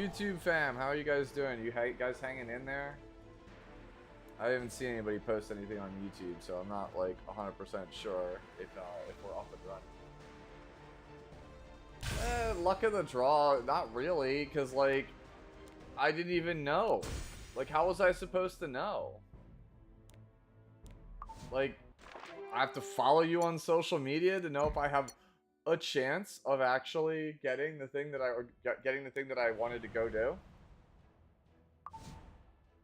YouTube fam, how are you guys doing? You guys hanging in there? I haven't seen anybody post anything on YouTube, so I'm not like 100% sure if we're off and running. Luck of the draw, not really, because like I didn't even know. Like, how was I supposed to know? Like, I have to follow you on social media to know if I have a chance of actually getting the thing that I wanted to go do.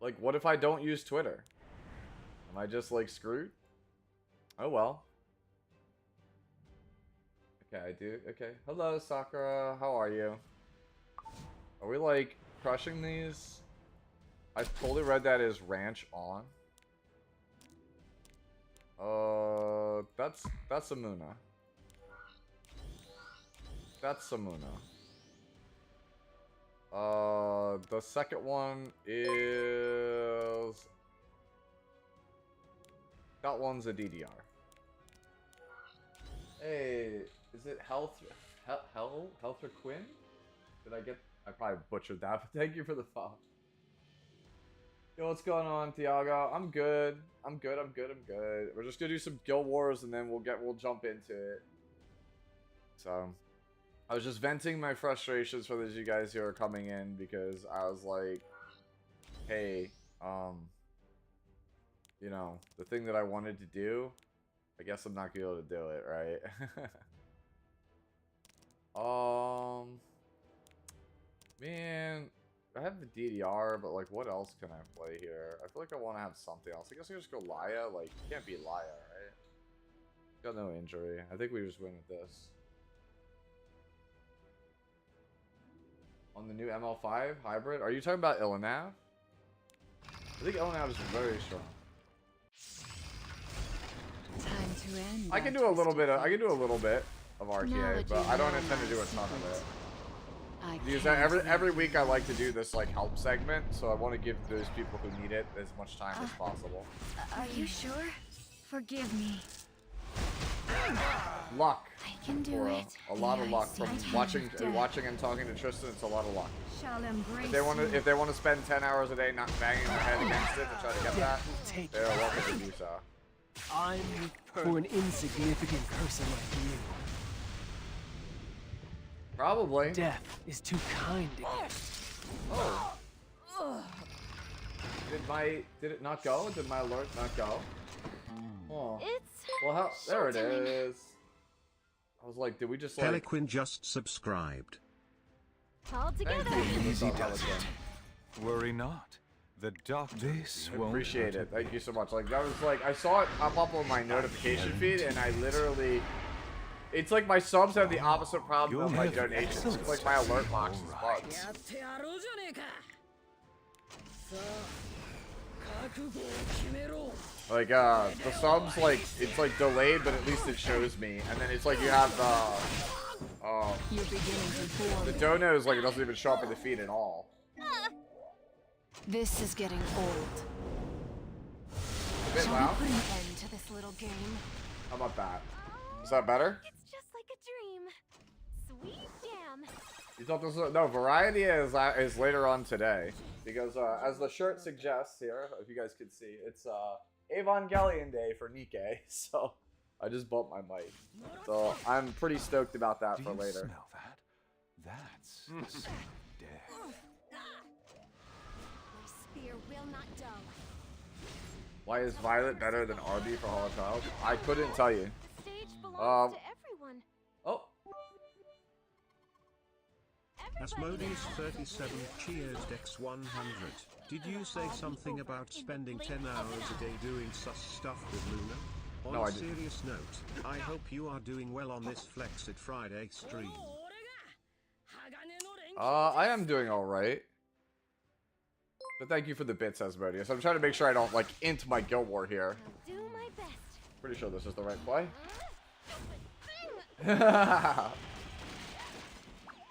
Like, what if I don't use Twitter? Am I just like screwed? Oh well. Okay, I do. Okay. Hello, Sakura. How are you? Are we like crushing these? I totally read that as ranch on. That's Samuna. That's Samuna. The second one is... That one's a DDR. Hey, is it Health or Quinn? Did I get... I probably butchered that, but thank you for the follow. Yo, what's going on, Tiago? I'm good. I'm good. We're just gonna do some Guild Wars and then we'll jump into it. So, I was just venting my frustrations for those of you guys who are coming in because I was like, hey, you know, the thing that I wanted to do, I guess I'm not gonna be able to do it, right? Man, I have the DDR, but like, what else can I play here? I feel like I want to have something else. I guess I can just go Laya. Like, you can't beat Laya, right? Got no injury. I think we just win with this. On the new ML5 hybrid? Are you talking about Illinav? I think Illinav is very strong. Time to end. I can do a little bit of RTA, but I don't intend to do a ton of it. Because every week I like to do this like help segment, so I want to give those people who need it as much time as possible. Are you sure? Forgive me. Luck. I can do it. A lot of luck from watching and talking to Tristan. It's a lot of luck. Shall embrace If they want to spend 10 hours a day not banging their head against it to try to get that, they're welcome to do so. I'm for an insignificant person like you. Probably. Death is too kind to get. Oh. Did it not go? Did my alert not go? Oh. Well, there it is. I was like, did we just like... Peliquin just subscribed. All together. Easy does it. Worry not. The darkness won't. Appreciate it. Thank you so much. Like, that was like, I saw it pop up on my notification feed, and I literally... It's like my subs have the opposite problem of my donations. It's like my alert box is bugged. Like, the subs, like, it's like delayed, but at least it shows me. And then it's like you have the donos, like, it doesn't even show up in the feed at all. This is getting old. A bit loud. Put an end to this little game. How about that? Is that better? It's just like a dream. Sweet jam. You thought this was... No, Variety is later on today. Because, as the shirt suggests here, if you guys could see, it's, Evangelion Day for Nikkei. So, I just bumped my mic. So, I'm pretty stoked about that for later. Smell that? That's the smell of death. My spear will not dull. Why is Violet better than RB for Hall of Child? I couldn't tell you. The stage belongs to everyone. Oh. Asmodeus 37 cheers Dex 100. Did you say something about spending 10 hours a day doing sus stuff with Luna? On No, I a didn't. serious note, I hope you are doing well on this Flex It Friday stream. I am doing alright. But thank you for the bits, Asmodeus. I'm trying to make sure I don't, like, int my Guild War here. I'll do my best. Pretty sure this is the right play.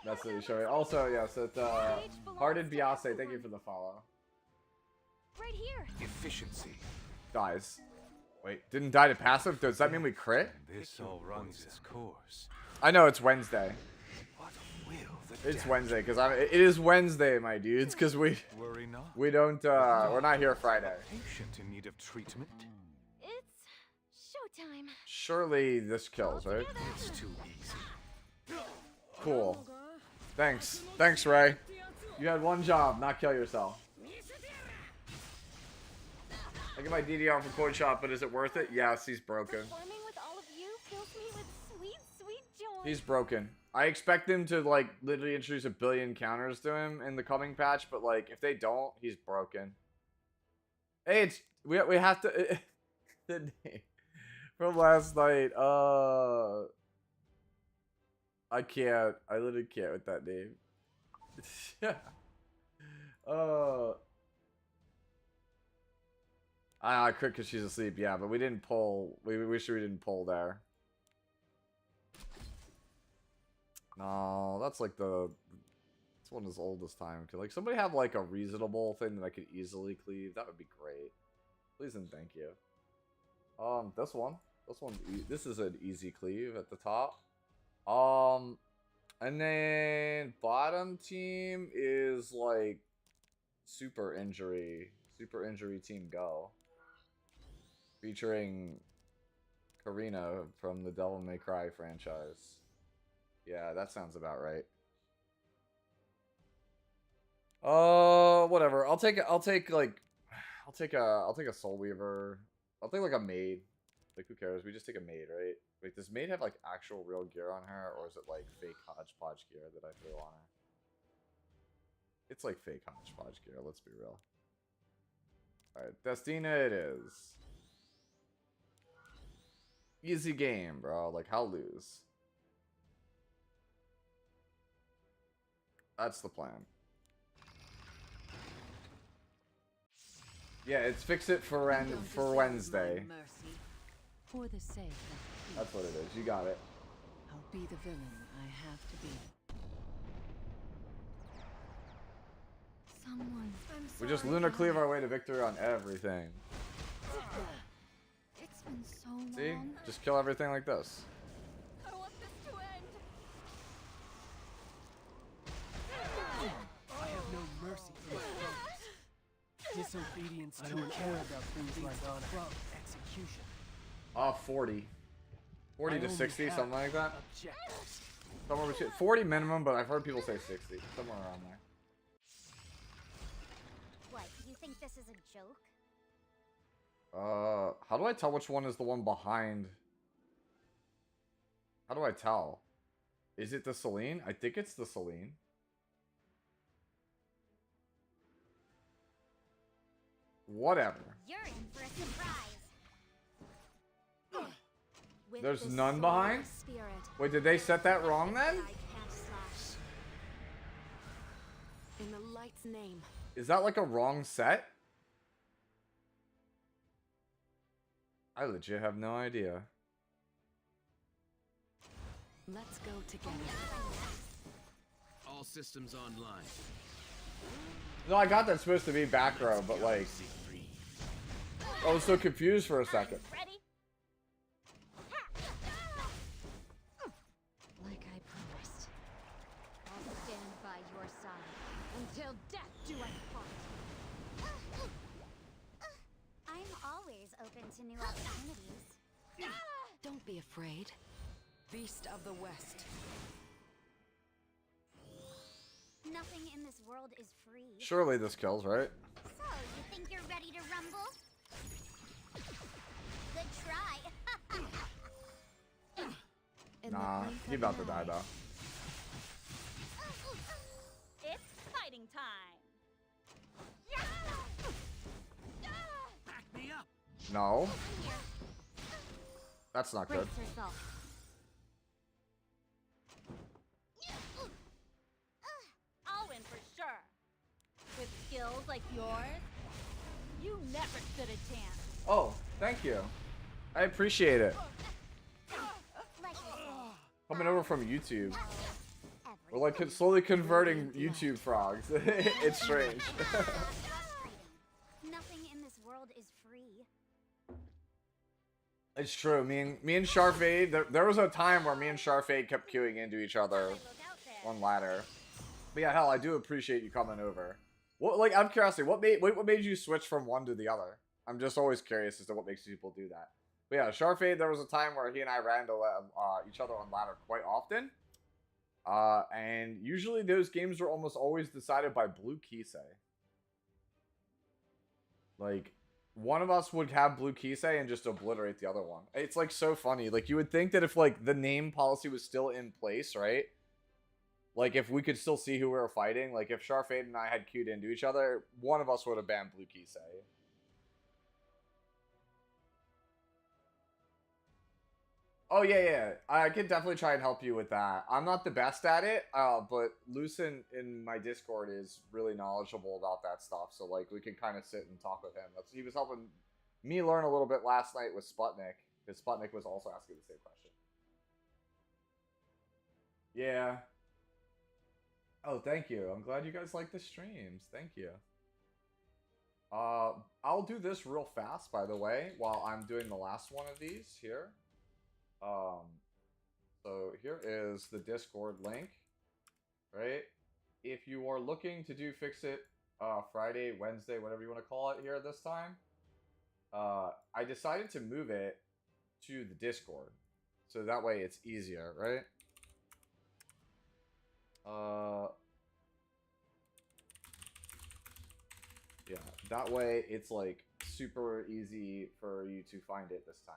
That's what you showing. Also, yes, it's, Hearted Beyonce, thank you for the follow. Right here. Efficiency. Dies. Wait, didn't die to passive? Does that mean we crit? This all runs its course. I know, it's Wednesday. What will the It's dead. Wednesday, because it is Wednesday, my dudes, because Worry not. we don't, we're not here Friday. Patient in need of treatment. It's showtime. Surely this kills, right? It's too easy. Cool. Thanks. Thanks, Ray. You had one job, not kill yourself. I get my DDR for Coin Shop, but is it worth it? Yes, he's broken. Performing with all of you fills me with sweet, sweet joy. He's broken. I expect him to, like, literally introduce a billion counters to him in the coming patch, but, like, if they don't, he's broken. Hey, it's... We have to... the name from last night. I can't. I literally can't with that name. I crit because she's asleep, yeah, but we didn't pull. We wish we didn't pull there. No, that's like the... It's one as old as time. Could like somebody have like a reasonable thing that I could easily cleave? That would be great. Please and thank you. This one. This is an easy cleave at the top. And then bottom team is like super injury team go. Featuring Karina from the Devil May Cry franchise. Yeah, that sounds about right. Whatever. I'll take a Soul Weaver. I'll take like a maid. Like, who cares? We just take a maid, right? Wait, does maid have like actual real gear on her, or is it like fake hodgepodge gear that I threw on her? It's like fake hodgepodge gear. Let's be real. All right, Destina, it is. Easy game, bro. Like, how lose? That's the plan. Yeah, it's fix it for Wednesday. Mercy. For the sake of That's what it is. You got it. I'll be the villain I have to be. Someone. We just lunar cleave our way to victory on everything. It's been so long. See? Just kill everything like this. I want this to end. I have no mercy for my foes. Disobedience to an order leads to prompt execution. 40. 40 I to only 60, have something like that. objectives. Somewhere between 40 minimum, but I've heard people say 60. Somewhere around there. What, you think this is a joke? How do I tell which one is the one behind? How do I tell? Is it the Celine? I think it's the Celine. Whatever. You're in for a surprise. With There's the none soul behind? Spirit, Wait, did they set that wrong then? I can't slash. In the light's name. Is that like a wrong set? I legit have no idea. Let's go together. All systems online. No, I got that's supposed to be back row, but like, Siegfried. I was so confused for a second. Ready? Like I promised. I'll stand by your side until death do us part. I'm always open to new opportunities. Don't be afraid. Beast of the West. Nothing in this world is free. Surely this kills, right? So, you think you're ready to rumble? Good try. In the Nah, blink he of about to an die eye. though. It's fighting time. Back me up. No, that's not Brace good. yourself. I'll win for sure. With skills like yours, you never stood a chance. Oh, thank you. I appreciate it. Like I said, Coming over from YouTube. every We're like slowly converting YouTube frogs. It's strange. Nothing in this world is free. It's true. Me and Sharfade, there was a time where me and Sharfade kept queuing into each other Look out there. on ladder. But yeah, hell, I do appreciate you coming over. What, like, I'm curious, what made you switch from one to the other? I'm just always curious as to what makes people do that. But yeah, Sharfade, there was a time where he and I ran to each other on ladder quite often. And usually those games were almost always decided by Blue Kisei. Like, one of us would have Blue Kisei and just obliterate the other one. It's, like, so funny. Like, you would think that if, like, the name policy was still in place, right? Like, if we could still see who we were fighting, like, if Sharfade and I had queued into each other, one of us would have banned Blue Kisei. Oh, yeah. I can definitely try and help you with that. I'm not the best at it, but Lucen in my Discord is really knowledgeable about that stuff, so, like, we can kind of sit and talk with him. He was helping me learn a little bit last night with Sputnik, because Sputnik was also asking the same question. Yeah. Oh, thank you. I'm glad you guys like the streams. Thank you. I'll do this real fast, by the way, while I'm doing the last one of these here. So here is the Discord link, right? If you are looking to do Fix It Friday, Wednesday, whatever you want to call it here this time, I decided to move it to the Discord. So that way it's easier, right? Yeah, that way it's like super easy for you to find it this time.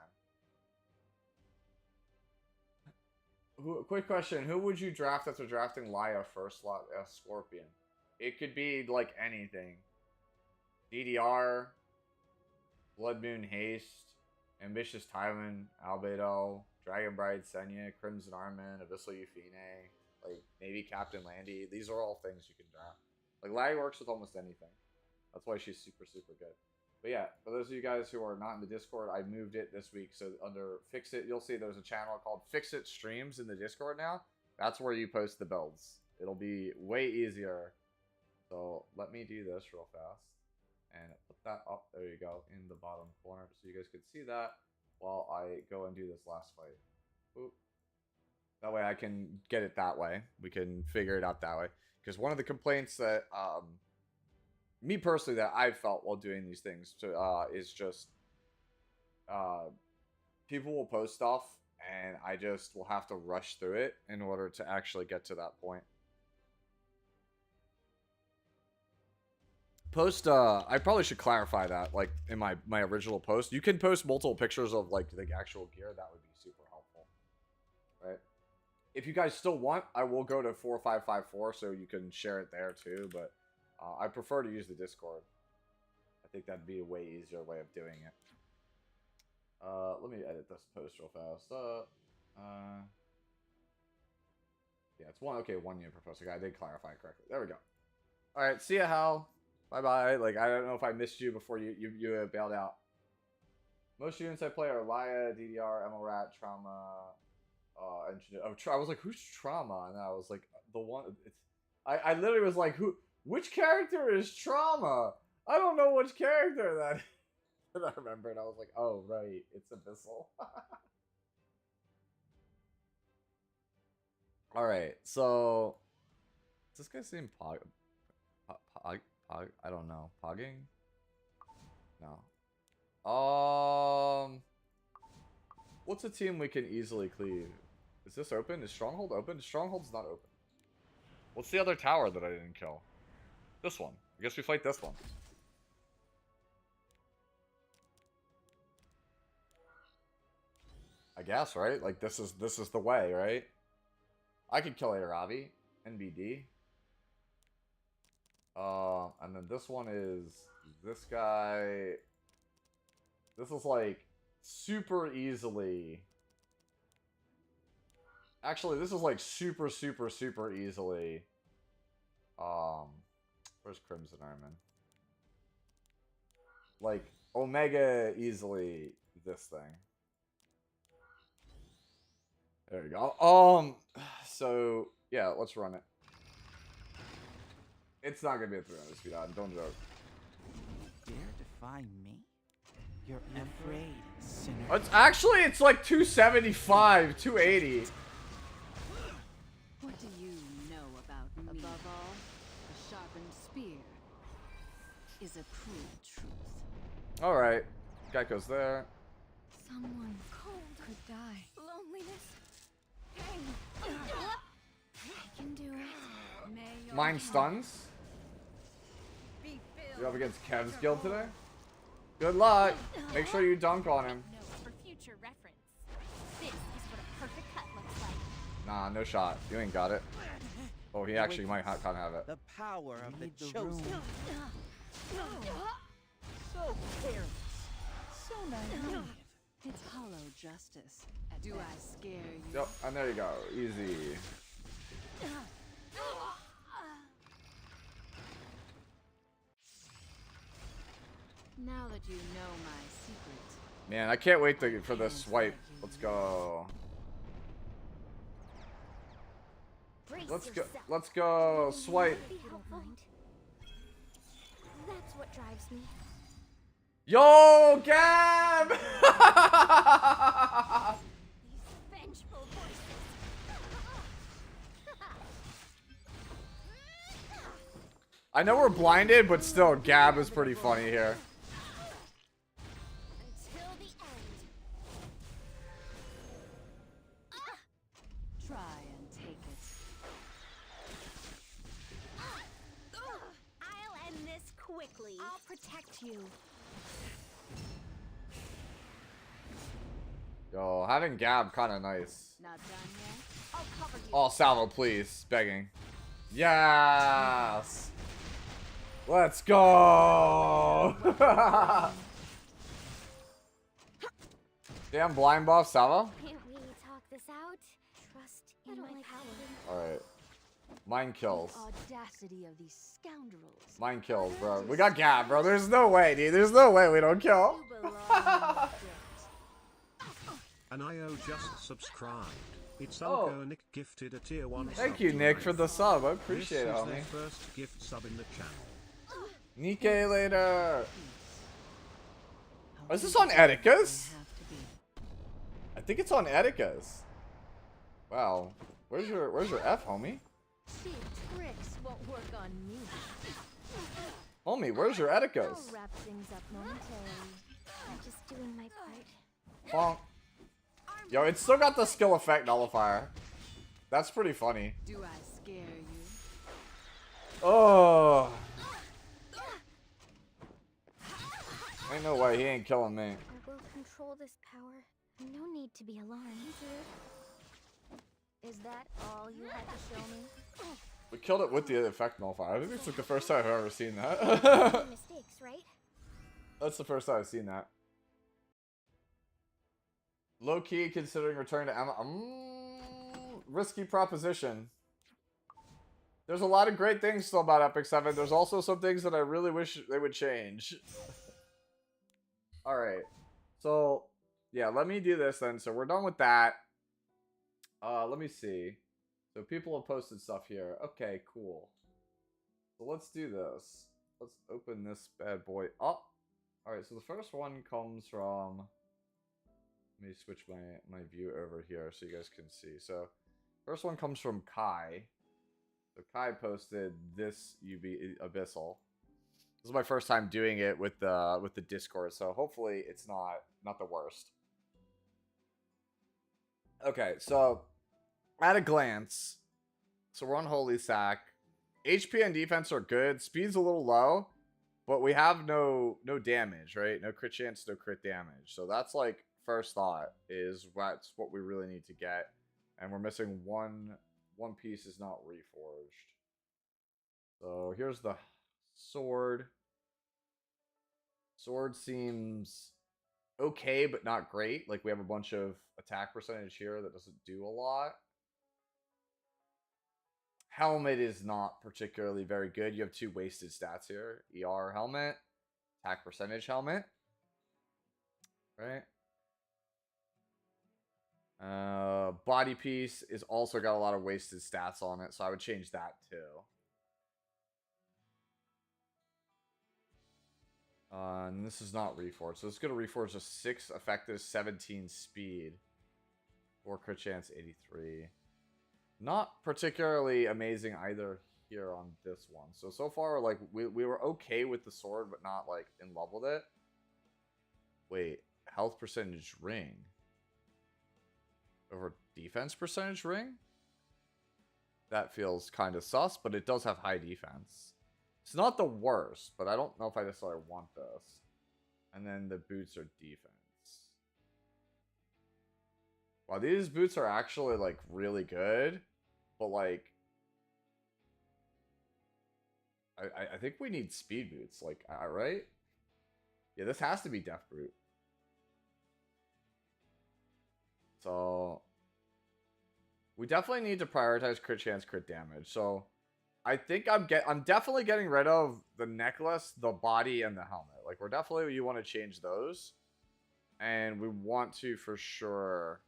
Quick question, who would you draft after drafting Laya first slot as Scorpion? It could be like anything. DDR, Blood Moon Haste, Ambitious Tywin, Albedo, Dragon Bride Senya, Crimson Armin, Abyssal Euphine, like maybe Captain Landy. These are all things you can draft. Like Laya works with almost anything. That's why she's super, super good. But yeah, for those of you guys who are not in the Discord, I moved it this week. So under Fix It, you'll see there's a channel called Fix It Streams in the Discord now. That's where you post the builds. It'll be way easier. So let me do this real fast. And put that up, there you go, in the bottom corner. So you guys could see that while I go and do this last fight. Oop. That way I can get it that way. We can figure it out that way. Because one of the complaints that... me personally, that I've felt while doing these things is just people will post stuff and I just will have to rush through it in order to actually get to that point. I probably should clarify that, like in my original post. You can post multiple pictures of like the actual gear. That would be super helpful, right? If you guys still want, I will go to 4554 so you can share it there too, but I prefer to use the Discord. I think that'd be a way easier way of doing it. Let me edit this post real fast. Yeah, it's 1 unit per post. Okay, I did clarify it correctly. There we go. All right, see ya, Hal. Bye-bye. Like, I don't know if I missed you before you bailed out. Most units I play are Laya, DDR, Emelrat, Trauma, Engineer. Oh, I was like, who's Trauma? And I was like, the one. I literally was like, which character is Trauma? I don't know which character that is. And I remember, and I was like, oh, right, it's Abyssal. Alright, so... Does this guy seem Pog? I don't know. Pogging? No. What's a team we can easily cleave? Is this open? Is Stronghold open? Stronghold's not open. What's the other tower that I didn't kill? This one. I guess we fight this one. I guess, right? Like this is the way, right? I could kill Aravi, NBD. And then this one is this guy. This is like super easily. Actually, this is like super easily. Where's Crimson Armin? Like Omega easily this thing. There you go. So yeah, let's run it. It's not gonna be a 300 speed on. Don't joke. Dare defy me? You're afraid, sinner. It's like 275, 280. What do you know about me? Above all, is a cruel truth. Alright. Geico's there. Someone cold could die. Loneliness. Pain. I can do it. May your Mine hand stuns. be filled You're up against with Kev's your guild hope. today? Good luck. Make sure you dunk on him. Note for future reference. This is what a perfect cut looks like. Nah, no shot. You ain't got it. Oh, he actually might can't have it. The power of the Read the chosen. room. So careless. So naive. It's hollow justice. Do I scare you? Yep, and there you go. Easy. Now that you know my secret. Man, I can't wait for the swipe. Let's go. Brace Let's go. yourself. Let's go. Swipe. Be helpful. That's what drives me. Yo, Gab! These vengeful voices. I know we're blinded, but still, Gab is pretty funny here. Until the end. Try and take it. I'll end this quickly. I'll protect you. Yo, having Gab kind of nice. Not done yet? I'll cover you. Oh, Salvo, please. Begging. Yes! Let's go! Damn blind buff, Salvo? Can't we talk this out? Trust in my power. Alright. Mine kills. Audacity of these scoundrels. Mine kills, bro. We got Gab, bro. There's no way, dude. There's no way we don't kill. You belong in the pit. An IO just subscribed. It's Oh. Uncle Nick gifted a tier 1 Thank sub you, to Nick, Ryan. for the sub. I appreciate it, This is homie. their first gift sub in the channel. Nikkei later. How Is this easy on does it Etica's? have to be? I think it's on Etica's. Wow. Where's your F, homie? Cheap tricks won't work on me. Homie, where's your Etica's? I'll wrap things up momentarily. I'm just doing my Bonk. part. Yo, it's still got the skill effect nullifier. That's pretty funny. Do I scare you? Oh. Ain't no way he ain't killing me. I will control this power. No need to be alarmed. Is that all you had to show me? We killed it with the effect nullifier. I think it's like the first time I've ever seen that. Mistakes, right? That's the first time I've seen that. Low key considering returning to Emma. Risky proposition. There's a lot of great things still about Epic 7. There's also some things that I really wish they would change. Alright. So, yeah, let me do this then. So we're done with that. Let me see. So people have posted stuff here. Okay, cool. So let's do this. Let's open this bad boy up. Alright, so the first one comes from... Let me switch my view over here so you guys can see. So, first one comes from Kai. So Kai posted this UB Abyssal. This is my first time doing it with the Discord, so hopefully it's not the worst. Okay, so at a glance, so we're on Holy Sack. HP and defense are good. Speed's a little low, but we have no damage, right? No crit chance, no crit damage. So that's like first thought is that's what we really need to get. And we're missing one piece is not reforged. So here's the sword. Sword seems okay, but not great. Like we have a bunch of attack percentage here that doesn't do a lot. Helmet is not particularly very good. You have two wasted stats here. ER helmet, attack percentage helmet. Right? Body piece is also got a lot of wasted stats on it, so I would change that too. And this is not reforged, so it's going to reforge a 6 effective, 17 speed. 4 crit chance, 83. Not particularly amazing either here on this one. So far, like, we were okay with the sword, but not, like, in love with it. Wait, health percentage ring. Over defense percentage ring? That feels kind of sus, but it does have high defense. It's not the worst, but I don't know if I necessarily want this. And then the boots are defense. Wow, these boots are actually, like, really good. But, like, I think we need speed boots. Like, right? Yeah, this has to be Death Boot. So, we definitely need to prioritize crit chance, crit damage. So, I think I'm definitely getting rid of the necklace, the body, and the helmet. Like, we're definitely, you want to change those. And we want to, for sure...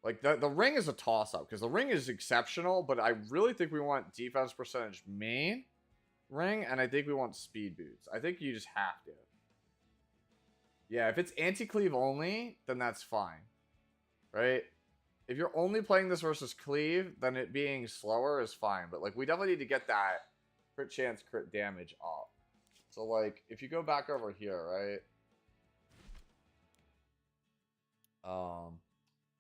Like, the ring is a toss-up, because the ring is exceptional, but I really think we want defense percentage main ring, and I think we want speed boots. I think you just have to. Yeah, if it's anti-cleave only, then that's fine. Right? If you're only playing this versus cleave, then it being slower is fine. But, like, we definitely need to get that crit chance, crit damage up. So, like, if you go back over here, right?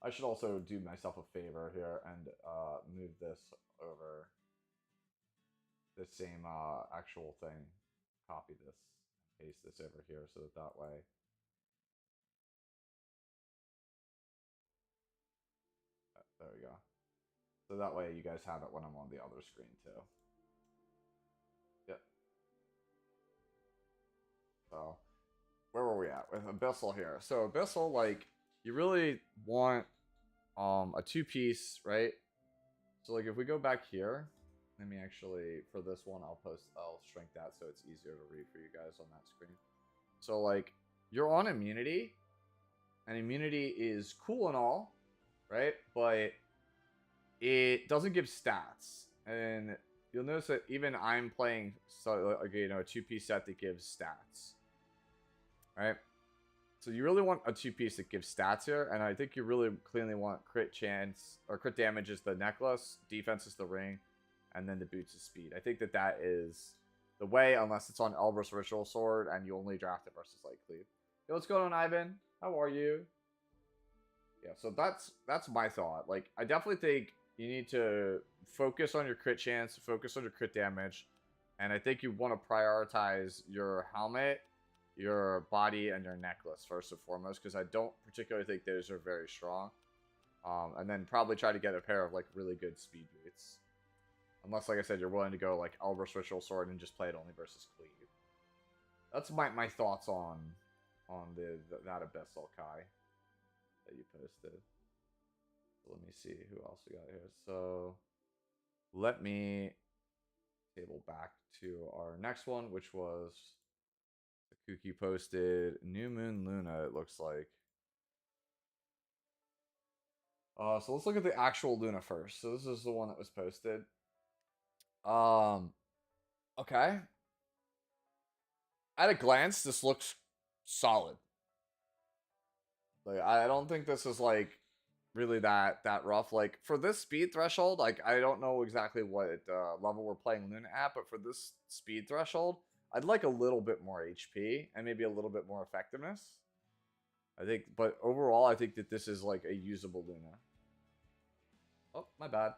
I should also do myself a favor here and move this over the same actual thing. Copy this, paste this over here so that way. There we go. So that way you guys have it when I'm on the other screen too. Yep. So where were we at with Abyssal here? So Abyssal, like, you really want a two-piece, right? So, like, if we go back here, let me actually, for this one, I'll shrink that so it's easier to read for you guys on that screen. So, like, you're on immunity, and immunity is cool and all, right? But it doesn't give stats. And you'll notice that even I'm playing, so, like, you know, a two-piece set that gives stats, right? So you really want a two-piece that gives stats here, and I think you really clearly want crit chance, or crit damage is the necklace, defense is the ring, and then the boots is speed. I think that is the way, unless it's on Elbrus Ritual Sword, and you only draft it versus, like, cleave. Yo, what's going on, Ivan? How are you? Yeah, so that's my thought. Like, I definitely think you need to focus on your crit chance, focus on your crit damage, and I think you want to prioritize your helmet, your body, and your necklace first and foremost, because I don't particularly think those are very strong. And then probably try to get a pair of, like, really good speed boots. Unless, like I said, you're willing to go, like, Elbrus Ritual Sword and just play it only versus cleave. That's my thoughts on that Abyssal Kai that you posted. So let me see who else we got here. So let me table back to our next one, which was the Kuki posted New Moon Luna, it looks like. So let's look at the actual Luna first. So this is the one that was posted. Okay. At a glance, this looks solid. Like, I don't think this is, like, really that rough. Like, for this speed threshold, like, I don't know exactly what level we're playing Luna at, but for this speed threshold, I'd like a little bit more HP and maybe a little bit more effectiveness. I think, but overall, I think that this is, like, a usable Luna. Oh, my bad.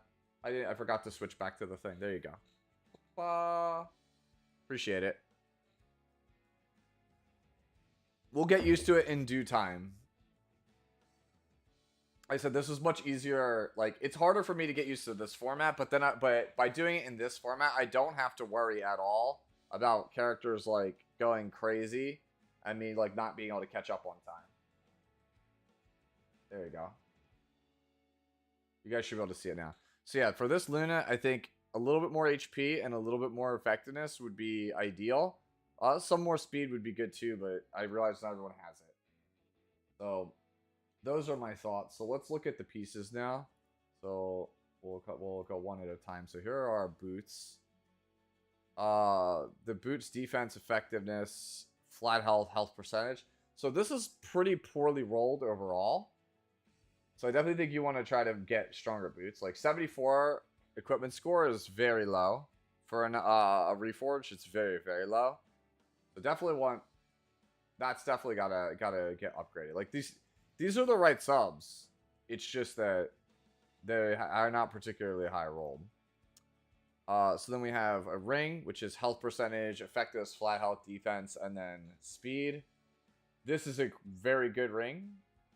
I forgot to switch back to the thing. There you go. Appreciate it. We'll get used to it in due time. I said this was much easier. Like, it's harder for me to get used to this format, but then but by doing it in this format, I don't have to worry at all about characters, like, going crazy and me, like, not being able to catch up on time. There you go. You guys should be able to see it now. So yeah, for this Luna, I think a little bit more HP and a little bit more effectiveness would be ideal. Some more speed would be good too, but I realize not everyone has it. So those are my thoughts. So let's look at the pieces now. So we'll go one at a time. So here are our boots. The boots defense, effectiveness, flat health percentage. So this is pretty poorly rolled overall. So I definitely think you want to try to get stronger boots. Like 74 equipment score is very low. For a reforge, it's very, very low. So definitely want... That's definitely gotta get upgraded. Like, these are the right subs. It's just that they are not particularly high rolled. So then we have a ring, which is health percentage, effectiveness, flat health, defense, and then speed. This is a very good ring.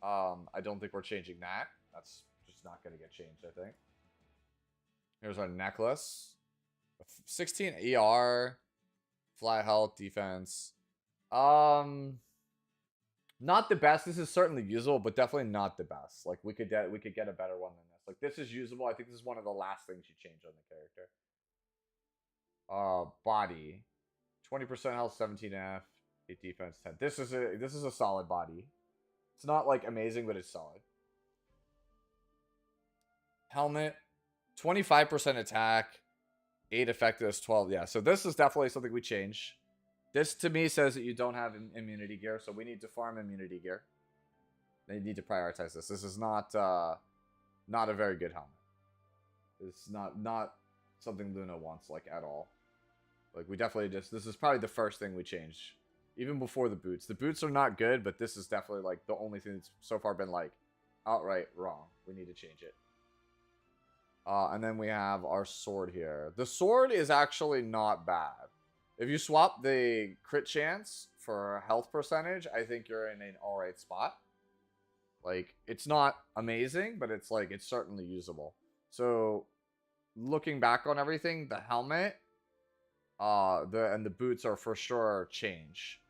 I don't think we're changing that. That's just not going to get changed, I think. Here's our necklace. 16 ER, flat health, defense. Not the best. This is certainly usable, but definitely not the best. Like, we could get a better one than this. Like, this is usable. I think this is one of the last things you change on the character. Body, 20% health, 17F, 8 defense, 10. This is a solid body. It's not like amazing, but it's solid. Helmet, 25% attack, 8 effectiveness, 12. Yeah, so this is definitely something we change. This to me says that you don't have immunity gear, so we need to farm immunity gear. They need to prioritize this. This is not a very good helmet. It's not something Luna wants like at all. Like, we definitely this is probably the first thing we change. Even before the boots. The boots are not good, but this is definitely like the only thing that's so far been like outright wrong. We need to change it. And then we have our sword here. The sword is actually not bad. If you swap the crit chance for health percentage, I think you're in an alright spot. Like, it's not amazing, but it's like, it's certainly usable. So, looking back on everything, the helmet, and the boots are for sure change.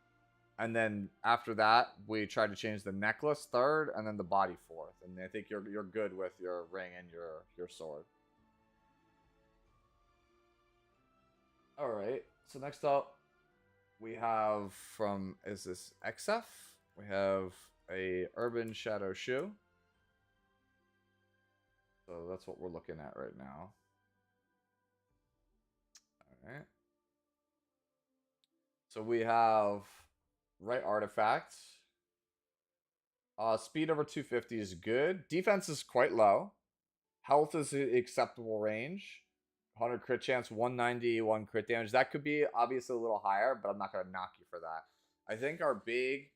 And then after that, we try to change the necklace third, and then the body fourth. And I think you're good with your ring and your sword. All right. So next up, we have from is this XF? We have a Urban Shadow shoe. So that's what we're looking at right now. All right. So we have right artifact. Speed over 250 is good. Defense is quite low. Health is acceptable range. 100 crit chance, 191 crit damage. That could be obviously a little higher, but I'm not going to knock you for that. I think our big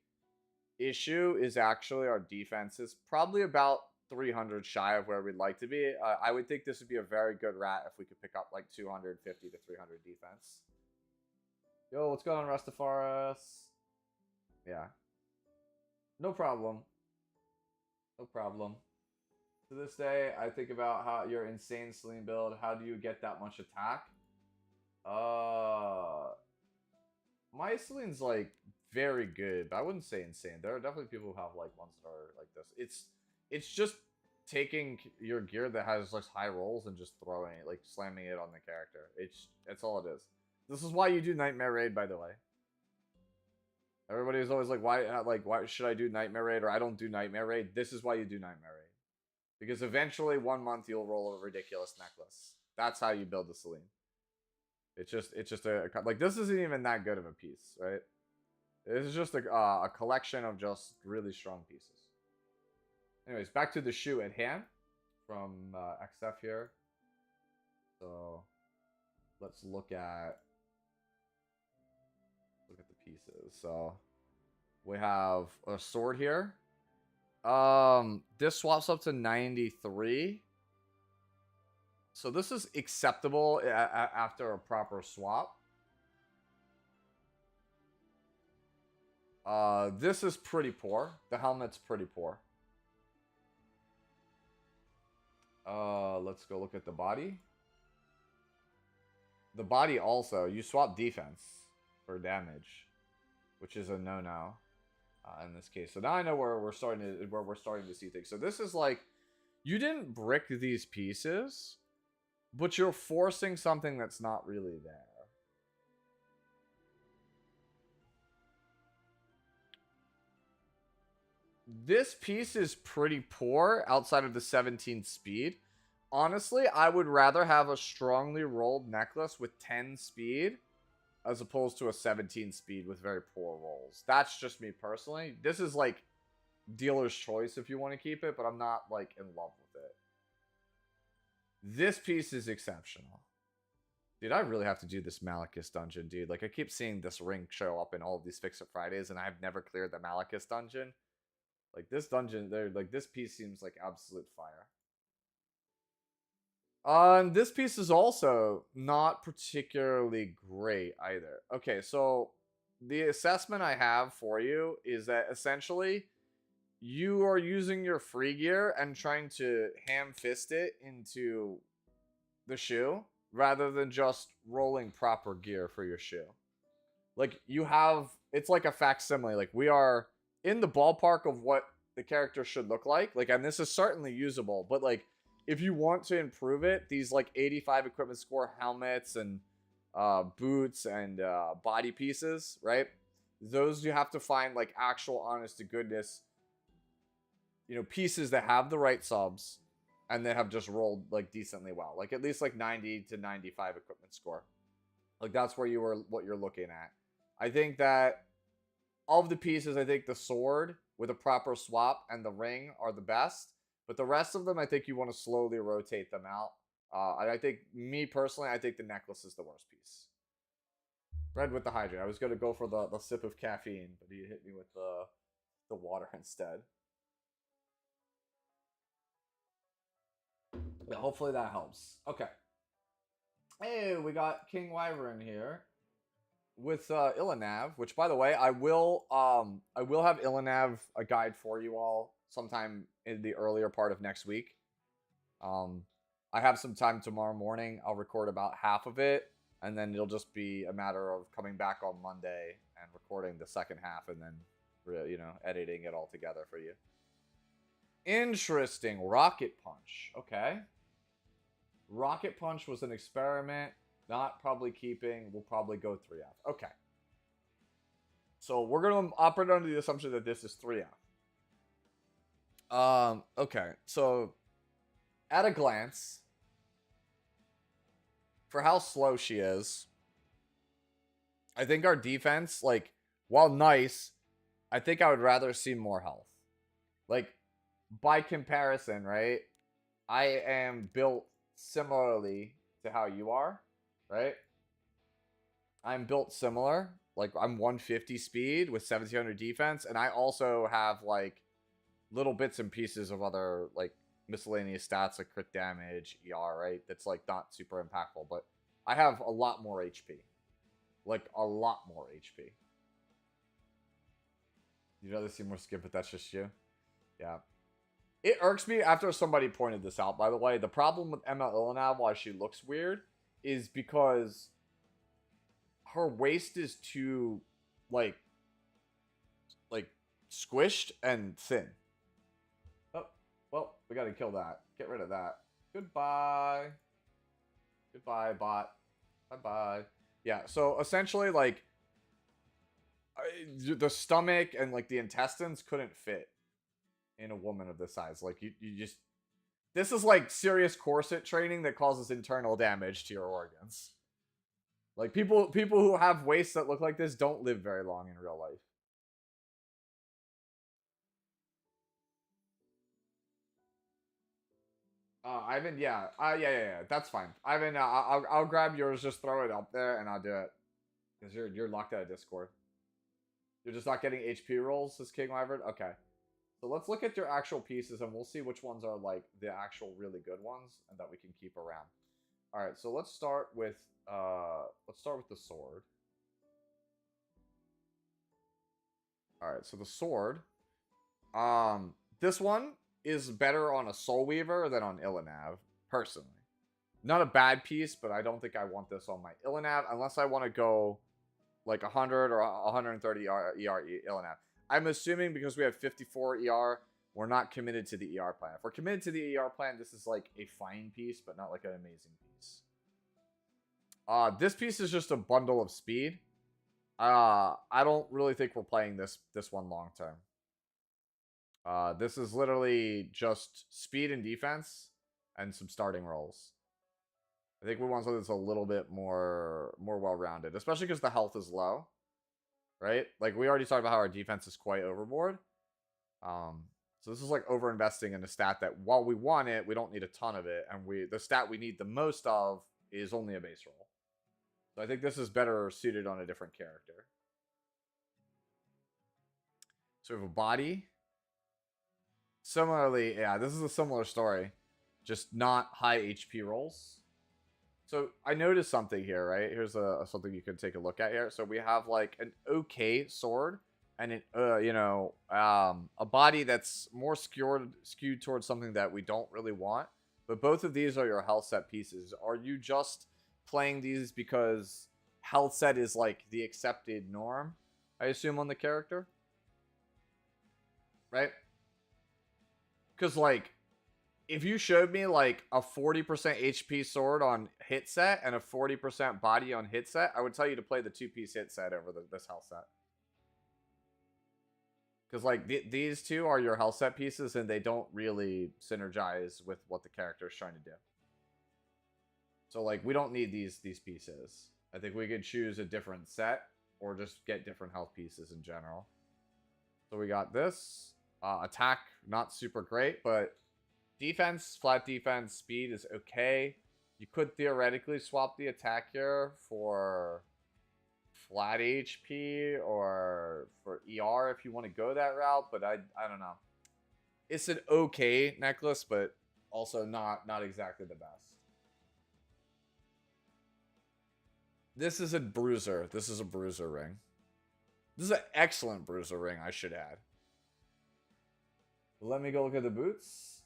issue is actually our defense is probably about 300 shy of where we'd like to be. I would think this would be a very good rat if we could pick up like 250 to 300 defense. Yo, what's going on, Restafaris? Yeah. No problem. No problem. To this day, I think about how your insane Celine build. How do you get that much attack? My Celine's like very good, but I wouldn't say insane. There are definitely people who have like ones that are like this. It's just taking your gear that has like high rolls and just throwing it, like slamming it on the character. It's all it is. This is why you do Nightmare Raid, by the way. Everybody is always like, why should I do Nightmare Raid, or I don't do Nightmare Raid? This is why you do Nightmare Raid. Because eventually, 1 month, you'll roll a ridiculous necklace. That's how you build the Celine. It's just a like, this isn't even that good of a piece, right? This is just a collection of just really strong pieces. Anyways, back to the shoe at hand from XF here. So let's look at the pieces. So we have a sword here. This swaps up to 93. So this is acceptable after a proper swap. This is pretty poor. The helmet's pretty poor. Let's go look at the body. The body also, you swap defense for damage, which is a no-no. In this case, so now I know where we're starting to see things. So this is like, you didn't brick these pieces, but you're forcing something that's not really there. This piece is pretty poor outside of the 17 speed. Honestly, I would rather have a strongly rolled necklace with 10 speed as opposed to a 17 speed with very poor rolls. That's just me personally. This is like dealer's choice if you want to keep it, but I'm not like in love with it. This piece is exceptional. Dude, I really have to do this Malachus dungeon, dude. Like, I keep seeing this ring show up in all of these Fix-It Fridays, and I've never cleared the Malachus dungeon. Like, this dungeon, like, this piece seems like absolute fire. This piece is also not particularly great either. Okay, so the assessment I have for you is that essentially you are using your free gear and trying to ham-fist it into the shoe rather than just rolling proper gear for your shoe. Like, you have, it's like a facsimile. Like, we are in the ballpark of what the character should look like. Like, and this is certainly usable, but like, if you want to improve it, these like 85 equipment score helmets and boots and body pieces, right? Those you have to find like actual honest to goodness, you know, pieces that have the right subs and that have just rolled like decently well. Like at least like 90 to 95 equipment score. Like that's where you were, what you're looking at. I think that of the pieces, I think the sword with a proper swap and the ring are the best. But the rest of them, I think you want to slowly rotate them out. And I think, me personally, I think the necklace is the worst piece. Red with the hydrate. I was going to go for the sip of caffeine, but he hit me with the water instead. But hopefully that helps. Okay. Hey, we got King Wyvern here with Ilanav, which, by the way, I will have Ilanav a guide for you all sometime in the earlier part of next week. I have some time tomorrow morning. I'll record about half of it, and then it'll just be a matter of coming back on Monday and recording the second half, and then, you know, editing it all together for you. Interesting. Rocket Punch. Okay. Rocket Punch was an experiment. Not probably keeping. We'll probably go 3F. Okay. So we're going to operate under the assumption that this is 3F. Okay, so at a glance, for how slow she is, I think our defense, like, while nice, I think I would rather see more health. Like, by comparison, right, I am built similarly to how you are, right? I'm built similar. Like, I'm 150 speed with 1700 defense, and I also have, like, little bits and pieces of other, like, miscellaneous stats, like crit damage, ER, right? That's, like, not super impactful, but I have a lot more HP. Like, a lot more HP. You'd rather see more skip, but that's just you? Yeah. It irks me after somebody pointed this out, by the way. The problem with Emma Ilanav, why she looks weird, is because her waist is too, like squished and thin. Oh, well, we gotta kill that. Get rid of that. Goodbye. Goodbye, bot. Bye-bye. Yeah, so essentially, like, the stomach and, like, the intestines couldn't fit in a woman of this size. Like, you just... This is, like, serious corset training that causes internal damage to your organs. Like, people who have waists that look like this don't live very long in real life. Ivan, yeah. Yeah. That's fine. Ivan, I'll grab yours, just throw it up there, and I'll do it. Because you're locked out of Discord. You're just not getting HP rolls, says King Wyvern? Okay. So let's look at your actual pieces, and we'll see which ones are, like, the actual really good ones, and that we can keep around. Alright, so let's start with the sword. Alright, so the sword. This one is better on a Soul Weaver than on Ilanav, personally. Not a bad piece, but I don't think I want this on my Ilanav, unless I want to go, like, 100 or 130 ER Ilanav. I'm assuming because we have 54 ER, we're not committed to the ER plan. If we're committed to the ER plan, this is like a fine piece, but not like an amazing piece. This piece is just a bundle of speed. I don't really think we're playing this one long term. This is literally just speed and defense and some starting rolls. I think we want something that's a little bit more well-rounded, especially because the health is low. Right? Like, we already talked about how our defense is quite overboard. So this is like over-investing in a stat that, while we want it, we don't need a ton of it. And the stat we need the most of is only a base roll. So I think this is better suited on a different character. So we have a body. Similarly, yeah, this is a similar story. Just not high HP rolls. So I noticed something here, right? Here's something you can take a look at here. So we have like an okay sword and an a body that's more skewed towards something that we don't really want. But both of these are your health set pieces. Are you just playing these because health set is like the accepted norm, I assume, on the character? Right? Because like, if you showed me like a 40% HP sword on hit set and a 40% body on hit set, I would tell you to play the 2-piece hit set over this health set. Because like these two are your health set pieces and they don't really synergize with what the character is trying to do. So like we don't need these pieces. I think we could choose a different set or just get different health pieces in general. So we got this. Attack, not super great, but defense, flat defense, speed is okay. You could theoretically swap the attack here for flat HP or for ER if you want to go that route, but I don't know. It's an okay necklace, but also not exactly the best. This is a bruiser. This is a bruiser ring. This is an excellent bruiser ring, I should add. Let me go look at the boots.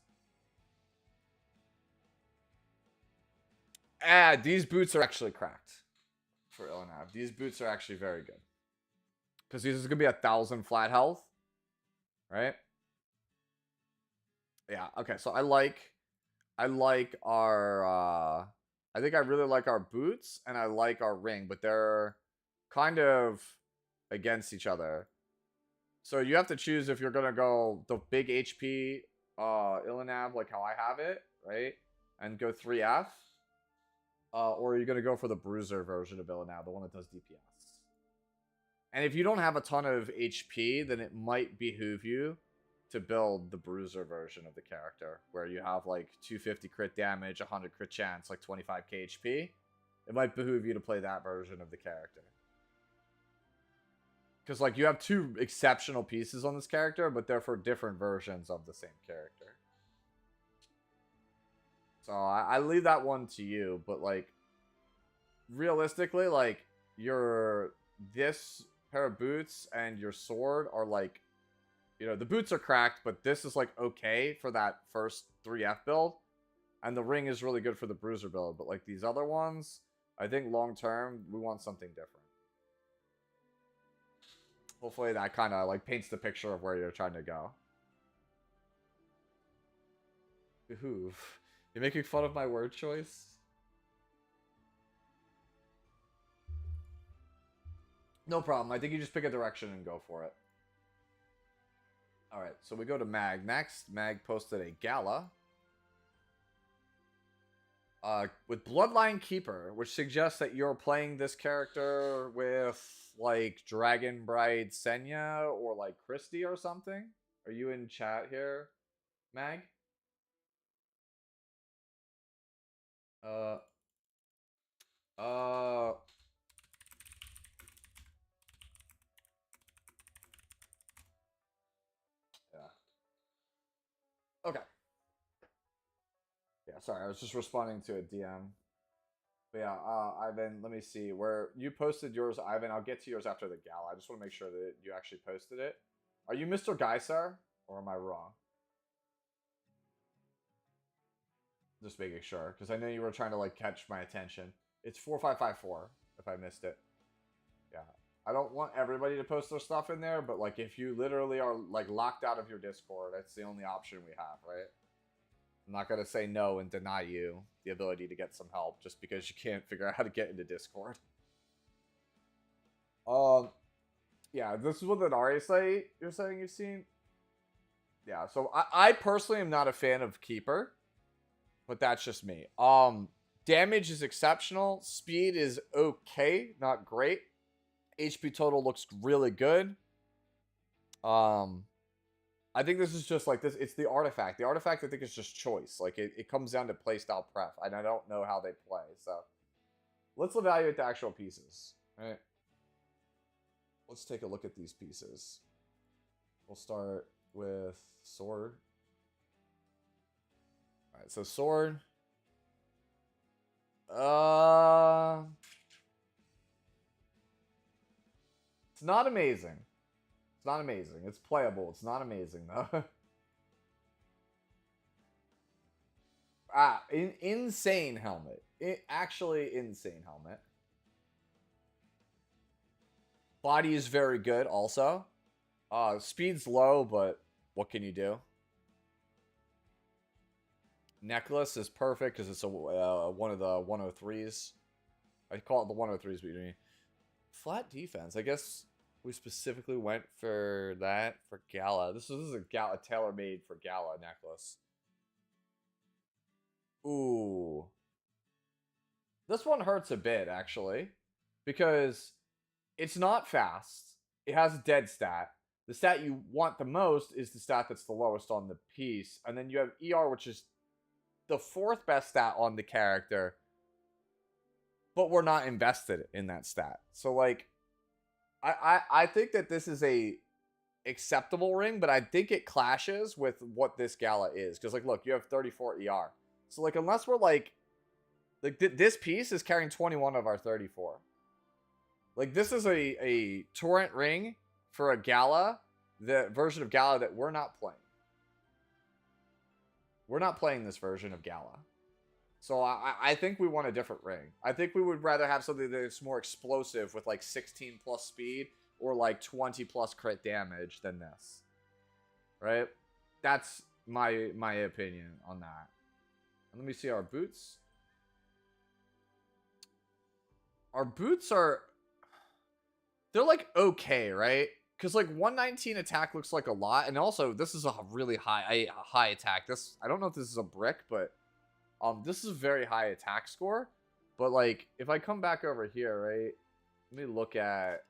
These boots are actually cracked for Ilanav. These boots are actually very good. Because these is going to be 1,000 flat health. Right? Yeah, okay. So I like our... I think I really like our boots and I like our ring. But they're kind of against each other. So you have to choose if you're going to go the big HP Ilanav, like how I have it, right? And go 3F. Or you're going to go for the bruiser version of Ilanav, the one that does DPS. And if you don't have a ton of HP, then it might behoove you to build the bruiser version of the character. Where you have like 250 crit damage, 100 crit chance, like 25k HP. It might behoove you to play that version of the character. Because, like, you have two exceptional pieces on this character, but they're for different versions of the same character. So, I leave that one to you. But, like, realistically, like, this pair of boots and your sword are, like, you know, the boots are cracked, but this is, like, okay for that first 3F build. And the ring is really good for the bruiser build. But, like, these other ones, I think long-term, we want something different. Hopefully that kind of like paints the picture of where you're trying to go. Behoove. You're making fun of my word choice? No problem. I think you just pick a direction and go for it. Alright, so we go to Mag next. Mag posted a gala. With Bloodline Keeper, which suggests that you're playing this character with, like, Dragon Bride Senya or, like, Christy or something. Are you in chat here, Mag? Yeah. Okay. Yeah, sorry, I was just responding to a DM. But yeah, Ivan, let me see. Where you posted yours, Ivan, I'll get to yours after the gala. I just want to make sure that you actually posted it. Are you Mr. Geisar? Or am I wrong? Just making sure. Because I know you were trying to, like, catch my attention. It's 4554, if I missed it. Yeah. I don't want everybody to post their stuff in there, but, like, if you literally are, like, locked out of your Discord, that's the only option we have, right? I'm not going to say no and deny you the ability to get some help just because you can't figure out how to get into Discord. Yeah, this is what the Nari site you're saying you've seen. Yeah, so I personally am not a fan of Keeper, but that's just me. Damage is exceptional. Speed is okay, not great. HP total looks really good. I think this is just like this. It's the artifact. The artifact, I think, is just choice. Like, it comes down to playstyle pref. And I don't know how they play, so. let's evaluate the actual pieces. Right. Let's take a look at these pieces. We'll start with sword. All right, so sword. It's not amazing. It's not amazing. It's playable. It's not amazing though. Insane helmet. Actually insane helmet. Body is very good also. Speed's low, but what can you do? Necklace is perfect because it's a one of the 103s. I call it the 103s, but you mean flat defense. I guess we specifically went for that for Gala. This is a Gala tailor-made for Gala necklace. Ooh. This one hurts a bit, actually. Because it's not fast. It has a dead stat. The stat you want the most is the stat that's the lowest on the piece. And then you have ER, which is the fourth best stat on the character. But we're not invested in that stat. So, like, I think that this is a acceptable ring, but I think it clashes with what this Gala is. Because, like, look, you have 34 ER. So, like, unless we're, like this piece is carrying 21 of our 34. Like, this is a torrent ring for a Gala, the version of Gala that we're not playing. We're not playing this version of Gala. So I think we want a different ring. I think we would rather have something that's more explosive with like 16 plus speed or like 20 plus crit damage than this. Right? That's my opinion on that. And let me see our boots. Our boots are... They're like okay, right? Because like 119 attack looks like a lot. And also, this is a really high attack. I don't know if this is a brick, but... this is a very high attack score. But like, if I come back over here, right? Let me look at...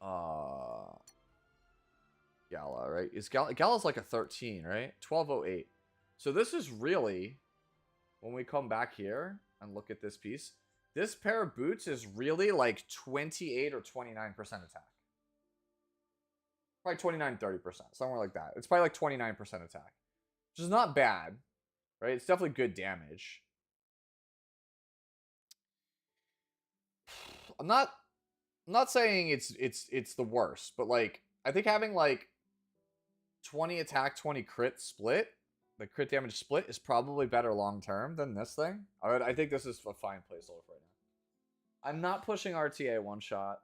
Gala, right? Gala's like a 13, right? 1208. So this is really... When we come back here and look at this piece, this pair of boots is really like 28 or 29% attack. Probably 29, 30%, somewhere like that. It's probably like 29% attack, which is not bad, right? It's definitely good damage. I'm not saying it's the worst, but like I think having like 20 attack, 20 crit split, the crit damage split is probably better long term than this thing. I think this is a fine placeholder right now. I'm not pushing RTA one shot.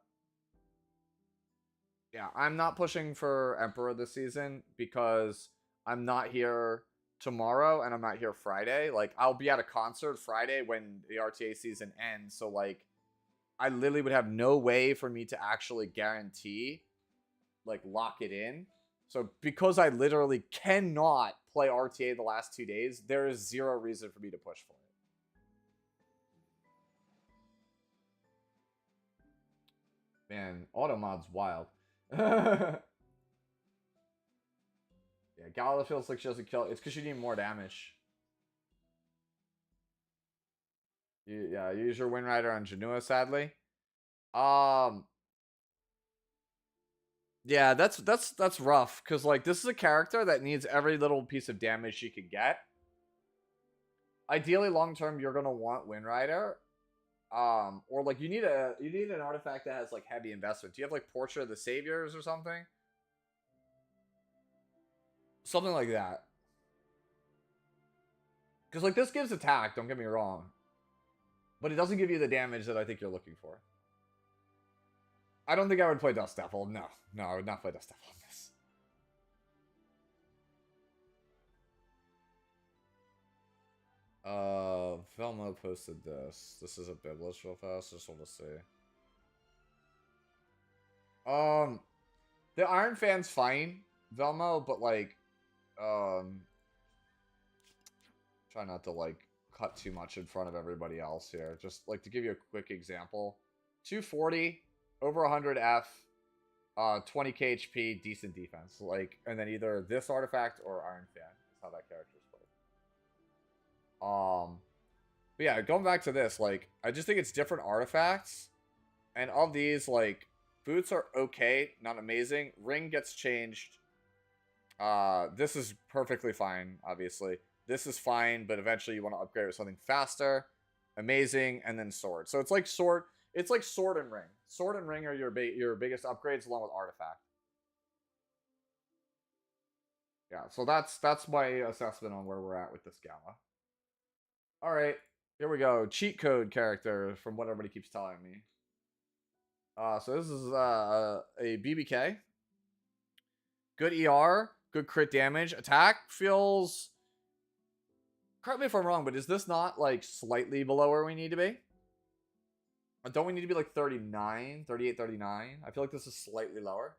Yeah, I'm not pushing for Emperor this season because I'm not here tomorrow and I'm not here Friday. Like, I'll be at a concert Friday when the RTA season ends. So, like, I literally would have no way for me to actually guarantee, like, lock it in. So, because I literally cannot play RTA the last 2 days, there is zero reason for me to push for it. Man, Automod's wild. Yeah, Gala feels like she doesn't kill. It's because she needs more damage. Yeah, use your Wind Rider on Janua, sadly. Yeah, that's rough. Because, like, this is a character that needs every little piece of damage she could get. Ideally, long-term, you're going to want Wind Rider. Or like you need an artifact that has like heavy investment. Do you have like Portrait of the Saviors or something? Something like that. Because like this gives attack, don't get me wrong. But it doesn't give you the damage that I think you're looking for. I don't think I would play Dust Devil. No, I would not play Dust Devil on this. Velma posted this. This is a Biblis real fast. Just want to see. The Iron Fan's fine, Velmo, but like, try not to like cut too much in front of everybody else here. Just like to give you a quick example, 240, over 100 F, 20k HP, decent defense. Like, and then either this artifact or Iron Fan is how that character is played. But yeah, going back to this, like, I just think it's different artifacts. And of these, like, boots are okay, not amazing. Ring gets changed. This is perfectly fine, obviously. This is fine, but eventually you want to upgrade with something faster. Amazing, and then sword. So it's like sword. It's like sword and ring. Sword and ring are your biggest upgrades along with artifact. Yeah, so that's my assessment on where we're at with this gamma. All right, here we go. Cheat code character from what everybody keeps telling me. So this is a BBK. Good ER, good crit damage. Attack feels... Correct me if I'm wrong, but is this not, like, slightly below where we need to be? Don't we need to be, like, 39? 38, 39? I feel like this is slightly lower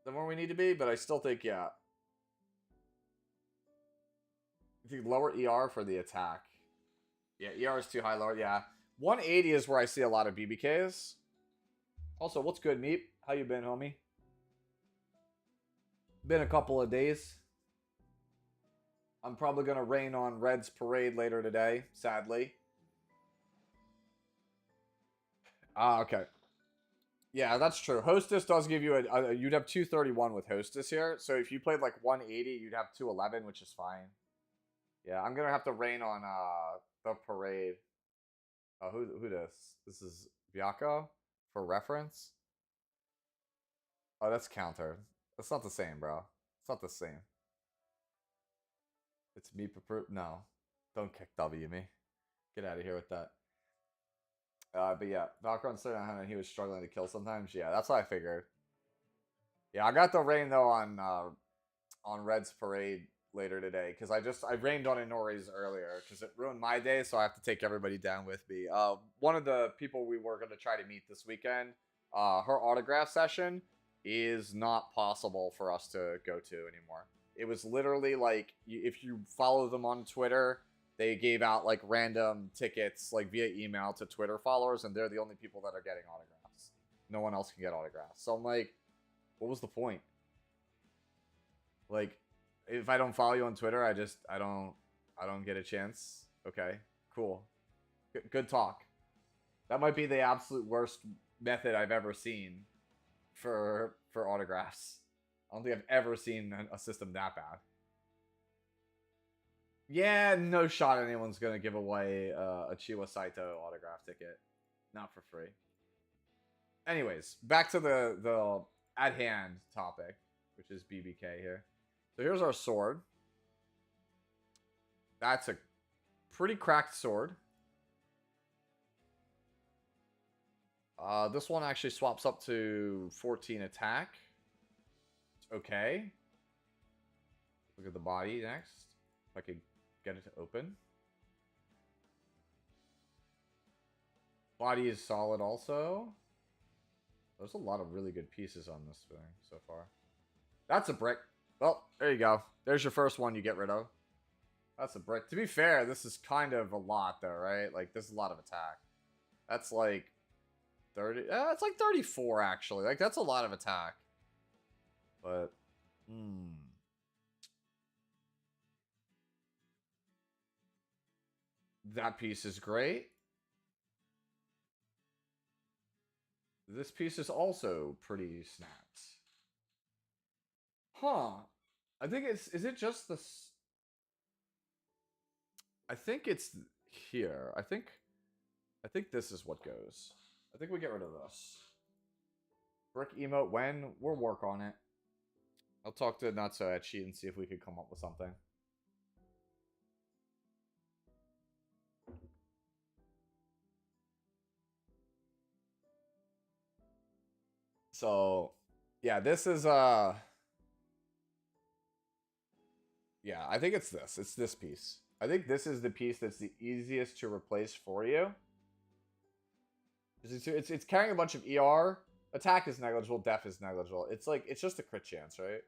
than where we need to be, but I still think, yeah. I think lower ER for the attack. Yeah, ER is too high, lower, yeah. 180 is where I see a lot of BBKs. Also, what's good, Meep? How you been, homie? Been a couple of days. I'm probably going to rain on Red's Parade later today, sadly. Okay. Yeah, that's true. Hostess does give you you'd have 231 with Hostess here. So if you played like 180, you'd have 211, which is fine. Yeah, I'm going to have to rain on the Parade. Who this? This is Biako for reference. Oh, that's counter. That's not the same, bro. It's not the same. It's me. No. Don't kick W me. Get out of here with that. But yeah, Valkyrie on 700, he was struggling to kill sometimes. Yeah, that's what I figured. Yeah, I got the rain though on Red's Parade later today because I rained on Inori's earlier because it ruined my day, so I have to take everybody down with me. One of the people we were gonna try to meet this weekend, her autograph session is not possible for us to go to anymore. It was literally like, if you follow them on Twitter, they gave out like random tickets like via email to Twitter followers, and they're the only people that are getting autographs. No one else can get autographs. So I'm like, what was the point? Like, if I don't follow you on Twitter, I don't get a chance. Okay, cool. Good talk. That might be the absolute worst method I've ever seen for autographs. I don't think I've ever seen a system that bad. Yeah, no shot anyone's gonna give away a Chiwa Saito autograph ticket. Not for free. Anyways, back to the at hand topic, which is BBK here. So here's our sword. That's a pretty cracked sword. This one actually swaps up to 14 attack. It's okay. Look at the body next. If I could get it to open. Body is solid also. There's a lot of really good pieces on this thing so far. That's a brick. Well, there you go. There's your first one you get rid of. That's a brick. To be fair, this is kind of a lot though, right? Like, this is a lot of attack. That's like 30. It's like 34 actually. Like, that's a lot of attack. But, that piece is great. This piece is also pretty snapped. Huh. I think it's... Is it just this... I think it's here. I think this is what goes. I think we get rid of this. Brick emote when? We'll work on it. I'll talk to Not So Etchy and see if we could come up with something. So, yeah, this is, yeah, I think it's this. It's this piece. I think this is the piece that's the easiest to replace for you. It's carrying a bunch of ER. Attack is negligible. Def is negligible. It's like, it's just a crit chance, right?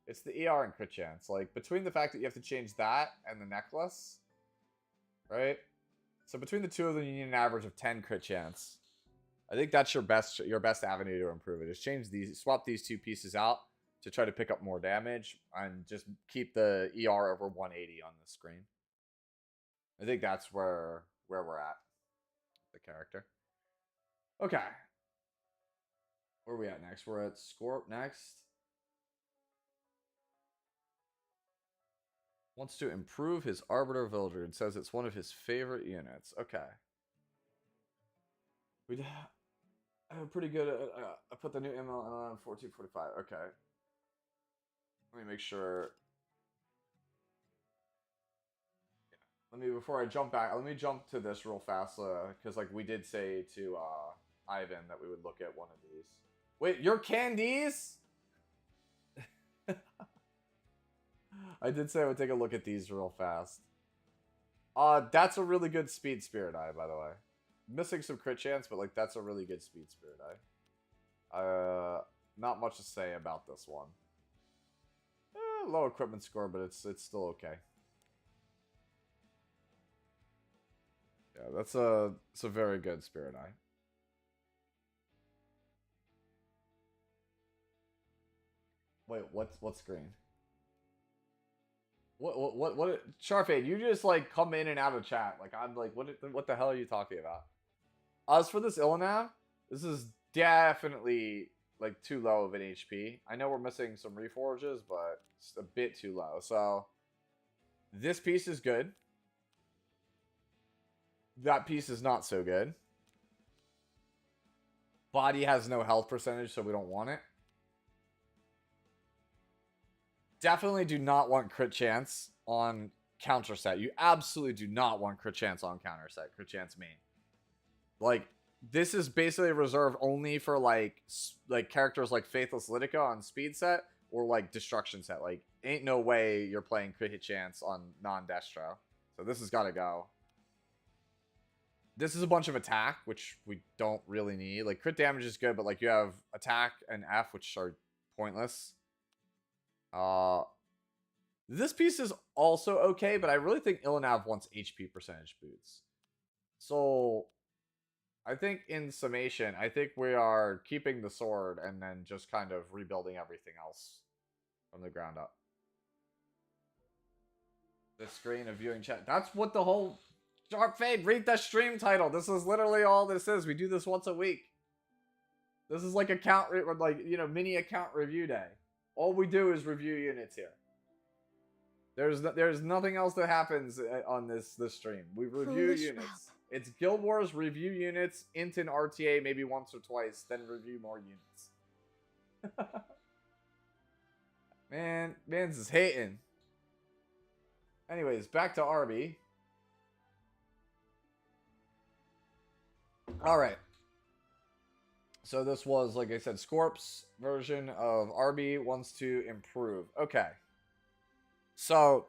It's the ER and crit chance. Like, between the fact that you have to change that and the necklace, right? So between the two of them, you need an average of 10 crit chance. I think that's your best avenue to improve it. Is swap these two pieces out to try to pick up more damage and just keep the ER over 180 on the screen. I think that's where we're at. The character. Okay. Where are we at next? We're at Scorp next. Wants to improve his Arbiter Villager and says it's one of his favorite units. Okay. We have a pretty good. I put the new ML on 1445. Okay. Let me make sure. Let me, before I jump back, let me jump to this real fast, because like we did say to Ivan that we would look at one of these. Wait, your candies? I did say I would take a look at these real fast. That's a really good speed spirit eye, by the way. Missing some crit chance, but like that's a really good speed spirit eye. Not much to say about this one. Low equipment score, but it's still okay. Yeah, it's a very good spirit eye. Wait, what's green? What Sharfade, you just like come in and out of chat. Like I'm like, what the hell are you talking about? As for this Illinav, this is definitely like too low of an HP. I know we're missing some reforges, but it's a bit too low. So this piece is good. That piece is not so good. Body has no health percentage, so we don't want it. Definitely do not want crit chance on counter set. You absolutely do not want crit chance on counter set. Crit chance main. Like, this is basically reserved only for like characters like Faithless Litica on speed set or like destruction set. Like, ain't no way you're playing crit hit chance on non-destro. So this has got to go. This is a bunch of attack, which we don't really need. Like, crit damage is good, but like you have attack and F, which are pointless. This piece is also okay, but I really think Illinav wants HP percentage boots. So I think in summation, I think we are keeping the sword and then just kind of rebuilding everything else from the ground up. The screen of viewing chat. That's what the whole Sharp Fade, read the stream title. This is literally all this is. We do this once a week. This is like account, like, you know, mini account review day. All we do is review units here. There's nothing else that happens on this stream. We review units. It's Guild Wars, review units, int and RTA maybe once or twice, then review more units. Man, Mans is hating. Anyways, back to Arby. Alright. So this was, like I said, Scorp's version of Arby wants to improve. Okay. So,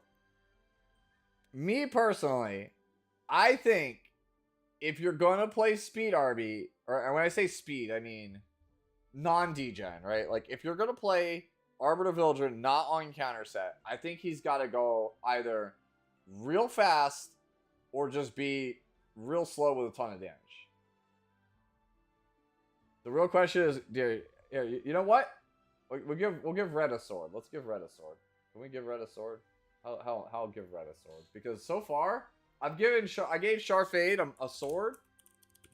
me personally, I think if you're going to play speed Arby, or when I say speed, I mean non-degen, right? Like, if you're going to play Arbiter Villager not on counter set, I think he's got to go either real fast or just be real slow with a ton of damage. The real question is, you know what? We'll give Red a sword. Let's give Red a sword. Can we give Red a sword? I'll give Red a sword, because so far I gave Sharfade a sword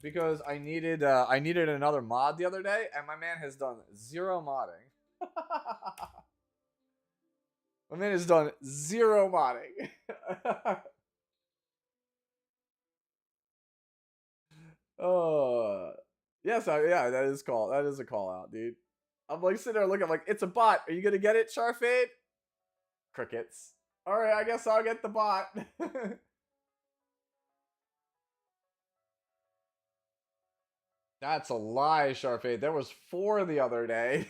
because I needed another mod the other day, and my man has done zero modding. My man has done zero modding. Oh. Yes, yeah, that is a call out, dude. I'm like sitting there looking, I'm like, it's a bot. Are you gonna get it, Sharfade? Crickets. Alright, I guess I'll get the bot. That's a lie, Sharfade. There was 4 the other day.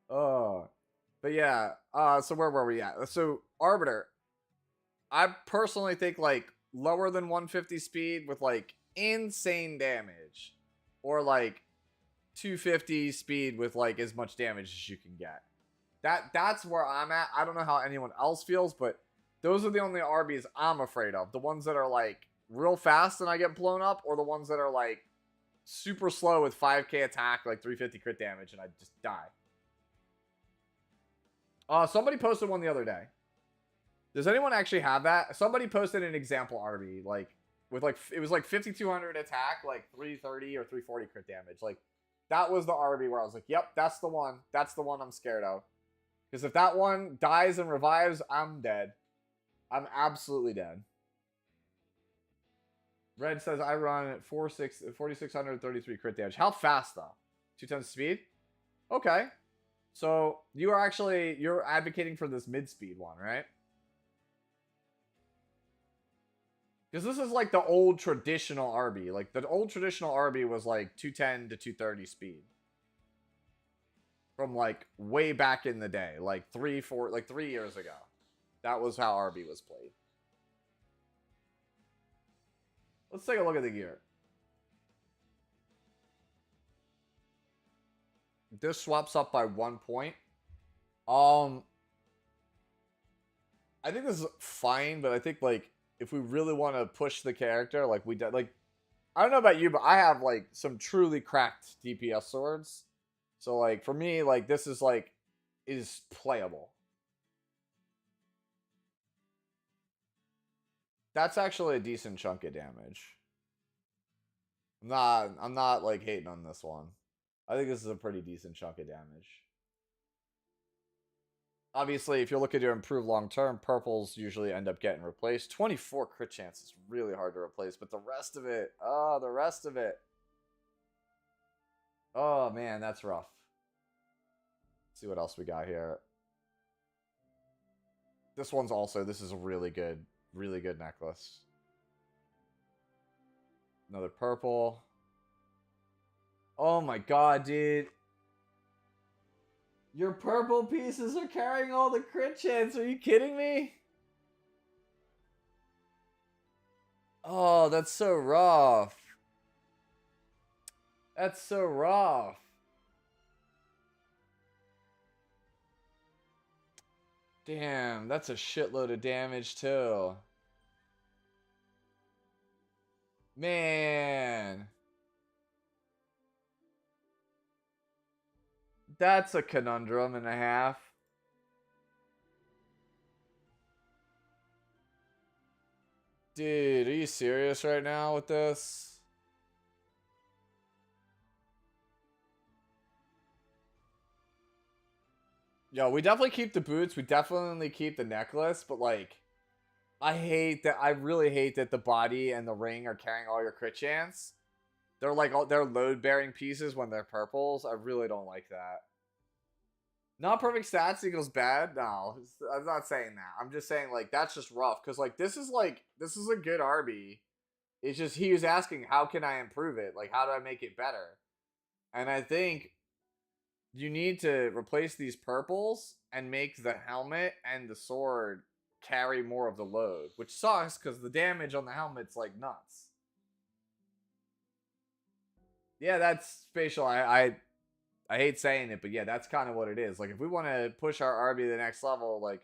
Oh. But yeah, so where were we at? So, Arbiter. I personally think, like, lower than 150 speed with, like, insane damage. Or, like, 250 speed with, like, as much damage as you can get. That's where I'm at. I don't know how anyone else feels, but those are the only RBs I'm afraid of. The ones that are, like, real fast and I get blown up, or the ones that are, like, super slow with 5k attack, like 350 crit damage, and I just die. Somebody posted one the other day. Does anyone actually have that? Somebody posted an example RB, like, with like, it was like 5,200 attack, like 330 or 340 crit damage. Like, that was the RB where I was like, yep, that's the one. That's the one I'm scared of. Because if that one dies and revives, I'm dead. I'm absolutely dead. Red says I run at 4,633 crit damage. How fast though? 2 times speed? Okay. So you are actually, you're advocating for this mid-speed one, right? Because this is like the old traditional RB. Like the old traditional RB was like 210 to 230 speed. From like way back in the day. Like 3 years ago. That was how RB was played. Let's take a look at the gear. This swaps up by 1 point. I think this is fine, but I think like if we really want to push the character, like we did, like I don't know about you, but I have like some truly cracked DPS swords. So like for me, like this is like is playable. That's actually a decent chunk of damage. I'm not like hating on this one. I think this is a pretty decent chunk of damage. Obviously, if you're looking to improve long term, purples usually end up getting replaced. 24 crit chance is really hard to replace, but the rest of it, oh man, that's rough. Let's see what else we got here. This one's also, this is a really good necklace. Another purple. Oh my god, dude. Your purple pieces are carrying all the crit chance. Are you kidding me? Oh, that's so rough. That's so rough. Damn, that's a shitload of damage too. Man. That's a conundrum and a half. Dude, are you serious right now with this? Yo, we definitely keep the boots. We definitely keep the necklace. But, like, I hate that. I really hate that the body and the ring are carrying all your crit chance. They're like, they're load-bearing pieces when they're purples. I really don't like that. Not perfect stats equals bad. No, I'm not saying that. I'm just saying, like, that's just rough. Because, like, this is a good RB. It's just, he was asking, how can I improve it? Like, how do I make it better? And I think you need to replace these purples and make the helmet and the sword carry more of the load. Which sucks, because the damage on the helmet's, like, nuts. Yeah, that's spatial. I hate saying it, but yeah, that's kind of what it is. Like, if we want to push our RB to the next level, like,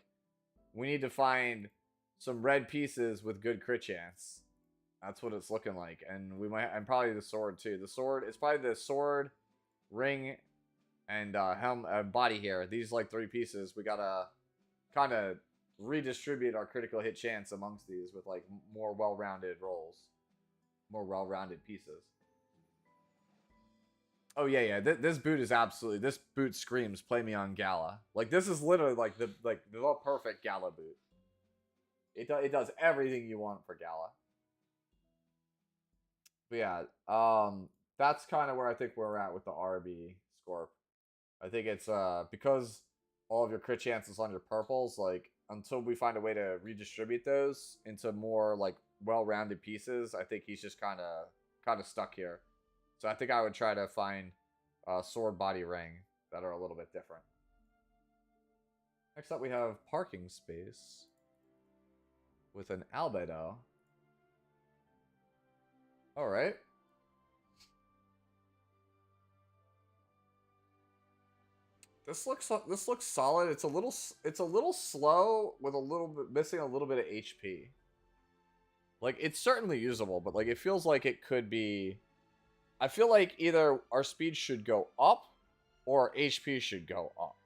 we need to find some red pieces with good crit chance. That's what it's looking like. And we might, and probably the sword too. The sword, it's probably the sword, ring, and body here. These, like, 3 pieces. We gotta kind of redistribute our critical hit chance amongst these with, like, more well-rounded rolls. More well-rounded pieces. Oh yeah. This boot is absolutely, this boot screams play me on Gala. Like, this is literally like the perfect Gala boot. It does everything you want for Gala. But yeah, that's kind of where I think we're at with the RB Scorp. I think it's because all of your crit chances on your purples, like, until we find a way to redistribute those into more, like, well-rounded pieces, I think he's just kind of stuck here. So I think I would try to find sword body ring that are a little bit different. Next up we have parking space with an albedo. Alright. This looks solid. It's a little slow with a little bit missing a little bit of HP. Like, it's certainly usable, but like it feels like it could be. I feel like either our speed should go up or HP should go up.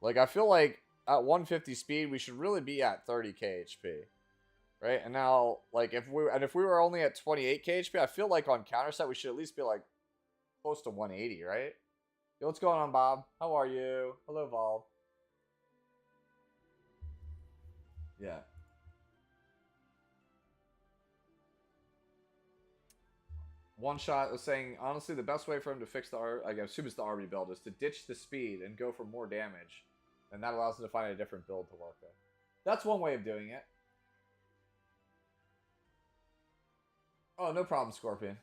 Like, I feel like at 150 speed, we should really be at 30k HP. Right? And now, like, if we were only at 28k HP, I feel like on counter set, we should at least be, like, close to 180, right? Yo, what's going on, Bob? How are you? Hello, Volve. Yeah. One Shot was saying, honestly, the best way for him to fix the I assume it's the RB build, is to ditch the speed and go for more damage. And that allows him to find a different build to work with. That's one way of doing it. Oh, no problem, Scorpion.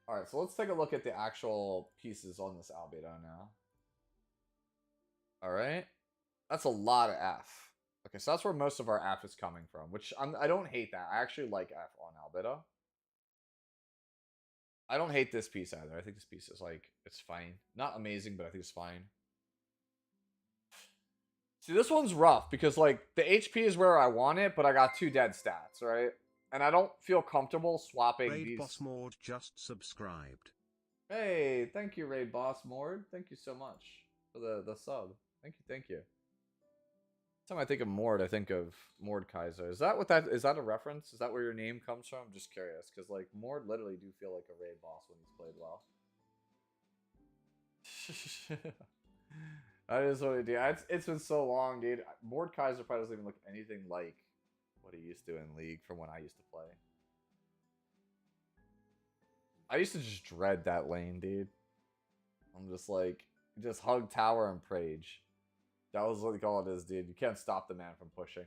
Alright, so let's take a look at the actual pieces on this albedo now. Alright. That's a lot of F. Okay, so that's where most of our F is coming from, which I don't hate that. I actually like F on albedo. I don't hate this piece either. I think this piece is, like, it's fine. Not amazing, but I think it's fine. See, this one's rough because, like, the HP is where I want it, but I got 2 dead stats, right? And I don't feel comfortable swapping Raid these. Boss Mord just subscribed. Hey, thank you, Raid Boss Mord. Thank you so much for the sub. Thank you, thank you. Every time I think of Mord, I think of Mordekaiser. Is that a reference? Is that where your name comes from? I'm just curious, because, like, Mord literally do feel like a raid boss when he's played well. That is what I do. It's been so long, dude. Mordekaiser probably doesn't even look anything like what he used to in League from when I used to play. I used to just dread that lane, dude. I'm just like, just hug tower and prage. That was like all it is, dude. You can't stop the man from pushing.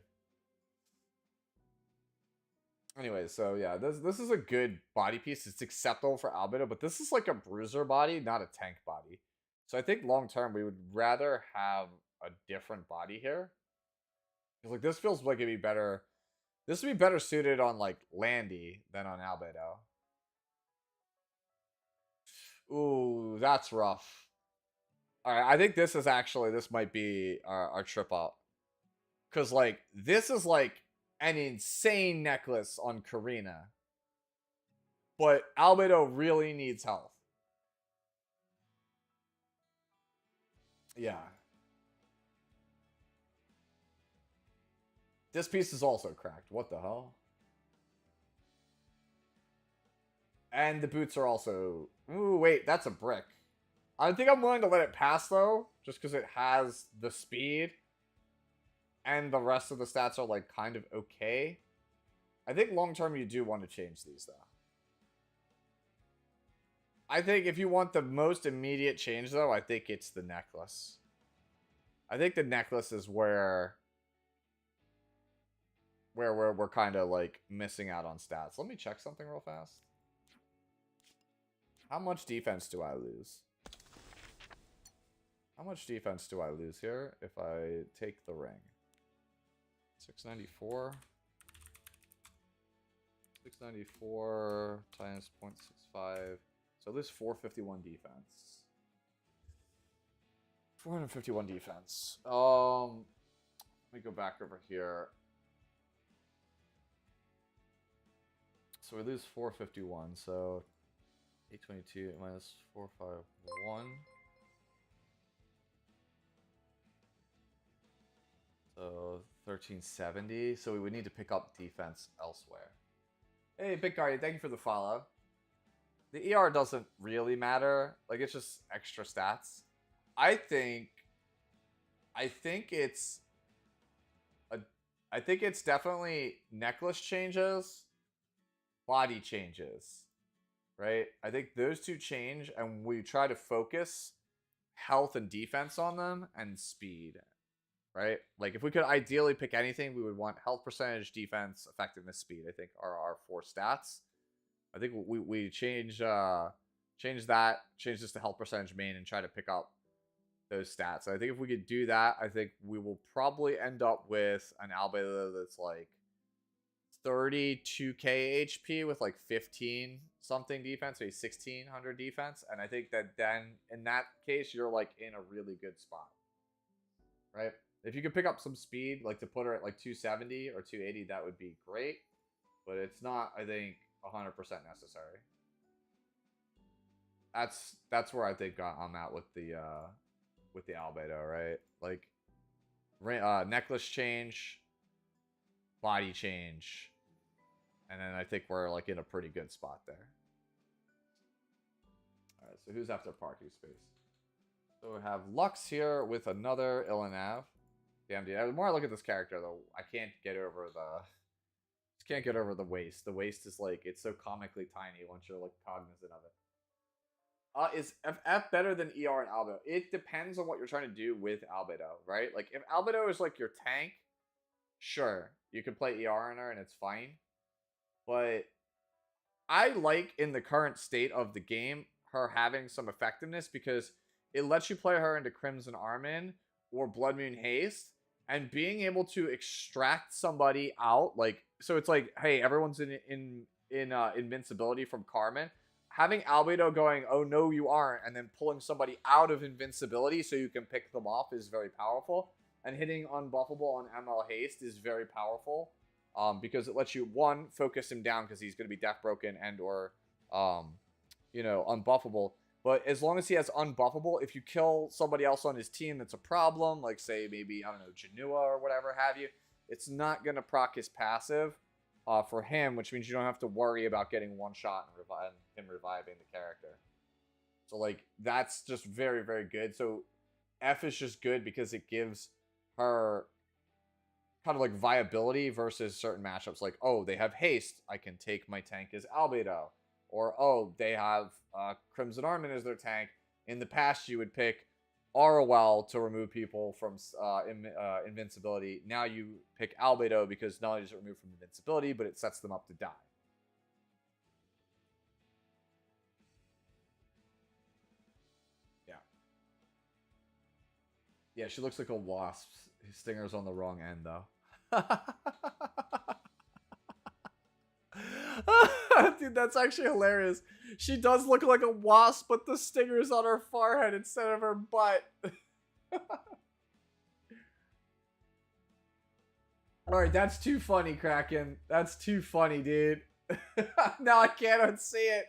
Anyway, so yeah, this is a good body piece. It's acceptable for albedo, but this is like a bruiser body, not a tank body. So I think long term we would rather have a different body here. Because like this feels like it'd be better. This would be better suited on like Landy than on albedo. Ooh, that's rough. Alright, I think this might be our trip up. Because, like, this is, like, an insane necklace on Karina. But albedo really needs health. Yeah. This piece is also cracked. What the hell? And the boots are also... Ooh, wait, that's a brick. I think I'm willing to let it pass, though, just because it has the speed. And the rest of the stats are, like, kind of okay. I think long-term you do want to change these, though. I think if you want the most immediate change, though, I think it's the necklace. I think the necklace is where we're kind of, like, missing out on stats. Let me check something real fast. How much defense do I lose? How much defense do I lose here if I take the ring? 694. 694 times 0.65. So this 451 defense. 451 defense. Let me go back over here. So we lose 451. So 822 minus 451. So 1370. So we would need to pick up defense elsewhere. Hey, Big Guardian, thank you for the follow. The ER doesn't really matter. Like, it's just extra stats. I think it's definitely necklace changes, body changes, right? I think those two change, and we try to focus health and defense on them, and speed. Right? Like, if we could ideally pick anything, we would want health percentage, defense, effectiveness, speed, I think, are our 4 stats. I think we change this to health percentage main and try to pick up those stats. I think if we could do that, I think we will probably end up with an albedo that's like 32k HP with like 15 something defense, maybe 1600 defense. And I think that then in that case, you're like in a really good spot. Right? If you could pick up some speed, like to put her at like 270 or 280, that would be great. But it's not, I think, 100% necessary. That's where I think I'm at with the albedo, right? Like, necklace change, body change, and then I think we're like in a pretty good spot there. All right, so who's after parking space? So we have Lux here with another Ilanav. Damn, dude. The more I look at this character, though, I can't get over the. Just can't get over the waist. The waist is like it's so comically tiny once you're like cognizant of it. Is FF better than ER and Albedo? It depends on what you're trying to do with Albedo, right? Like if Albedo is like your tank, sure, you can play ER in her and it's fine. But I like in the current state of the game her having some effectiveness because it lets you play her into Crimson Armin or Blood Moon Haste and being able to extract somebody out, like, so it's like, hey, everyone's in invincibility from Carmen. Having Albedo going, oh no you aren't, and then pulling somebody out of invincibility so you can pick them off is very powerful. And hitting unbuffable on ML Haste is very powerful. Because it lets you, one, focus him down because he's going to be death broken and or, you know, unbuffable. But as long as he has unbuffable, if you kill somebody else on his team that's a problem, like say maybe, I don't know, Janua or whatever have you, it's not going to proc his passive for him, which means you don't have to worry about getting one shot and him reviving the character. So, like, that's just very, very good. So, F is just good because it gives her kind of like viability versus certain matchups. Like, oh, they have haste. I can take my tank as Albedo. Or, oh, they have Crimson Armin as their tank. In the past, you would pick Arwell to remove people from invincibility. Now you pick Albedo because not only does it remove from invincibility, but it sets them up to die. Yeah. Yeah, she looks like a wasp. Stinger's on the wrong end, though. Dude, that's actually hilarious. She does look like a wasp, but the stinger's on her forehead instead of her butt. Alright, that's too funny, Kraken. That's too funny, dude. Now I can't unsee it.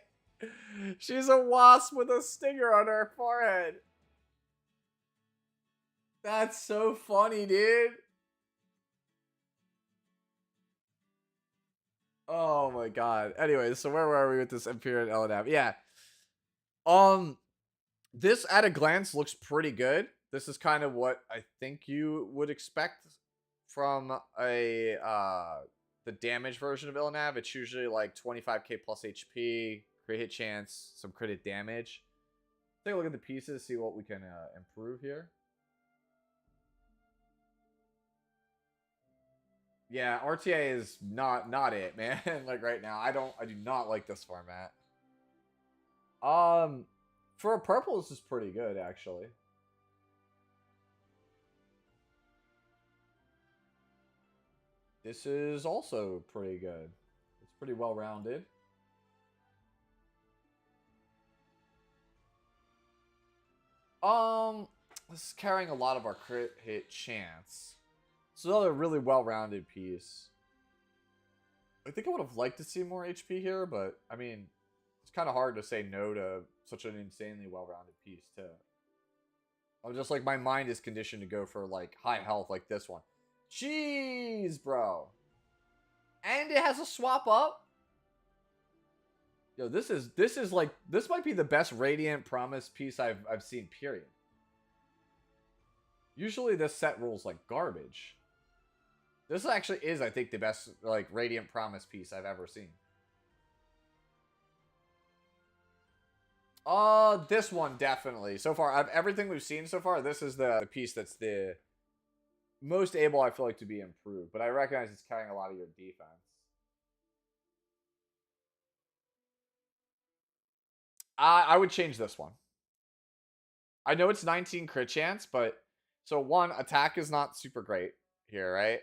She's a wasp with a stinger on her forehead. That's so funny, dude. Oh my god. Anyway, so where were we with this Imperial Elanav? Yeah. This at a glance looks pretty good. This is kind of what I think you would expect from a the damage version of Ilanav. It's usually like 25k plus HP, crit hit chance, some crit damage. Take a look at the pieces, see what we can improve here. Yeah, RTA is not it, man. Like right now, I do not like this format. For a purple, this is pretty good actually. This is also pretty good. It's pretty well rounded. This is carrying a lot of our crit hit chance. It's another really well-rounded piece. I think I would have liked to see more HP here, but, I mean, it's kind of hard to say no to such an insanely well-rounded piece, too. I'm just like, my mind is conditioned to go for, like, high health like this one. Jeez, bro. And it has a swap up? Yo, this is like, this might be the best Radiant Promise piece I've seen, period. Usually this set rules like garbage. This actually is, I think, the best, like, Radiant Promise piece I've ever seen. This one, definitely. So far, everything we've seen so far, this is the piece that's the most able, I feel like, to be improved. But I recognize it's carrying a lot of your defense. I would change this one. I know it's 19 crit chance, but... So, one, attack is not super great here, right?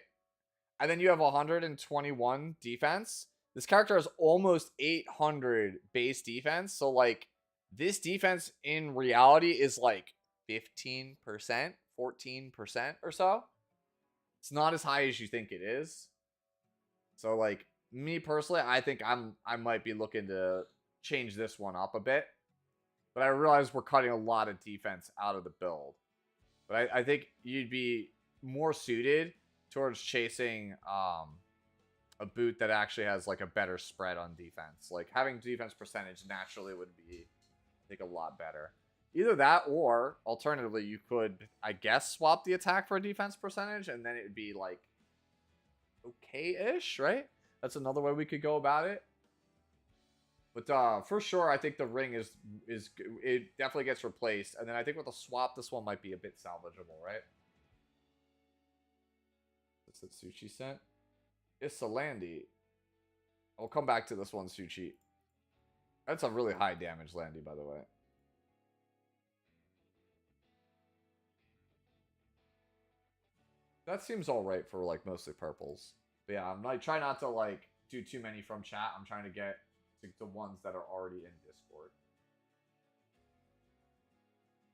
And then you have 121 defense. This character has almost 800 base defense. So, like, this defense in reality is like 15%, 14% or so. It's not as high as you think it is. So, like, me personally, I think I might be looking to change this one up a bit. But I realize we're cutting a lot of defense out of the build. But I think you'd be more suited towards chasing a boot that actually has like a better spread on defense. Like having defense percentage naturally would be, I think, a lot better. Either that, or alternatively, you could, I guess, swap the attack for a defense percentage, and then it would be like okay-ish, right? That's another way we could go about it. But for sure, I think the ring is it definitely gets replaced, and then I think with the swap, this one might be a bit salvageable, right? What's that Suchi sent? It's Landy. I'll come back to this one, Suchi. That's a really high damage Landy, by the way. That seems alright for, like, mostly purples. But yeah, I'm like, trying not to, like, do too many from chat. I'm trying to get to the ones that are already in Discord.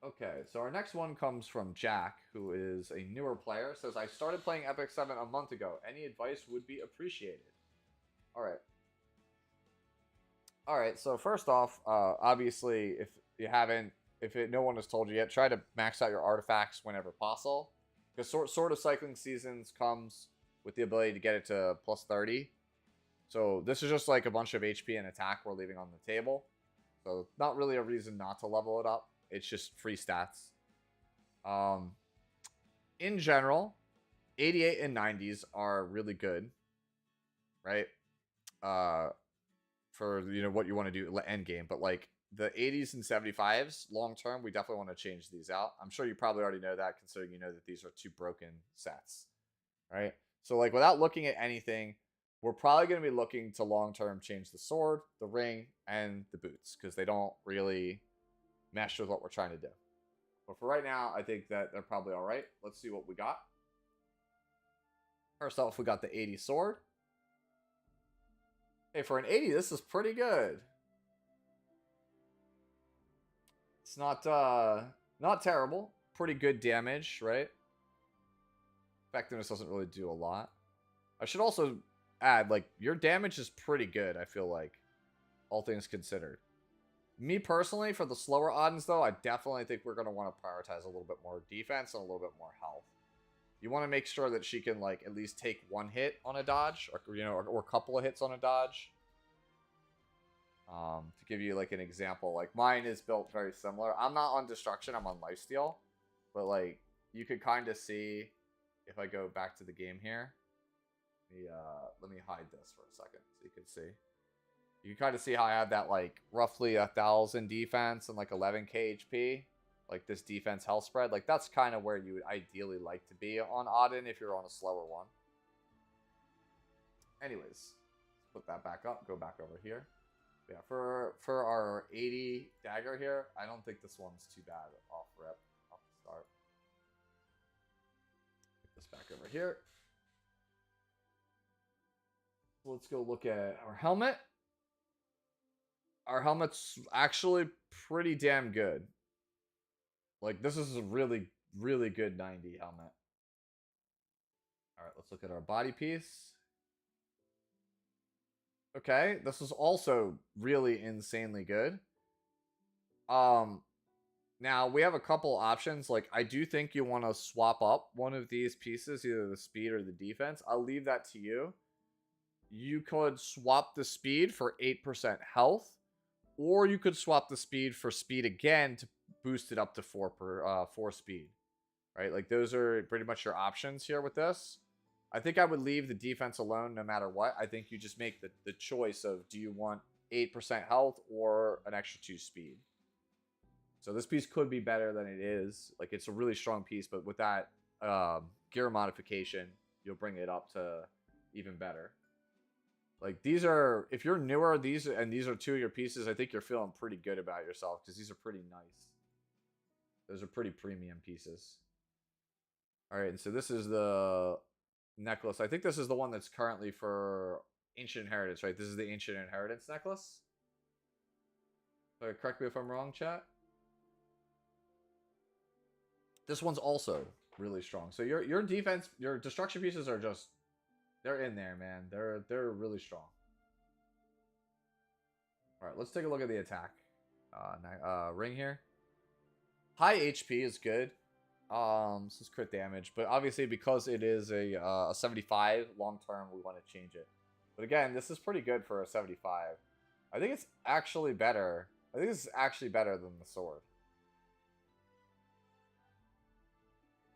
Okay, so our next one comes from Jack, who is a newer player. Says, I started playing Epic 7 a month ago. Any advice would be appreciated. Alright. Alright, so first off, obviously, if no one has told you yet, try to max out your artifacts whenever possible. Because Sword of Cycling Seasons comes with the ability to get it to plus 30. So this is just like a bunch of HP and attack we're leaving on the table. So not really a reason not to level it up. It's just free stats. In general, 88 and 90s are really good, right? For what you want to do end game, but like the 80s and 75s long term, we definitely want to change these out. I'm sure you probably already know that, considering you know that these are two broken sets, right? So like without looking at anything, we're probably going to be looking to long term change the sword, the ring, and the boots, because they don't really mesh with what we're trying to do. But for right now, I think that they're probably all right. Let's see what we got. First off, we got the 80 sword. Hey, for an 80, this is pretty good. It's not terrible. Pretty good damage, right? Effectiveness doesn't really do a lot. I should also add, like, your damage is pretty good, I feel like, all things considered. Me personally, for the slower Audens, though, I definitely think we're going to want to prioritize a little bit more defense and a little bit more health. You want to make sure that she can, like, at least take one hit on a dodge, or a couple of hits on a dodge. To give you, like, an example, like, mine is built very similar. I'm not on Destruction, I'm on Lifesteal. But, like, you could kind of see, if I go back to the game here. Let me hide this for a second so you can see. You can kind of see how I have that, like, roughly 1,000 defense and, like, 11k HP. Like, this defense health spread. Like, that's kind of where you would ideally like to be on Auden if you're on a slower one. Anyways, let's put that back up. Go back over here. Yeah, for our 80 dagger here, I don't think this one's too bad off rip, off the start. Put this back over here. So let's go look at our helmet. Our helmet's actually pretty damn good. Like, this is a really, really good 90 helmet. Alright, let's look at our body piece. Okay, this is also really insanely good. Now, we have a couple options. Like, I do think you want to swap up one of these pieces, either the speed or the defense. I'll leave that to you. You could swap the speed for 8% health, or you could swap the speed for speed again to boost it up to 4 speed. Right? Like, those are pretty much your options here with this. I think I would leave the defense alone no matter what. I think you just make the choice of, do you want 8% health or an extra 2 speed? So this piece could be better than it is. Like, it's a really strong piece, but with that gear modification, you'll bring it up to even better. Like, these are, if you're newer, these are 2 of your pieces, I think you're feeling pretty good about yourself, because these are pretty nice. Those are pretty premium pieces. All right, and so this is the necklace. I think this is the one that's currently for Ancient Inheritance, right? This is the Ancient Inheritance necklace. Correct me if I'm wrong, chat. This one's also really strong. So your defense, your destruction pieces are just, they're in there, man. They're really strong. All right, let's take a look at the attack ring here. High HP is good. This is crit damage, but obviously because it is a 75 long term, we want to change it. But again, this is pretty good for a 75. I think it's actually better. I think this is actually better than the sword.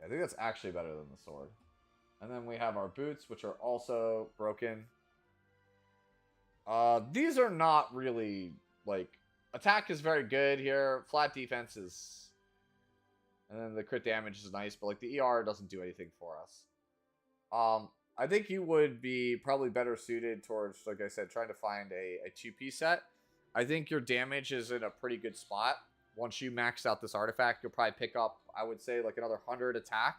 I think that's actually better than the sword. And then we have our boots, which are also broken. These are not really, like, attack is very good here. Flat defense is... And then the crit damage is nice, but, like, the ER doesn't do anything for us. I think you would be probably better suited towards, like I said, trying to find a 2-piece set. I think your damage is in a pretty good spot. Once you max out this artifact, you'll probably pick up, I would say, like another 100 attack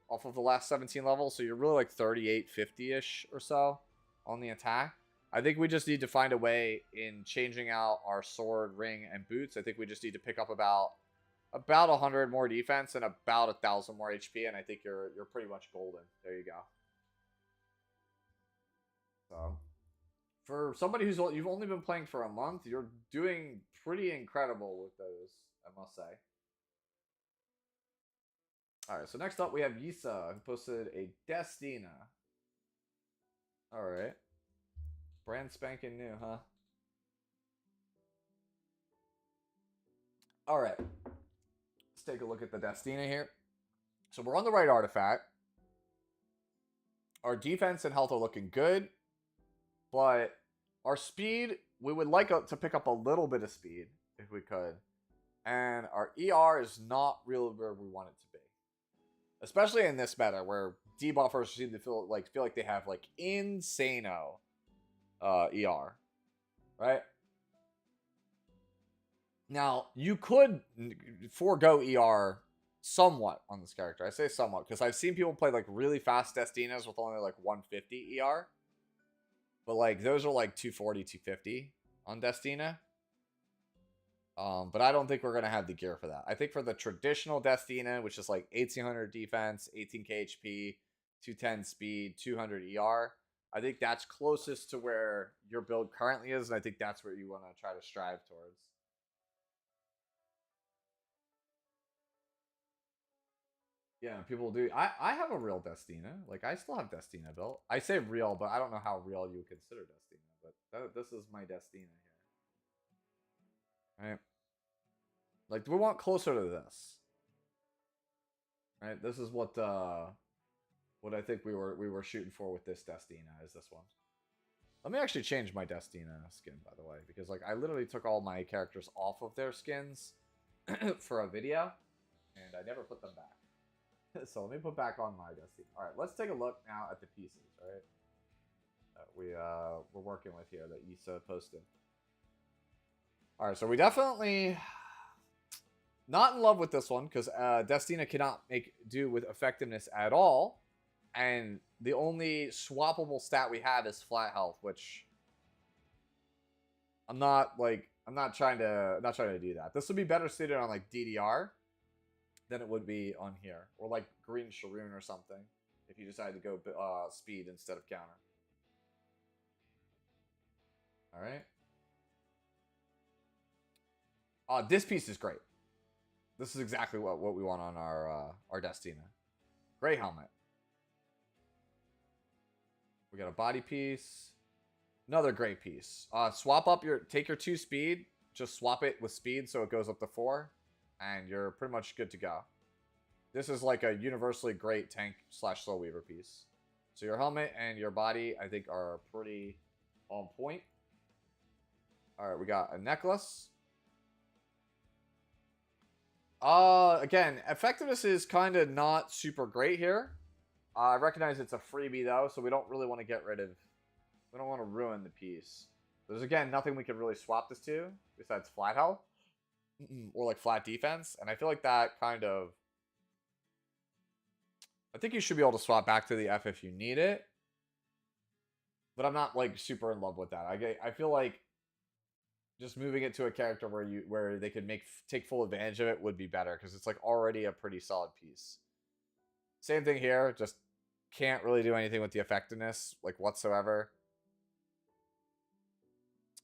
off of the last 17 levels. So you're really like 38, 50-ish or so on the attack. I think we just need to find a way in changing out our sword, ring, and boots. I think we just need to pick up about 100 more defense and about 1,000 more HP, and I think you're pretty much golden. There you go. So, for somebody who's you've only been playing for a month, you're doing pretty incredible with those, I must say. Alright, so next up we have Yisa, who posted a Destina. Alright. Brand spanking new, huh? Alright. Let's take a look at the Destina here. So we're on the right artifact. Our defense and health are looking good. But our speed, we would like to pick up a little bit of speed, if we could. And our ER is not really where we want it to be. Especially in this meta, where debuffers seem to feel like they have, like, insano ER. Right? Now, you could forego ER somewhat on this character. I say somewhat, because I've seen people play, like, really fast Destinas with only, like, 150 ER. But, like, those are, like, 240, 250 on Destina. But I don't think we're going to have the gear for that. I think for the traditional Destina, which is, like, 1800 defense, 18k HP, 210 speed, 200 ER, I think that's closest to where your build currently is, and I think that's where you want to try to strive towards. Yeah, people do. I have a real Destina. Like, I still have Destina built. I say real, but I don't know how real you consider Destina. But this is my Destina here. Right? Like, we want closer to this. Right? This is what I think we were shooting for with this Destina, is this one. Let me actually change my Destina skin, by the way, because, like, I literally took all my characters off of their skins for a video, and I never put them back. So let me put back on my Destiny. All right, let's take a look now at the pieces, right? That we're working with here that Issa posted. All right, so we definitely not in love with this one because Destina cannot make do with effectiveness at all, and the only swappable stat we have is flat health, which I'm not trying to do that. This would be better suited on like DDR than it would be on here, or like Green Sharoon or something, if you decide to go speed instead of counter. All right. This piece is great. This is exactly what we want on our Destina. Gray helmet. We got a body piece. Another great piece. Swap up take your 2 speed. Just swap it with speed so it goes up to 4. And you're pretty much good to go. This is like a universally great tank / slow weaver piece. So your helmet and your body, I think, are pretty on point. Alright, we got a necklace. Again, effectiveness is kind of not super great here. I recognize it's a freebie, though, so we don't really want to get rid of... We don't want to ruin the piece. There's, again, nothing we can really swap this to besides flat health. Or like flat defense, and I feel like that kind of... I think you should be able to swap back to the F if you need it, but I'm not like super in love with that. I feel like just moving it to a character where they could take full advantage of it would be better, because it's like already a pretty solid piece. Same thing here, just can't really do anything with the effectiveness like whatsoever.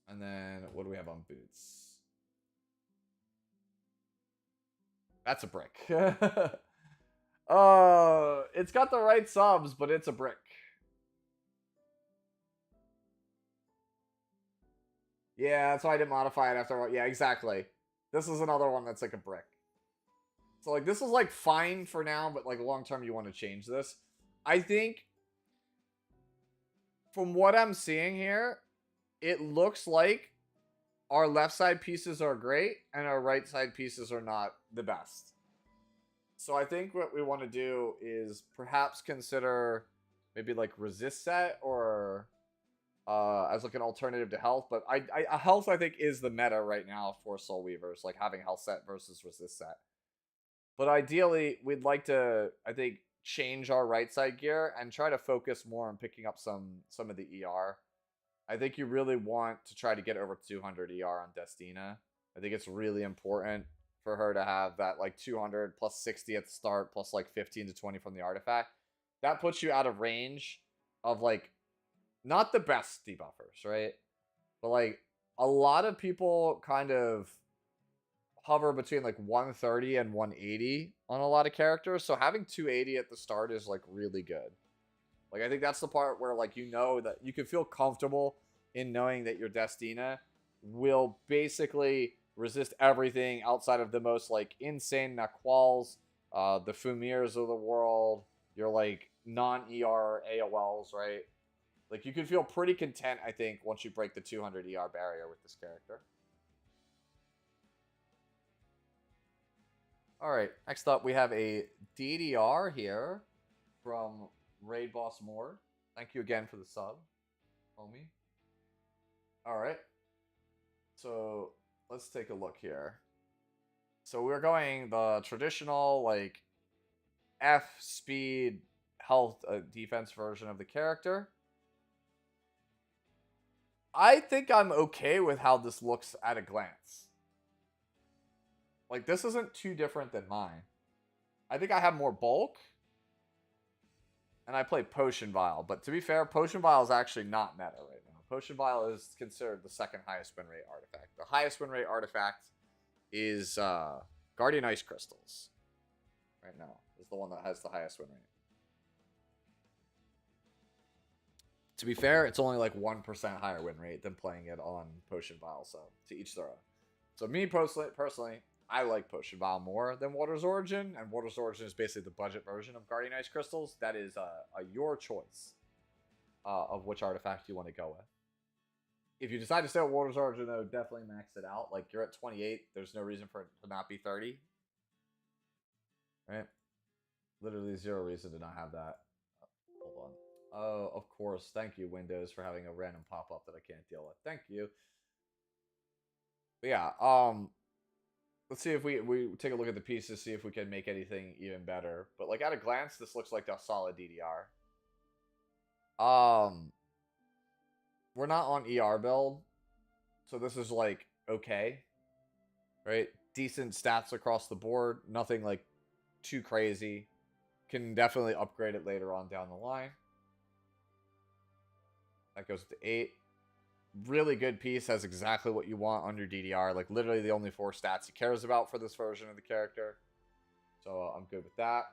And then what do we have on boots? That's a brick. It's got the right subs, but it's a brick. Yeah, that's why I didn't modify it after. Yeah, exactly. This is another one that's like a brick. So like this is like fine for now, but like long term you want to change this. I think from what I'm seeing here, it looks like our left side pieces are great and our right side pieces are not the best. So I think what we want to do is perhaps consider maybe like resist set or as like an alternative to health. But health I think is the meta right now for Soul Weavers, like having health set versus resist set. But ideally, we'd like to, I think, change our right side gear and try to focus more on picking up some of the ER. I think you really want to try to get over 200 ER on Destina. I think it's really important for her to have that like 200 plus 60 at the start plus like 15 to 20 from the artifact. That puts you out of range of like not the best debuffers, right? But like a lot of people kind of hover between like 130 and 180 on a lot of characters. So having 280 at the start is like really good. Like I think that's the part where like you know that you can feel comfortable in knowing that your Destina will basically resist everything outside of the most like insane Naquals, the Fumirs of the world, your like non-ER AOLs, right? Like you can feel pretty content, I think, once you break the 200 ER barrier with this character. All right, next up we have a DDR here from Raid Boss Mord. Thank you again for the sub, homie. All right, so let's take a look here. So we're going the traditional like F speed health defense version of the character. I think I'm okay with how this looks at a glance. Like, this isn't too different than mine. I think I have more bulk. And I play Potion Vial. But to be fair, Potion Vial is actually not meta right now. Potion Vial is considered the second highest win rate artifact. The highest win rate artifact is Guardian Ice Crystals. Right now. Is the one that has the highest win rate. To be fair, it's only like 1% higher win rate than playing it on Potion Vial. So, to each their own. So, me personally, I like Potion Vial more than Water's Origin, and Water's Origin is basically the budget version of Guardian Ice Crystals. That is your choice of which artifact you want to go with. If you decide to stay with Water's Origin, though, definitely max it out. Like, you're at 28. There's no reason for it to not be 30. Right? Literally zero reason to not have that. Hold on. Oh, of course. Thank you, Windows, for having a random pop-up that I can't deal with. Thank you. But yeah, let's see if we take a look at the pieces, see if we can make anything even better. But like at a glance, this looks like a solid DDR. We're not on ER build, so this is like okay, right? Decent stats across the board, nothing like too crazy. Can definitely upgrade it later on down the line. That goes to 8. Really good piece, has exactly what you want on your DDR. Like literally the only 4 stats he cares about for this version of the character. So I'm good with that.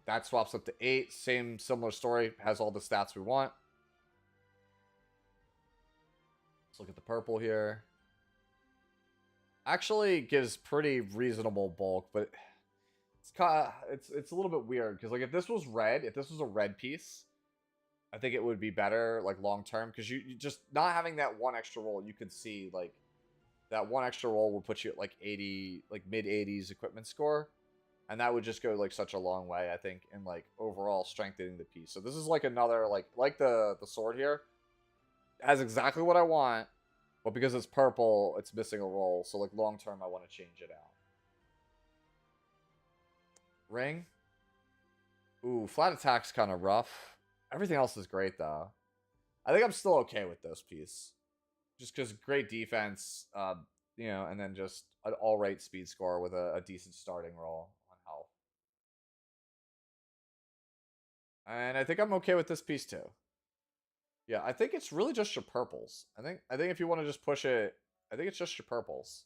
That swaps up to 8. Similar story. Has all the stats we want. Let's look at the purple here. Actually gives pretty reasonable bulk, but it's a little bit weird because like if this was red, if this was a red piece, I think it would be better, like, long-term, because you just, not having that one extra roll, you could see, like, that one extra roll would put you at, like, 80, like, mid-80s equipment score, and that would just go, like, such a long way, I think, in, like, overall strengthening the piece. So this is, like, another, like the sword here, has exactly what I want, but because it's purple, it's missing a roll, so, like, long-term, I want to change it out. Ring. Ooh, flat attack's kind of rough. Everything else is great, though. I think I'm still okay with this piece. Just because great defense, you know, and then just an all-right speed score with a decent starting roll on health. And I think I'm okay with this piece, too. Yeah, I think it's really just your purples. I think if you want to just push it, I think it's just your purples.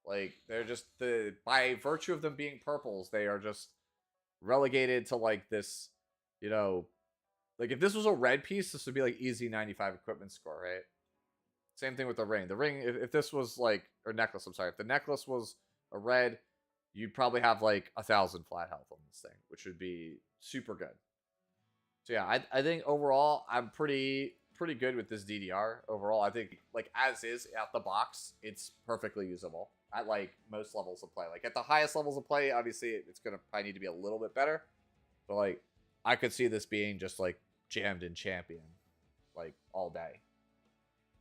Like, they're just by virtue of them being purples, they are just relegated to like this, you know, like if this was a red piece, this would be like easy 95 equipment score, right? Same thing with the ring. The ring, if this was like, or necklace, I'm sorry, if the necklace was a red, you'd probably have like 1,000 flat health on this thing, which would be super good. So yeah, I think overall I'm pretty good with this DDR. Overall, I think like as is out the box, it's perfectly usable at like most levels of play. Like at the highest levels of play, obviously it's gonna probably need to be a little bit better, but like I could see this being just like jammed in champion like all day.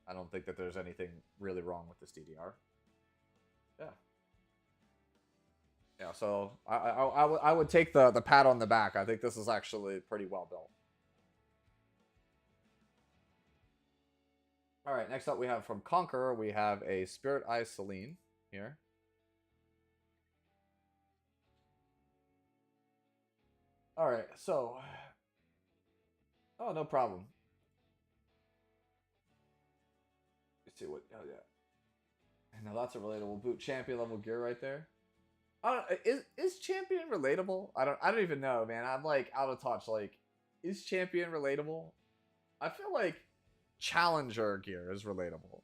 I don't think that there's anything really wrong with this DDR. Yeah. Yeah, so I would take the pat on the back. I think this is actually pretty well built. All right, next up we have from Conqueror, we have a Spirit Eye Celine here. All right, so... Oh, no problem. Let's see what... Oh, yeah. Now that's a relatable boot. Champion level gear right there. I don't, is Champion relatable? I don't even know, man. I'm like out of touch. Like, is Champion relatable? I feel like Challenger gear is relatable.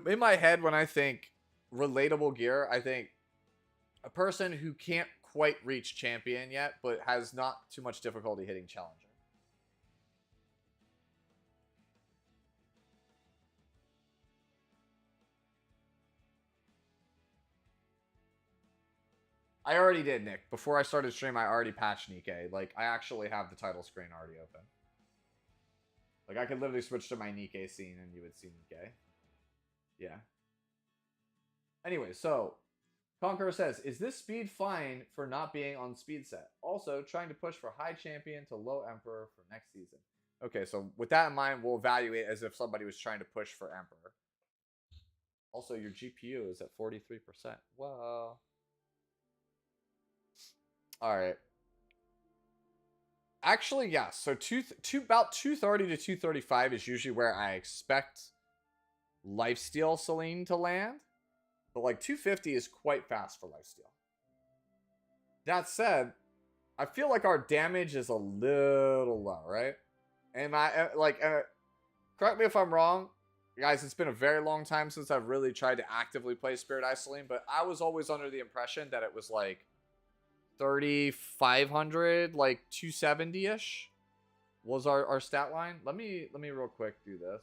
In my head, when I think relatable gear, I think a person who can't quite reach Champion yet, but has not too much difficulty hitting Challenger. I already did, Nick. Before I started stream, I already patched Nikkei. Like, I actually have the title screen already open. Like, I could literally switch to my Nikkei scene and you would see Nikkei. Yeah. Anyway, so, Conqueror says, is this speed fine for not being on speed set? Also, trying to push for high champion to low emperor for next season. Okay, so with that in mind, we'll evaluate as if somebody was trying to push for emperor. Also, your GPU is at 43%. Wow. All right. Actually, yes. So about 230 to 235 is usually where I expect Lifesteal Celine to land. But like 250 is quite fast for Lifesteal. That said, I feel like our damage is a little low, right? And correct me if I'm wrong. Guys, it's been a very long time since I've really tried to actively play Spirit Eye Celine, but I was always under the impression that it was like 3,500, like 270-ish was our stat line. Let me real quick do this.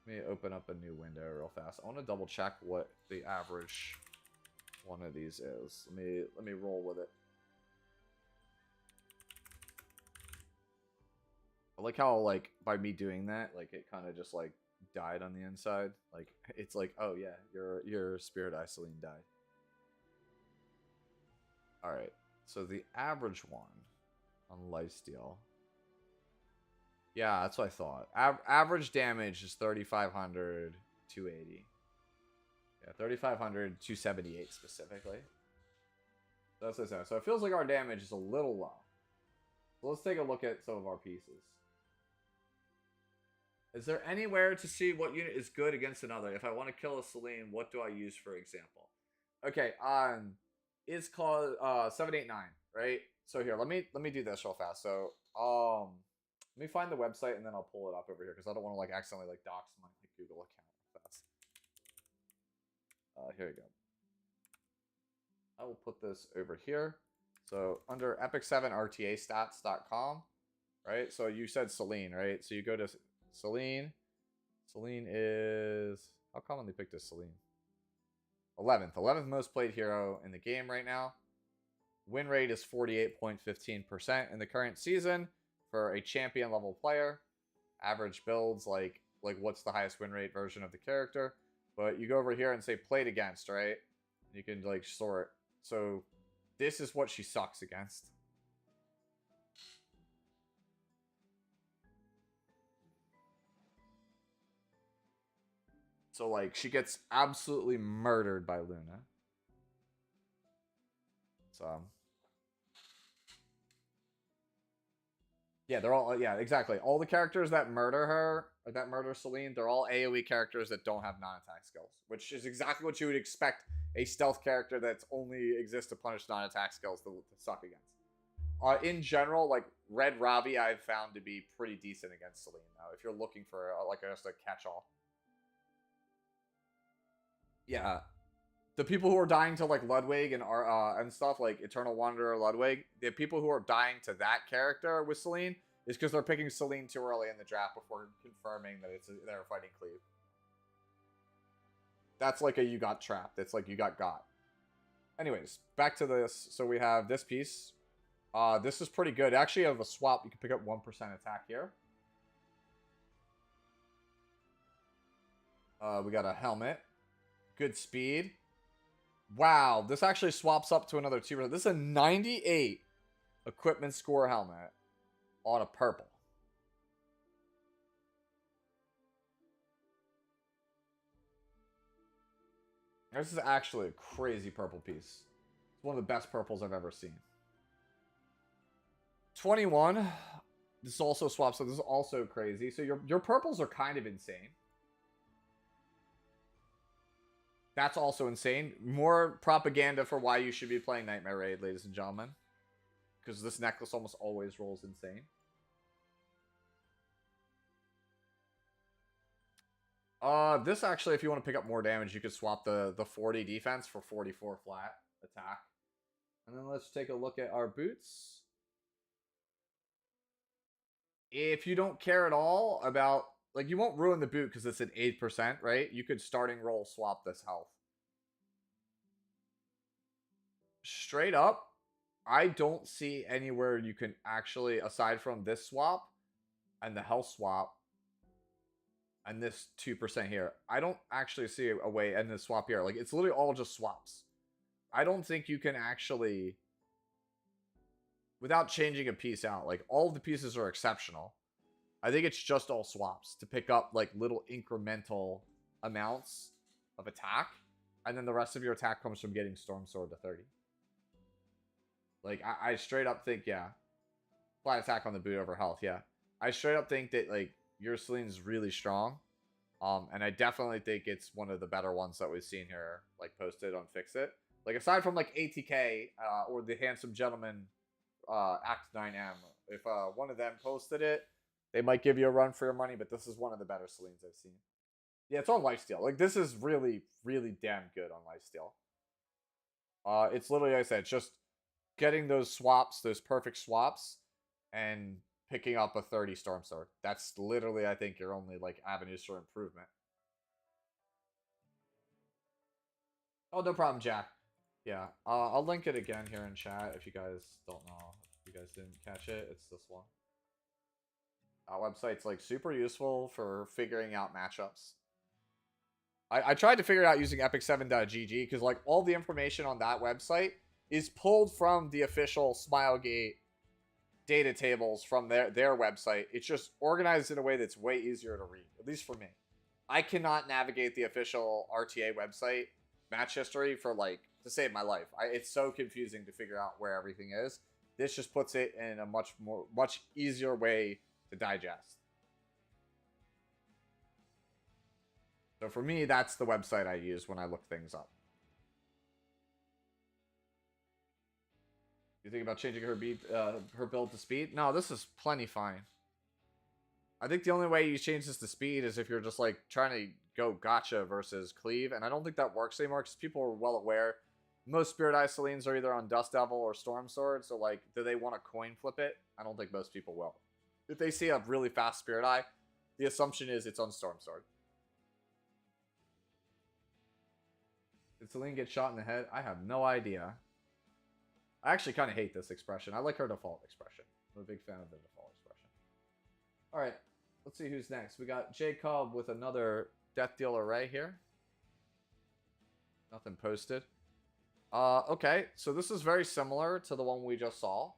Let me open up a new window real fast. I want to double check what the average one of these is. Let me roll with it. I like how like by me doing that, like it kind of just like died on the inside. Like it's like, oh yeah, your Spirit Eye Celine died. Alright, so the average one on Lifesteal. Yeah, that's what I thought. Average damage is 3,500, 280. Yeah, 3,500, 278 specifically. That's what I said. So it feels like our damage is a little low. So let's take a look at some of our pieces. Is there anywhere to see what unit is good against another? If I want to kill a Celine, what do I use for example? Okay, it's called 789, right? So here, let me do this real fast. So let me find the website and then I'll pull it up over here because I don't want to like accidentally like dox my Google account fast. Here we go. I will put this over here. So under epic7rtastats.com, right? So you said Celine, right? So you go to Celine. Celine is, how commonly picked is Celine? 11th most played hero in the game right now. Win rate is 48.15% in the current season for a champion level player. Average builds, like what's the highest win rate version of the character. But you go over here and say played against, right? You can like sort. So this is what she sucks against. So, like, she gets absolutely murdered by Luna. So. Yeah, they're all, yeah, exactly. All the characters that murder her, or that murder Celine, they're all AoE characters that don't have non-attack skills, which is exactly what you would expect a stealth character that's only exists to punish non-attack skills to suck against. In general, like, Red Ravi I've found to be pretty decent against Celine, though, if you're looking for, like, just a catch-all. Yeah. The people who are dying to, like, Ludwig and stuff, like Eternal Wanderer Ludwig, the people who are dying to that character with Celine is because they're picking Celine too early in the draft before confirming that they're fighting Cleve. That's like a you got trapped. It's like you got. Anyways, back to this. So we have this piece. This is pretty good. Actually, you have a swap. You can pick up 1% attack here. We got a helmet. Good speed. Wow, this actually swaps up to another 2%. This is a 98 equipment score helmet on a purple. This is actually a crazy purple piece. It's one of the best purples I've ever seen. 21. This also swaps, so this is also crazy. So your purples are kind of insane. That's also insane. More propaganda for why you should be playing Nightmare Raid, ladies and gentlemen. Because this necklace almost always rolls insane. This actually, if you want to pick up more damage, you could swap the 40 defense for 44 flat attack. And then let's take a look at our boots. If you don't care at all about... Like, you won't ruin the boot because it's an 8%, right? You could starting roll swap this health. Straight up, I don't see anywhere you can actually, aside from this swap and the health swap and this 2% here, I don't actually see a way, and this swap here. Like, it's literally all just swaps. I don't think you can actually, without changing a piece out, like, all of the pieces are exceptional. I think it's just all swaps to pick up, like, little incremental amounts of attack. And then the rest of your attack comes from getting Storm Sword to 30. Like, I straight up think, yeah. Flat attack on the boot over health, yeah. I straight up think that, like, your Celine's really strong. And I definitely think it's one of the better ones that we've seen here, like, posted on Fix It. Like, aside from, like, ATK or the Handsome Gentleman Act 9M. If one of them posted it, they might give you a run for your money, but this is one of the better Celines I've seen. Yeah, it's on Lifesteal. Like, this is really, really damn good on Lifesteal. It's literally, like I said, just getting those swaps, those perfect swaps, and picking up a 30 Storm Sword. That's literally, I think, your only, like, avenues for improvement. Oh, no problem, Jack. Yeah, I'll link it again here in chat if you guys don't know. If you guys didn't catch it, it's this one. Website's, like, super useful for figuring out matchups. I tried to figure it out using epic7.gg because, like, all the information on that website is pulled from the official Smilegate data tables from their website. It's just organized in a way that's way easier to read, at least for me. I cannot navigate the official RTA website match history for, like, to save my life. It's so confusing to figure out where everything is. This just puts it in a much easier way to digest. So for me, that's the website I use when I look things up. You think about changing her build to speed? No, this is plenty fine. I think the only way you change this to speed is if you're just, like, trying to go gotcha versus cleave, and I don't think that works anymore because people are well aware most Spirit Eye Celines are either on Dust Devil or Storm Sword, so, like, do they want to coin flip it? I don't think most people will. If they see a really fast Spirit Eye, the assumption is it's on Storm Sword. Did Celine get shot in the head? I have no idea. I actually kind of hate this expression. I like her default expression. I'm a big fan of the default expression. Alright, let's see who's next. We got Jacob with another Death Dealer right here. Nothing posted. Okay, so this is very similar to the one we just saw.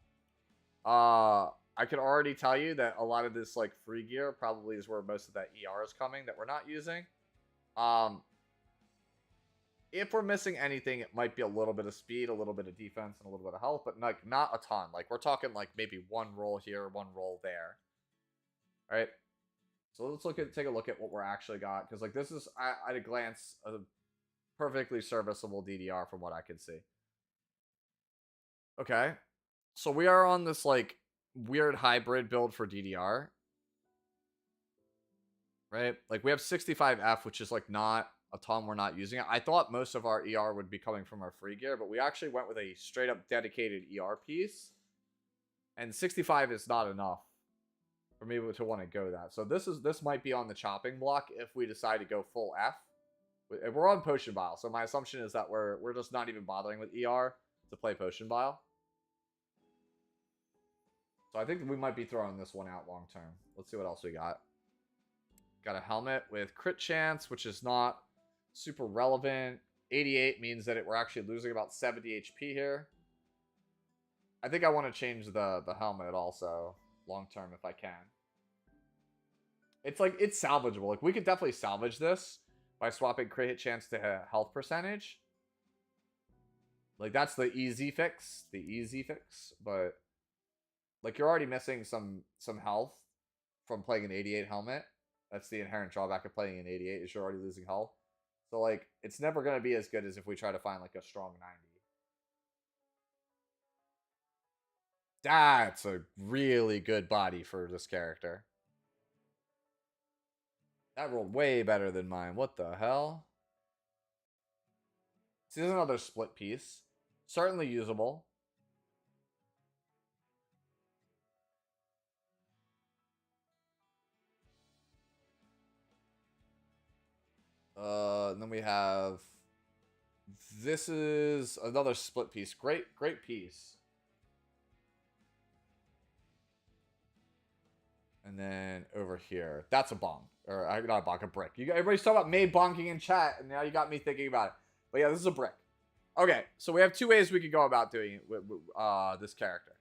I can already tell you that a lot of this, like, free gear probably is where most of that ER is coming that we're not using. if we're missing anything, it might be a little bit of speed, a little bit of defense, and a little bit of health, but like not a ton. Like we're talking like maybe one roll here, one roll there. All right. So let's take a look at what we're actually got, because like this is at a glance a perfectly serviceable DDR from what I can see. Okay. So we are on this like weird hybrid build for DDR. Right? Like we have 65F, which is like not a ton, we're not using it. I thought most of our ER would be coming from our free gear, but we actually went with a straight up dedicated ER piece. And 65 is not enough for me to want to go that. So this might be on the chopping block if we decide to go full F. We're on Potion Vial, so my assumption is that we're just not even bothering with ER to play Potion Vial. So I think we might be throwing this one out long term. Let's see what else we got. Got a helmet with crit chance, which is not super relevant. 88 means that we're actually losing about 70 HP here. I think I want to change the helmet also long term if I can. It's like, it's salvageable. Like we could definitely salvage this by swapping crit hit chance to health percentage. Like that's the easy fix. The easy fix. But like you're already missing some health from playing an 88 helmet. That's the inherent drawback of playing an 88 is you're already losing health. So like it's never going to be as good as if we try to find like a strong 90. That's a really good body for this character. That rolled way better than mine. What the hell? See, there's another split piece. Certainly usable. And then we have... This is another split piece. Great piece. And then over here. That's a bonk. Or, not a bonk, a brick. Everybody's talking about May bonking in chat, and now you got me thinking about it. But yeah, this is a brick. Okay, so we have two ways we could go about doing it with this character.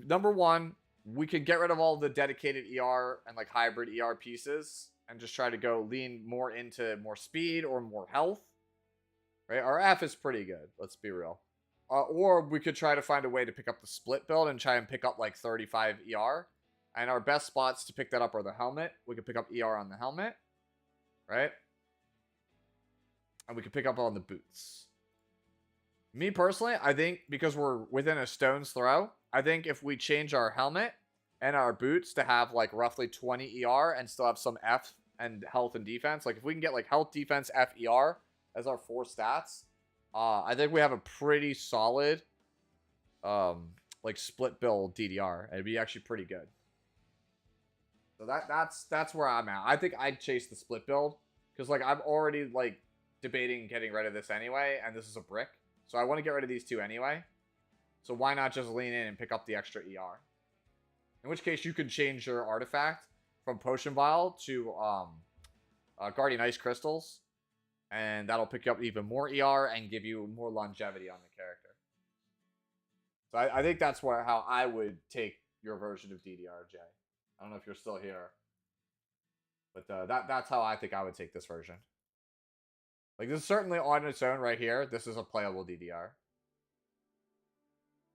Number one, we could get rid of all the dedicated ER and like hybrid ER pieces and just try to go lean more into more speed or more health. Right? Our F is pretty good, let's be real. Or we could try to find a way to pick up the split build and try and pick up like 35 ER. And our best spots to pick that up are the helmet. We could pick up ER on the helmet. Right? And we could pick up on the boots. Me personally, I think because we're within a stone's throw, I think if we change our helmet and our boots to have like roughly 20 ER and still have some F and health and defense, like if we can get like health, defense, F, ER as our 4 stats, I think we have a pretty solid like split build DDR. It'd be actually pretty good. So that's where I'm at. I think I'd chase the split build because like I'm already like debating getting rid of this anyway, and this is a brick. So I want to get rid of these two anyway. So why not just lean in and pick up the extra ER? In which case you could change your artifact from Potion Vial to Guardian Ice Crystals. And that'll pick you up even more ER and give you more longevity on the character. So I think that's how I would take your version of DDR, Jay. I don't know if you're still here. But that's how I think I would take this version. Like, this is certainly on its own right here. This is a playable DDR.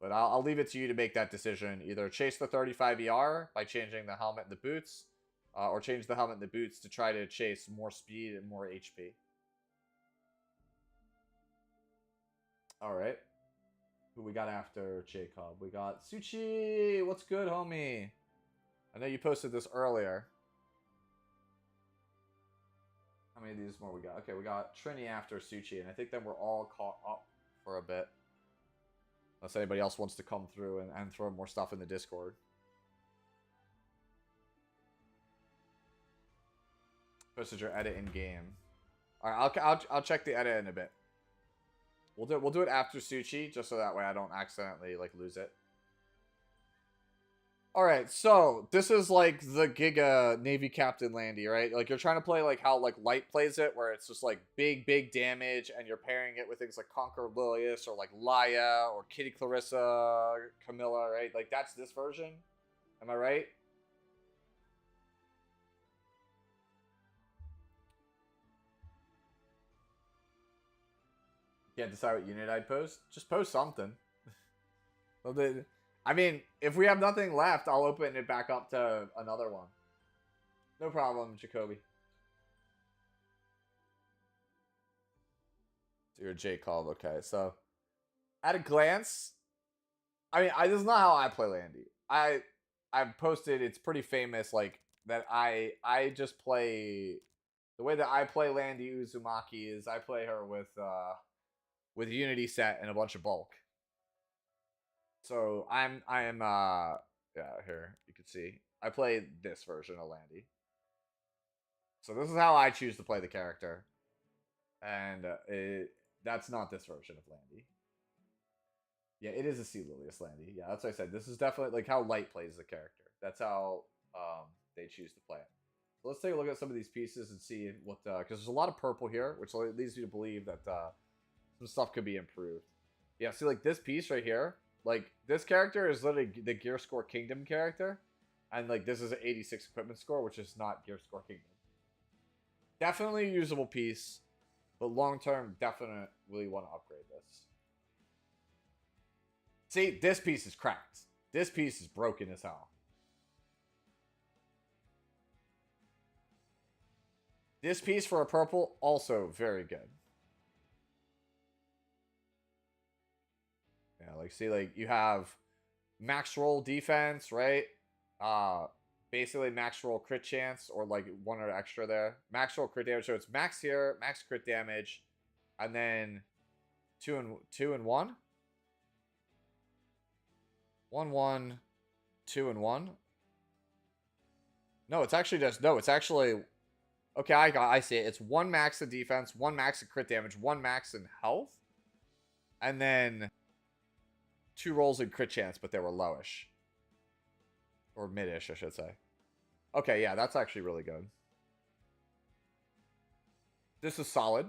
But I'll leave it to you to make that decision. Either chase the 35 ER by changing the helmet and the boots. Or change the helmet and the boots to try to chase more speed and more HP. Alright. Who we got after Jacob? We got Suchi! What's good, homie? I know you posted this earlier. How many of these more we got? Okay, we got Trini after Suchi, and I think then we're all caught up for a bit. Unless anybody else wants to come through and throw more stuff in the Discord. Posted your edit in game. Alright, I'll check the edit in a bit. We'll do it after Suchi, just so that way I don't accidentally like lose it. Alright, so this is like the Giga Navy Captain Landy, right? Like you're trying to play like how like Light plays it, where it's just like big damage, and you're pairing it with things like Conquer Lilius or like Laia or Kitty Clarissa, Camilla, right? Like that's this version. Am I right? Can't decide what unit I'd post. Just post something. Well, I mean, if we have nothing left, I'll open it back up to another one. No problem, Jacoby. So you're J called, okay. So, at a glance, I mean, this is not how I play Landy. I've posted, it's pretty famous, like, that I just play, the way that I play Landy Uzumaki is I play her with Unity set and a bunch of bulk. So I am yeah, here you can see I play this version of Landy. So this is how I choose to play the character, and that's not this version of Landy. Yeah, it is a Sea Lilius Landy. Yeah, that's what I said. This is definitely like how Light plays the character. That's how they choose to play it. So let's take a look at some of these pieces and see what because there's a lot of purple here, which leads me to believe that some stuff could be improved. Yeah, see, like this piece right here. Like, this character is literally the Gear Score Kingdom character. And, like, this is an 86 equipment score, which is not Gear Score Kingdom. Definitely a usable piece. But long-term, definitely want to upgrade this. See, this piece is cracked. This piece is broken as hell. This piece for a purple, also very good. Yeah, like, see, like, you have max roll defense, right? Basically max roll crit chance, or, like, one or extra there. Max roll crit damage, so it's max here, max crit damage, and then 2 and 1? 1, 1, 2 and 1? No, it's actually just, no, it's actually, okay, I see it. It's 1 max in defense, 1 max in crit damage, 1 max in health, and then 2 rolls in crit chance, but they were lowish. Or mid-ish, I should say. Okay, yeah, that's actually really good. This is solid.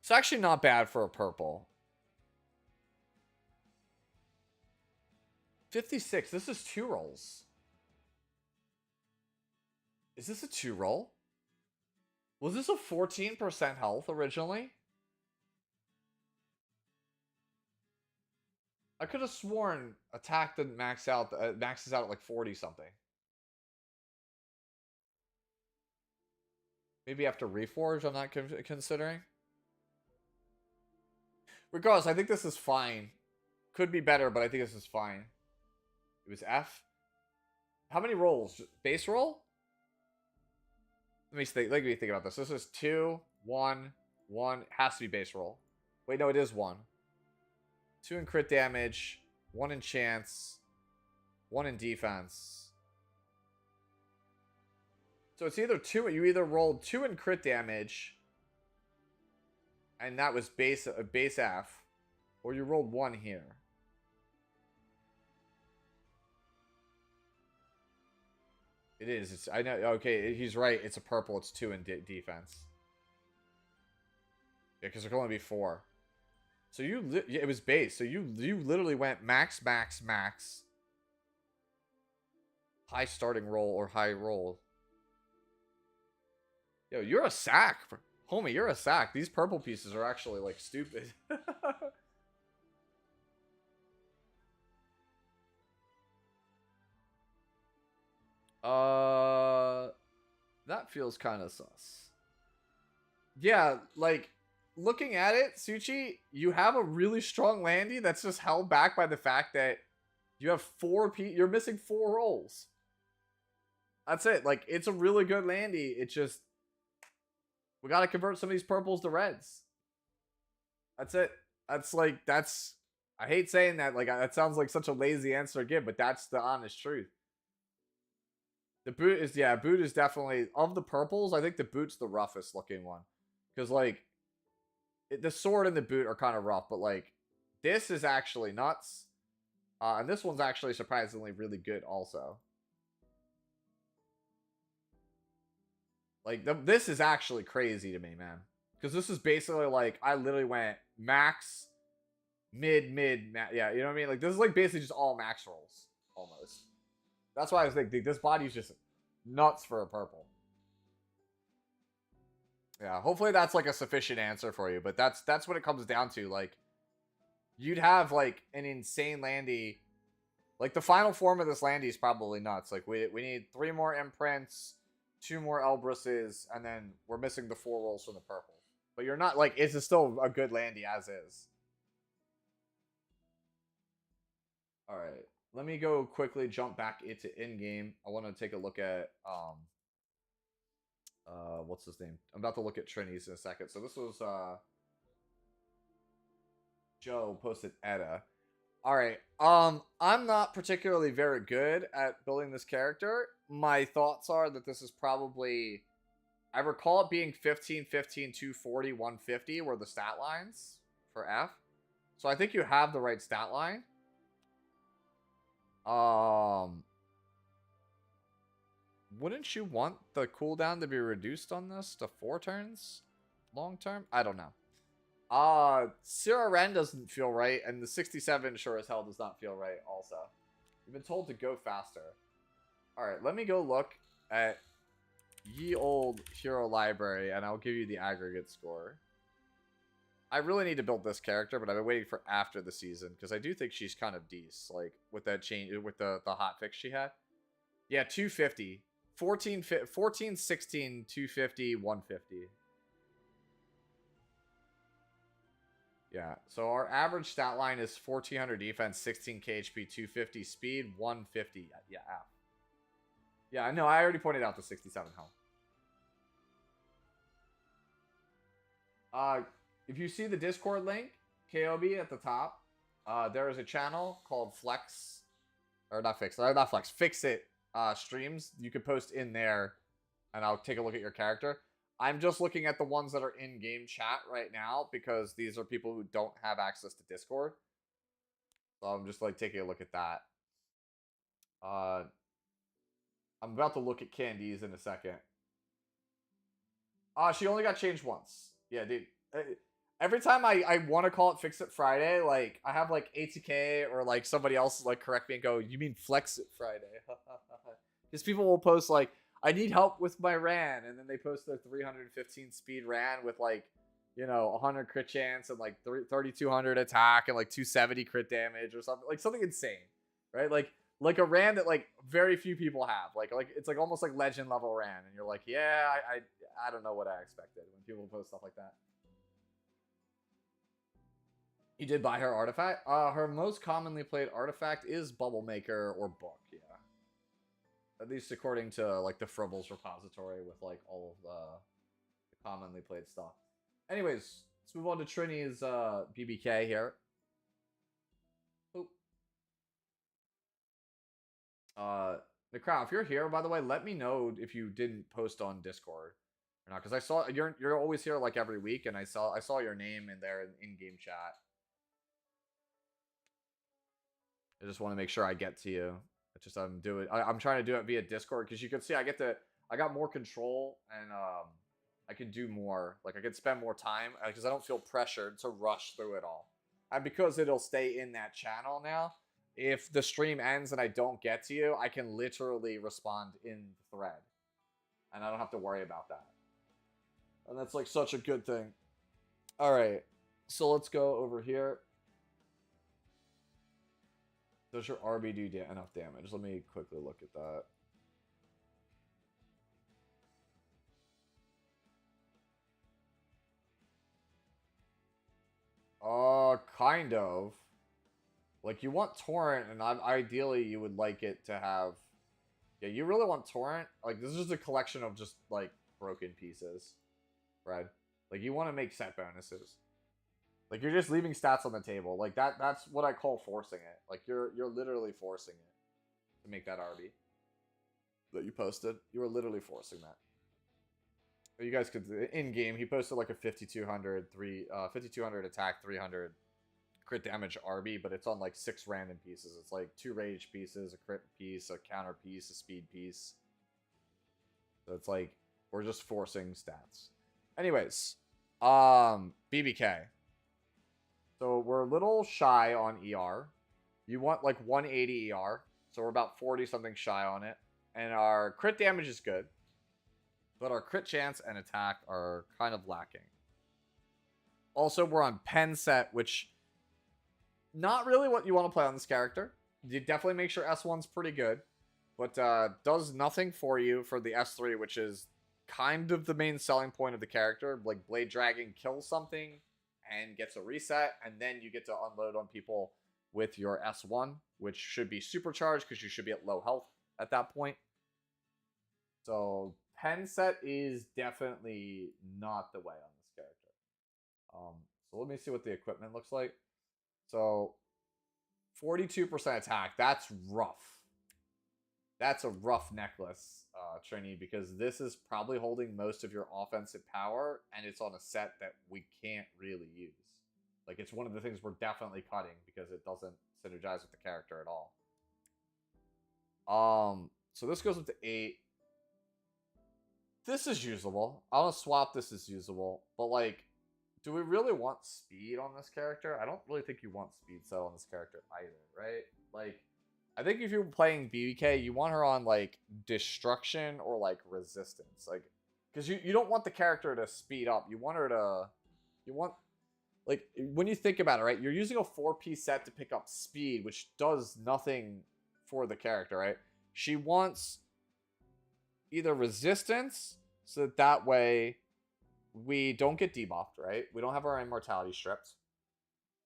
It's actually not bad for a purple. 56. This is 2 rolls. Is this a 2 roll? Was this a 14% health originally? I could have sworn attack didn't max out. Maxes out at like 40 something. Maybe after Reforge, I'm not considering. Regardless, I think this is fine. Could be better, but I think this is fine. It was F. How many rolls? Base roll? Let me think about this. This is 2, 1, 1. It has to be base roll. Wait, no, it is 1. 2 in crit damage, 1 in chance, 1 in defense. So it's either 2. You either rolled 2 in crit damage, and that was base F, or you rolled 1 here. It is. I know. Okay, he's right. It's a purple. It's 2 in defense. Yeah, because there can only be 4. So it was base. So you literally went max, max, max. High starting roll or high roll. Yo, you're a sack. Homie, you're a sack. These purple pieces are actually, like, stupid. That feels kind of sus. Yeah, like, looking at it, Suchi, you have a really strong Landy that's just held back by the fact that you have you're missing 4 rolls. That's it. Like, it's a really good Landy. It's just, we gotta convert some of these purples to reds. That's it. I hate saying that. Like, that sounds like such a lazy answer to give, but that's the honest truth. The boot is, yeah, boot is definitely, of the purples, I think the boot's the roughest looking one. Because, like, the sword and the boot are kind of rough, but, like, this is actually nuts. And this one's actually surprisingly really good also. Like, this is actually crazy to me, man. Because this is basically, like, I literally went max, mid, yeah, you know what I mean? Like, this is, like, basically just all max rolls. almost. That's why I was thinking this body's just nuts for a purple. Yeah, hopefully that's like a sufficient answer for you, but that's what it comes down to. Like, you'd have like an insane Landy. Like the final form of this Landy is probably nuts. Like we need 3 more imprints, 2 more Elbruses, and then we're missing the 4 rolls from the purple. But you're not like it's still a good Landy as is. All right, let me go quickly jump back into in-game. I want to take a look at what's his name? I'm about to look at Trini's in a second. So this was Joe posted Edda. All right. I'm not particularly very good at building this character. My thoughts are that this is probably, I recall it being 15, 15, 240, 150 were the stat lines for F. So I think you have the right stat line. Wouldn't you want the cooldown to be reduced on this to 4 turns? Long term? I don't know. Sierra Ren doesn't feel right, and the 67 sure as hell does not feel right also. You've been told to go faster. Alright, let me go look at ye old hero library, and I'll give you the aggregate score. I really need to build this character, but I've been waiting for after the season, because I do think she's kind of decent, like, with that change, with the hot fix she had. Yeah, 250. 14, 16, 250, 150. Yeah, so our average stat line is 1400 defense, 16k HP, 250 speed, 150. Yeah, F. Yeah, I know, I already pointed out the 67 health. If you see the Discord link, KOB at the top, there is a channel called Flex, or not Fix It streams. You can post in there, and I'll take a look at your character. I'm just looking at the ones that are in game chat right now because these are people who don't have access to Discord. So I'm just like taking a look at that. I'm about to look at Candice in a second. She only got changed once. Yeah, dude. Every time I want to call it Fix It Friday, like I have like ATK or like somebody else like correct me and go, "You mean Flex It Friday?" Because people will post like, "I need help with my Ran," and then they post their 315 speed Ran with like, you know, 100 crit chance and like 3200 attack and like 270 crit damage or something, like something insane, right? Like a Ran that like very few people have. Like it's like almost like legend level Ran, and you're like, yeah, I don't know what I expected when people post stuff like that. You did buy her artifact? Her most commonly played artifact is Bubble Maker or Book, yeah. At least according to, like, the Fribbles repository with, like, all of the commonly played stuff. Anyways, let's move on to Trini's BBK here. Oop. Necrow, if you're here, by the way, let me know if you didn't post on Discord or not, because I saw you're always here like every week, and I saw your name in there in game chat. I just want to make sure I get to you. It's just I'm trying to do it via Discord because you can see I got more control, and I can do more. Like I can spend more time because I don't feel pressured to rush through it all. And because it'll stay in that channel now, if the stream ends and I don't get to you, I can literally respond in the thread, and I don't have to worry about that. And that's like such a good thing. All right, so let's go over here. Does your RB do enough damage? Let me quickly look at that. Kind of. Like, you want Torrent, and ideally you would like it to have... Yeah, you really want Torrent. Like, this is just a collection of just, like, broken pieces. Right? Like, you want to make set bonuses. Like, you're just leaving stats on the table. Like, that's what I call forcing it. Like, you're literally forcing it to make that RB that you posted. You were literally forcing that. But you guys could, in-game, he posted, like, a 5,200 attack, 300 crit damage RB, but it's on, like, 6 random pieces. It's, like, 2 rage pieces, a crit piece, a counter piece, a speed piece. So it's, like, we're just forcing stats. Anyways, BBK. So we're a little shy on ER. You want like 180 ER. So we're about 40 something shy on it. And our crit damage is good. But our crit chance and attack are kind of lacking. Also, we're on pen set, which... not really what you want to play on this character. You definitely make sure S1's pretty good. But does nothing for you for the S3, which is kind of the main selling point of the character. Like, Blade Dragon kills something and gets a reset. And then you get to unload on people with your S1, which should be supercharged because you should be at low health at that point. So, pen set is definitely not the way on this character. So let me see what the equipment looks like. So, 42% attack. That's rough. That's a rough necklace, Trini, because this is probably holding most of your offensive power, and it's on a set that we can't really use. Like, it's one of the things we're definitely cutting because it doesn't synergize with the character at all. So this goes up to 8. This is usable. I want to swap this as usable, but, like, do we really want speed on this character? I don't really think you want speed set on this character either, right? Like, I think if you're playing BBK, you want her on, like, destruction or, like, resistance. Like, because you don't want the character to speed up. You want her to... you want... like, when you think about it, right? You're using a 4-piece set to pick up speed, which does nothing for the character, right? She wants either resistance, so that way we don't get debuffed, right? We don't have our immortality stripped.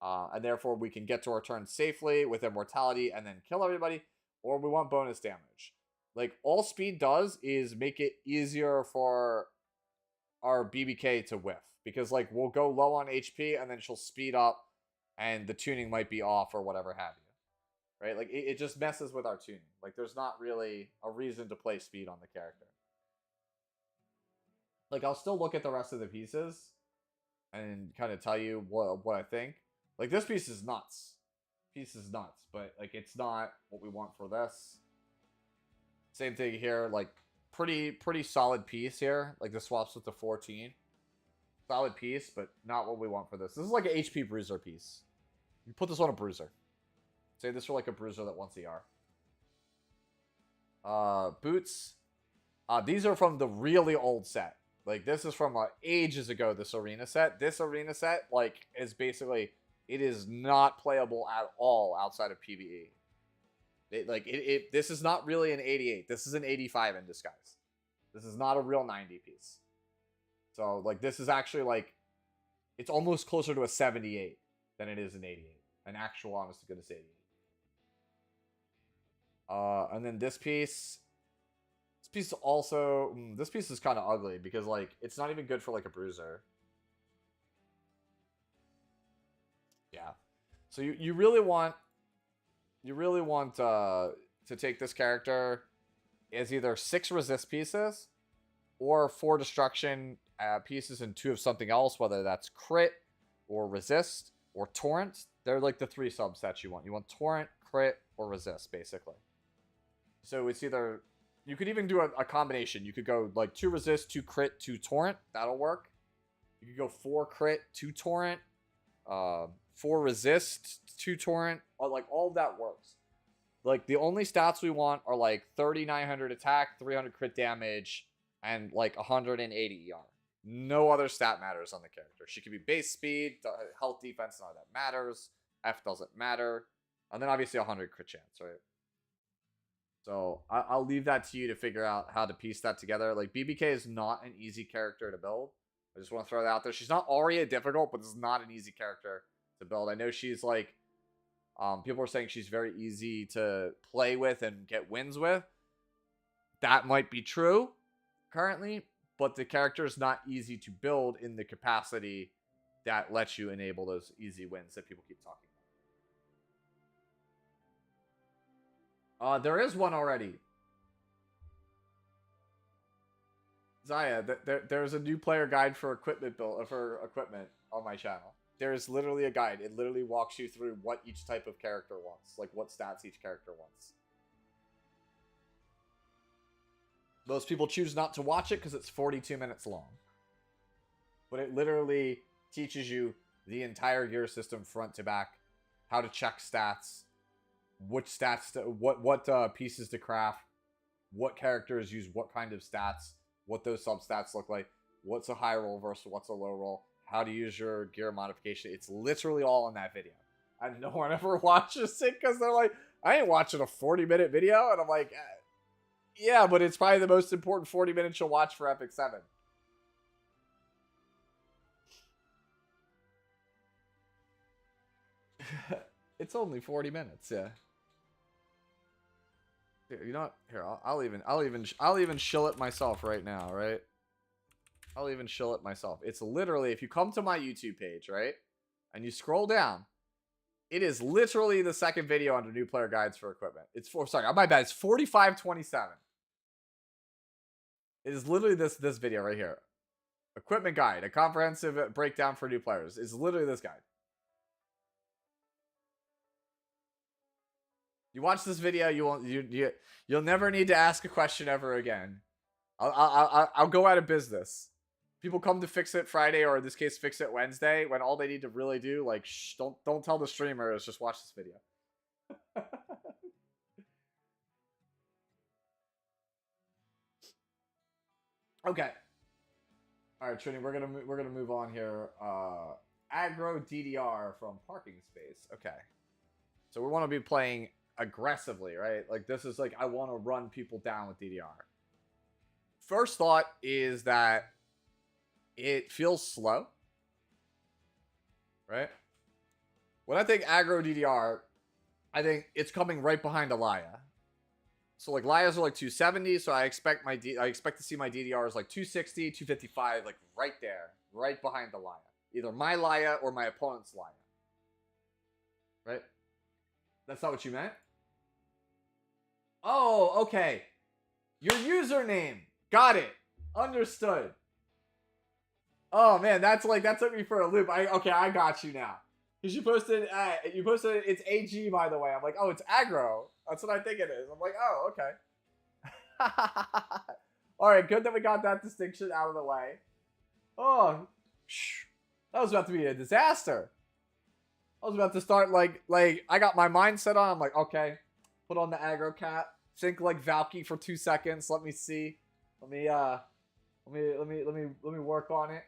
And therefore we can get to our turn safely with immortality and then kill everybody. Or we want bonus damage. Like, all speed does is make it easier for our BBK to whiff. Because, like, we'll go low on HP and then she'll speed up and the tuning might be off or whatever have you. Right? Like, it just messes with our tuning. Like, there's not really a reason to play speed on the character. Like, I'll still look at the rest of the pieces and kind of tell you what I think. Like, this piece is nuts. Piece is nuts, but, like, it's not what we want for this. Same thing here, like, pretty solid piece here. Like, the swaps with the 14. Solid piece, but not what we want for this. This is like an HP bruiser piece. You put this on a bruiser. Say this for, like, a bruiser that wants ER. Boots. These are from the really old set. Like, this is from ages ago, this arena set. This arena set, like, is basically... it is not playable at all outside of PvE. This is not really an 88. This is an 85 in disguise. This is not a real 90 piece. So, like, this is actually, like... it's almost closer to a 78 than it is an 88. An actual, honest to goodness 88. And then this piece... this piece also... this piece is kind of ugly because, like, it's not even good for, like, a bruiser. Yeah. So you really want... to take this character as either 6 resist pieces or 4 destruction pieces and 2 of something else, whether that's crit or resist or torrent. They're like the 3 subsets you want. You want torrent, crit, or resist, basically. So it's either... you could even do a combination. You could go like 2 resist, 2 crit, 2 torrent. That'll work. You could go 4 crit, 2 torrent, 4 resist, 2 torrent. Like, all of that works. Like, the only stats we want are like 3,900 attack, 300 crit damage, and like 180 ER. No other stat matters on the character. She can be base speed, health, defense, none of that matters. F doesn't matter. And then obviously 100 crit chance, right? So I'll leave that to you to figure out how to piece that together. Like, BBK is not an easy character to build. I just want to throw that out there. She's not Aria difficult, but this is not an easy character to build. I know she's like... people are saying she's very easy to play with and get wins with. That might be true currently, but the character is not easy to build in the capacity that lets you enable those easy wins that people keep talking about. There is one already. Zaya, there's a new player guide for equipment on my channel. There's literally a guide. It literally walks you through what each type of character wants. Like, what stats each character wants. Most people choose not to watch it because it's 42 minutes long. But it literally teaches you the entire gear system front to back. How to check stats. which stats, what pieces to craft, what characters use what kind of stats, what those substats look like, what's a high roll versus what's a low roll, how to use your gear modification. It's literally all in that video. And no one ever watches it because they're like, I ain't watching a 40-minute video. And I'm like, yeah, but it's probably the most important 40 minutes you'll watch for Epic 7. It's only 40 minutes, yeah. Here, you know what? Here, I'll even shill it myself right now, right? I'll even shill it myself. It's literally, if you come to my YouTube page, right? And you scroll down, it is literally the second video under new player guides for equipment. It's my bad. It's 4527. It is literally this video right here. Equipment guide, a comprehensive breakdown for new players. It's literally this guide. You watch this video, you'll never need to ask a question ever again. I'll go out of business. People come to fix it Friday, or in this case, fix it Wednesday, when all they need to really do, like, don't tell the streamer, is just watch this video. Okay. All right, Trini, we're gonna move on here. Aggro DDR from Parking Space. Okay. So we want to be playing aggressively, right? Like, this is like, I want to run people down with DDR. First thought is that it feels slow, right? When I think aggro DDR, I think it's coming right behind Alaya. So like Lias are like 270, so I expect to see my DDRs like 260, 255, like right there, right behind the Laya. Either my Laya or my opponent's Laya. Right? That's not what you meant? Oh, okay. Your username. Got it. Understood. Oh man, that took me for a loop. Okay, I got you now. Because you posted it's AG, by the way. I'm like, oh, it's aggro. That's what I think it is. I'm like, oh, okay. All right, good that we got that distinction out of the way. Oh, that was about to be a disaster. I was about to start like I got my mindset on. I'm like, okay, put on the aggro cap, think like Valky for 2 seconds. Let me see. Let me work on it.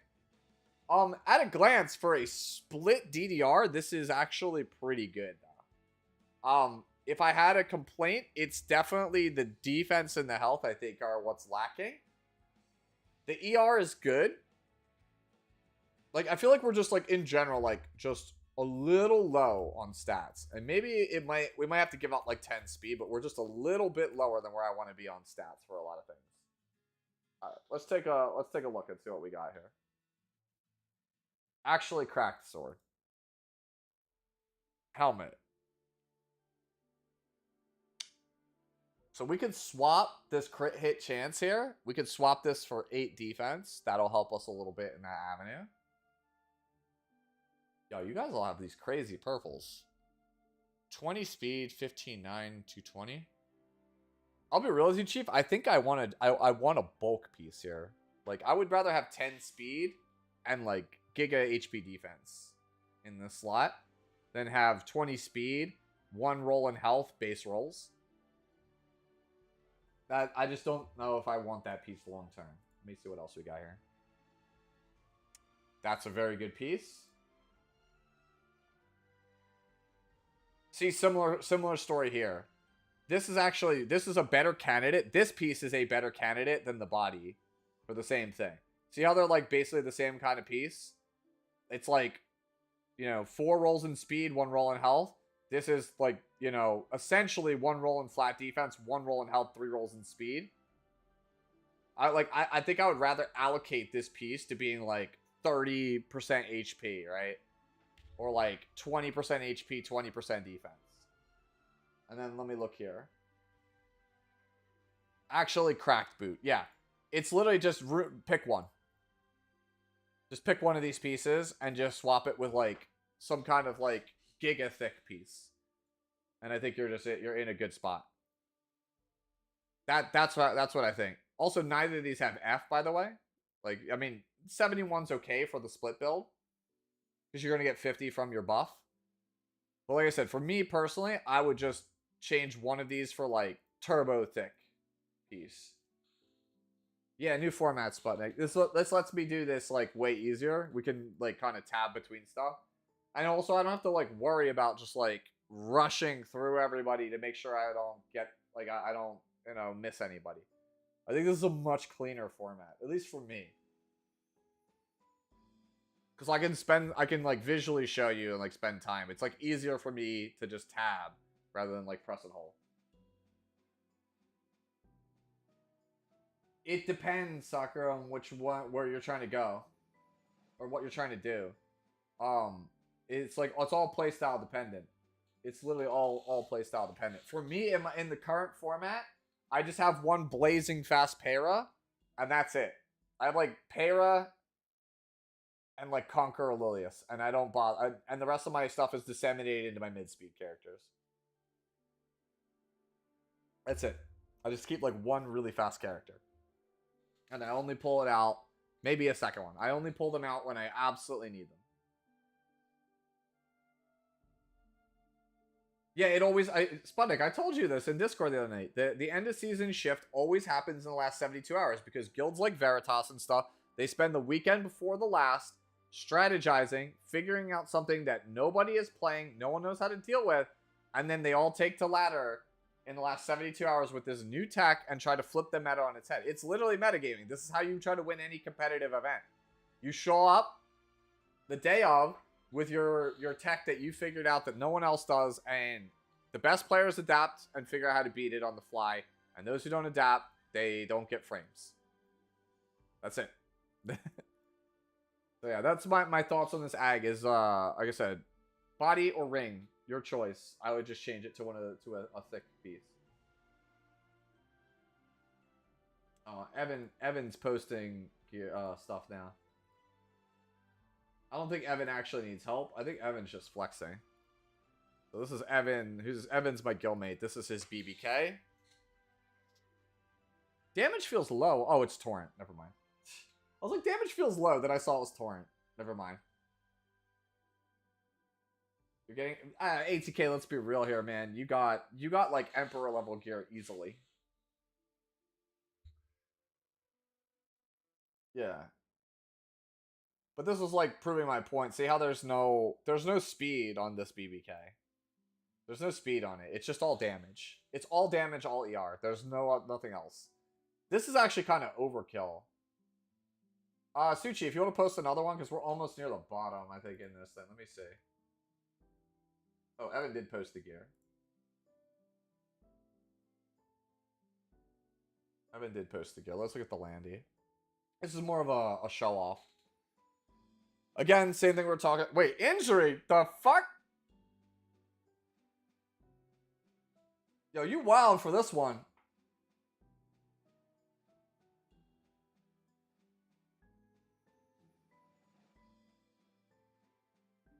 At a glance, for a split DDR, this is actually pretty good. If I had a complaint, it's definitely the defense and the health, I think, are what's lacking. The ER is good. Like, I feel like we're just, like, in general, like, just a little low on stats. And maybe we might have to give out, like, 10 speed, but we're just a little bit lower than where I want to be on stats for a lot of things. All right, let's take a look and see what we got here. Actually cracked sword. Helmet. So we could swap this crit hit chance here. We could swap this for 8 defense. That'll help us a little bit in that avenue. Yo, you guys all have these crazy purples. 20 speed, 15, 9, 220. I'll be real with you, Chief. I think I want a bulk piece here. Like, I would rather have 10 speed and, like, Giga HP defense in this slot than have 20 speed, 1 roll in health, base rolls. That I just don't know if I want that piece long term. Let me see what else we got here. That's a very good piece. See, similar story here. This is a better candidate. This piece is a better candidate than the body for the same thing. See how they're like basically the same kind of piece? It's like, you know, 4 rolls in speed, 1 roll in health. This is like, you know, essentially 1 roll in flat defense, 1 roll in health, 3 rolls in speed. I think I would rather allocate this piece to being like 30% HP, right? Or like 20% HP, 20% defense. And then let me look here. Actually cracked boot. Yeah. It's literally just pick one. Just pick one of these pieces and just swap it with like some kind of like giga thick piece. And I think you're in a good spot. That's what I think. Also, neither of these have F, by the way. Like, I mean, 71's okay for the split build, because you're going to get 50 from your buff. But like I said, for me personally, I would just change one of these for like turbo thick piece. Yeah, new format, Sputnik. This lets me do this like way easier. We can like kind of tab between stuff. And also I don't have to like worry about just like rushing through everybody to make sure I don't get like I don't, you know, miss anybody. I think this is a much cleaner format, at least for me. Cuz I can like visually show you and like spend time. It's like easier for me to just tab rather than like press and hold. It depends, Sakura, on which one, where you're trying to go, or what you're trying to do. It's like it's all playstyle dependent. It's literally all playstyle dependent. For me, in the current format, I just have one blazing fast Para, and that's it. I have like Para and like Conqueror Lilius, and I don't bother. And the rest of my stuff is disseminated into my mid-speed characters. That's it. I just keep like one really fast character. And I only pull it out, maybe a second one. I only pull them out when I absolutely need them. Yeah, it always... Sputnik, I told you this in Discord the other night. The end of season shift always happens in the last 72 hours because guilds like Veritas and stuff, they spend the weekend before the last strategizing, figuring out something that nobody is playing, no one knows how to deal with, and then they all take to ladder in the last 72 hours with this new tech and try to flip the meta on its head. It's literally metagaming. This is how you try to win any competitive event. You show up the day of with your tech that you figured out that no one else does, and the best players adapt and figure out how to beat it on the fly, and those who don't adapt, they don't get frames. That's it. So yeah, that's my thoughts on this ag is, like I said, body or ring. Your choice. I would just change it to a thick piece. Evan's posting stuff now. I don't think Evan actually needs help. I think Evan's just flexing. So this is Evan. Evan's my guildmate. This is his BBK. Damage feels low. Oh, it's Torrent. Never mind. I was like, damage feels low. Then I saw it was Torrent. Never mind. You're getting 80k. Let's be real here, man. You got like Emperor level gear easily. Yeah. But this is like proving my point. See how there's no speed on this BBK. There's no speed on it. It's just all damage. It's all damage, all ER. There's nothing else. This is actually kind of overkill. Suchi, if you want to post another one, because we're almost near the bottom, I think, in this thing. Let me see. Oh, Evan did post the gear. Evan did post the gear. Let's look at the Landy. This is more of a show-off. Again, same thing we're talking... Wait, injury? The fuck? Yo, you wild for this one.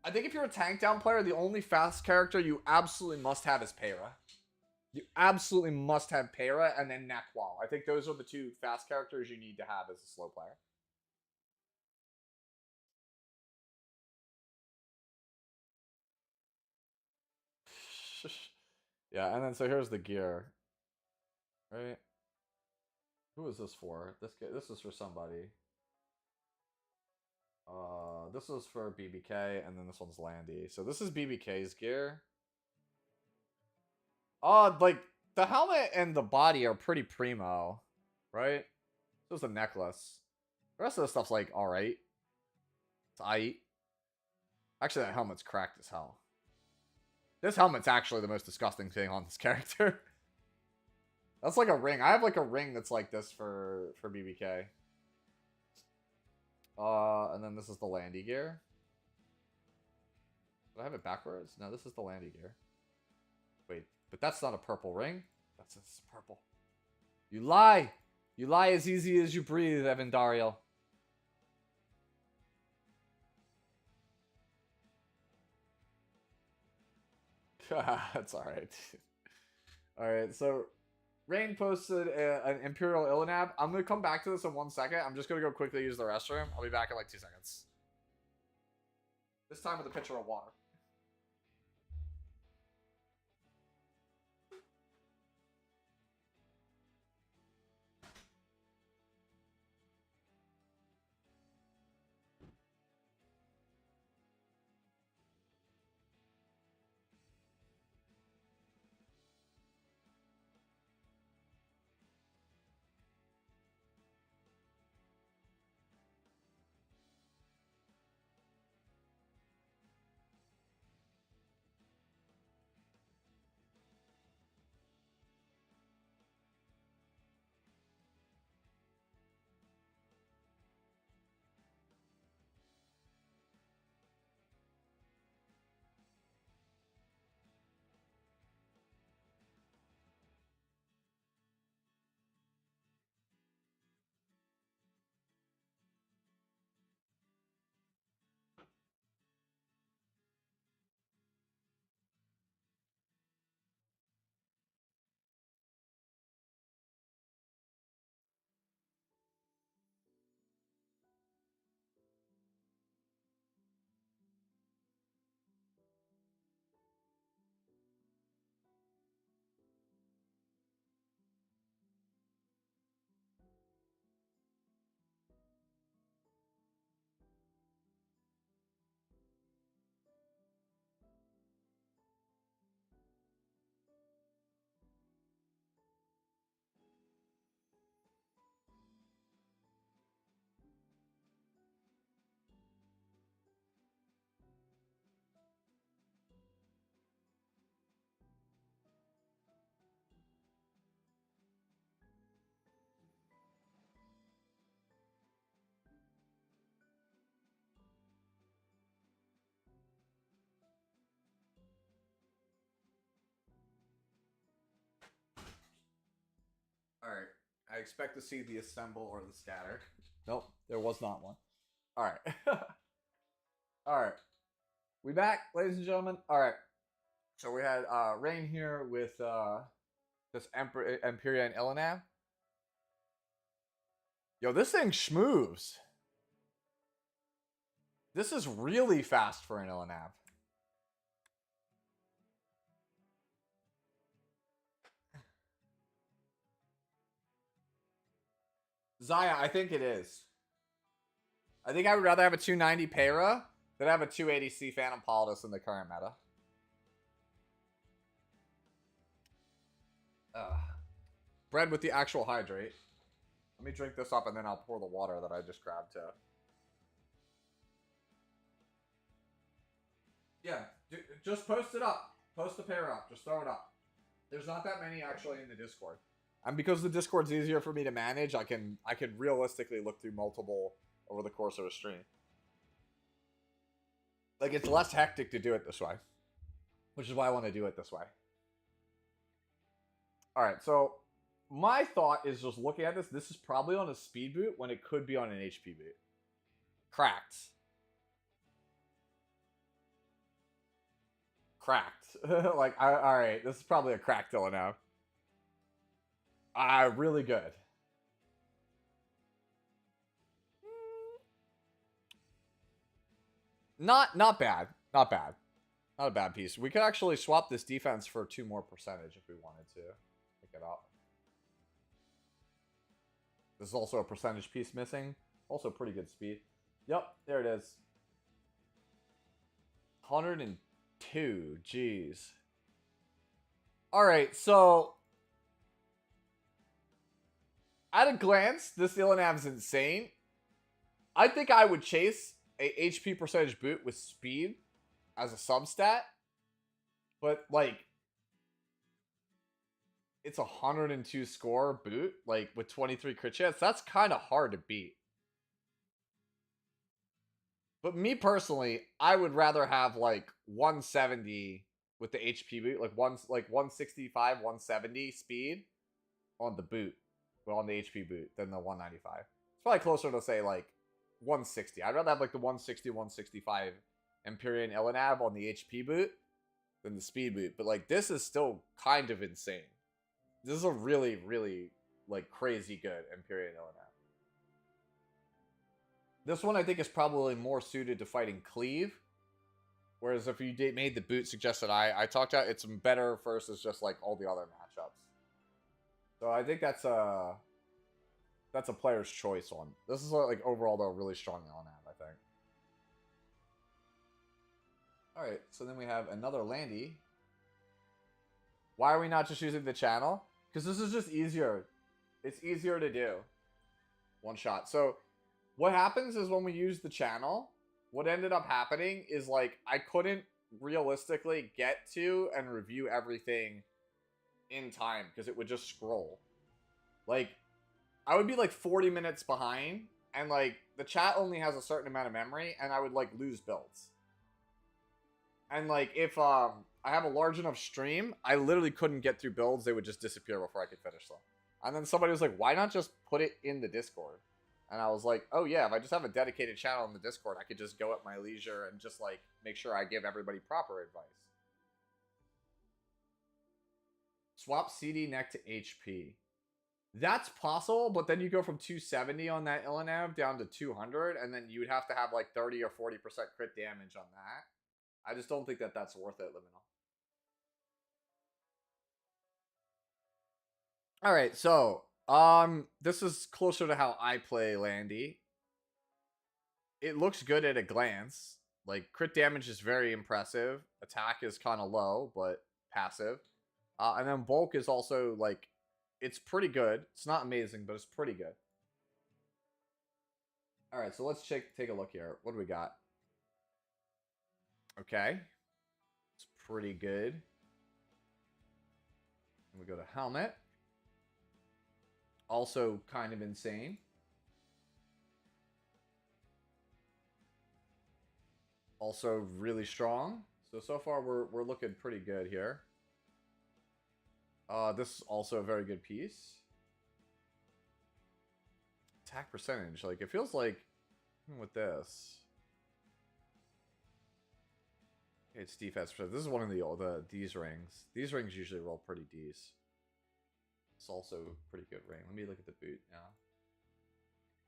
I think if you're a tank down player, the only fast character you absolutely must have is Para. You absolutely must have Para and then Nakwal. I think those are the two fast characters you need to have as a slow player. Yeah, and then so here's the gear. Right? Who is this for? This is for somebody. This is for BBK, and then this one's Landy. So this is BBK's gear. Like, the helmet and the body are pretty primo, right? This is the necklace. The rest of the stuff's, like, alright. It's aight. Actually, that helmet's cracked as hell. This helmet's actually the most disgusting thing on this character. That's like a ring. I have, like, a ring that's like this for BBK. And then this is the Landy gear. Did I have it backwards? No, this is the Landy gear. Wait, but that's not a purple ring. That's purple. You lie! You lie as easy as you breathe, Evan Dariel. That's alright. Alright, so... Rain posted an Imperial Illinab. I'm going to come back to this in 1 second. I'm just going to go quickly use the restroom. I'll be back in like 2 seconds. This time with a pitcher of water. Alright. I expect to see the assemble or the scatter. Nope, there was not one. Alright. Alright. We back, ladies and gentlemen. Alright. So we had Rain here with this Empyrean Elanav. Yo, this thing schmoves. This is really fast for an Elanav. Zaya, I think it is. I think I would rather have a 290 Para than have a 280C Phantom Politis in the current meta. Bread with the actual hydrate. Let me drink this up and then I'll pour the water that I just grabbed too. Yeah, just post it up. Post the pair up. Just throw it up. There's not that many actually in the Discord. And because the Discord's easier for me to manage, I can realistically look through multiple over the course of a stream. Like, it's less hectic to do it this way. Which is why I want to do it this way. Alright, so my thought is just looking at this. This is probably on a speed boot when it could be on an HP boot. Cracked. Like, alright, this is probably a cracked Dilla now. Really good. Not bad. Not bad. Not a bad piece. We could actually swap this defense for 2 more percentage if we wanted to. Pick it up. This is also a percentage piece missing. Also pretty good speed. Yep, there it is. 102. Jeez. Alright, so at a glance, this Elanav is insane. I think I would chase a HP percentage boot with speed as a substat. But, like, it's a 102 score boot, like, with 23 crit chance. That's kind of hard to beat. But me personally, I would rather have, like, 170 with the HP boot. Like 165, 170 speed on the boot. Well, on the HP boot than the 195. It's probably closer to, say, like, 160. I'd rather have, like, the 160, 165 Empyrean Elanav on the HP boot than the speed boot. But, like, this is still kind of insane. This is a really, really, like, crazy good Empyrean Elanav. This one, I think, is probably more suited to fighting Cleave. Whereas if you made the boot suggested I talked about, it's better versus just, like, all the other matchups. So I think that's a player's choice one. This is, like, overall, though, really strong Elanav, I think. Alright, so then we have another Landy. Why are we not just using the channel? Because this is just easier. It's easier to do. One shot. So what happens is when we use the channel, what ended up happening is, like, I couldn't realistically get to and review everything in time because it would just scroll. Like, I would be, like, 40 minutes behind, and, like, the chat only has a certain amount of memory, and I would, like, lose builds. And, like, if I have a large enough stream, I literally couldn't get through builds. They would just disappear before I could finish them. And then somebody was like, why not just put it in the Discord? And I was like, oh yeah, if I just have a dedicated channel in the Discord, I could just go at my leisure and just, like, make sure I give everybody proper advice. Swap CD neck to HP. That's possible, but then you go from 270 on that Elanav down to 200, and then you would have to have, like, 30 or 40% crit damage on that. I just don't think that that's worth it, Liminal. Alright, so, this is closer to how I play Landy. It looks good at a glance. Like, crit damage is very impressive. Attack is kind of low, but passive. And then bulk is also, like, it's pretty good. It's not amazing, but it's pretty good. Alright, so let's take a look here. What do we got? Okay. It's pretty good. We go to helmet. Also kind of insane. Also really strong. So far we're looking pretty good here. This is also a very good piece. attack percentage. Like, it feels like with this. It's defense percent. This is one of the these rings. These rings usually roll pretty decent. It's also a pretty good ring. Let me look at the boot now.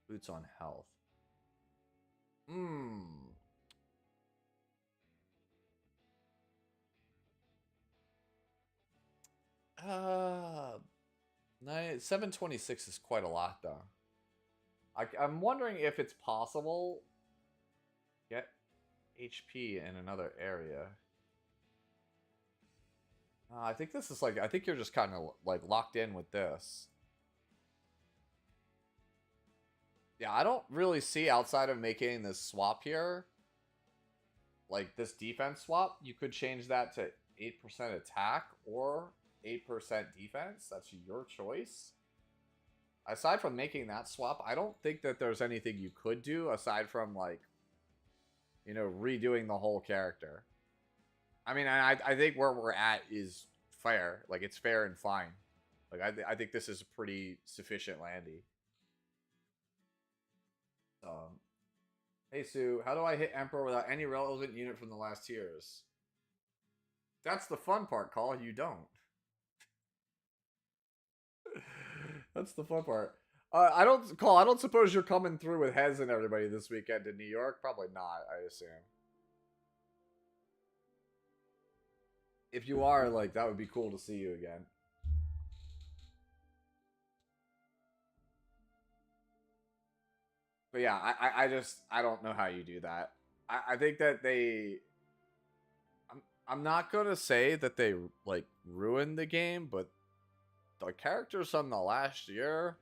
Boots on health. Uh, 726 is quite a lot, though. I'm wondering if it's possible get HP in another area. I think this is like, I think you're just kind of like locked in with this. Yeah, I don't really see outside of making this swap here, like this defense swap, you could change that to 8% attack or 8% defense. That's your choice. Aside from making that swap, I don't think that there's anything you could do aside from, like, you know, redoing the whole character. I mean, I think where we're at is fair. Like, it's fair and fine. Like, I think this is a pretty sufficient Landy. Hey, Sue, how do I hit Emperor without any relevant unit from the last tiers? That's the fun part, Call. You don't. That's the fun part. I don't suppose you're coming through with Hez and everybody this weekend in New York? Probably not, I assume. If you are, like, that would be cool to see you again. But yeah, I don't know how you do that. I think that I'm not gonna say that they, like, ruined the game, but the characters from the last year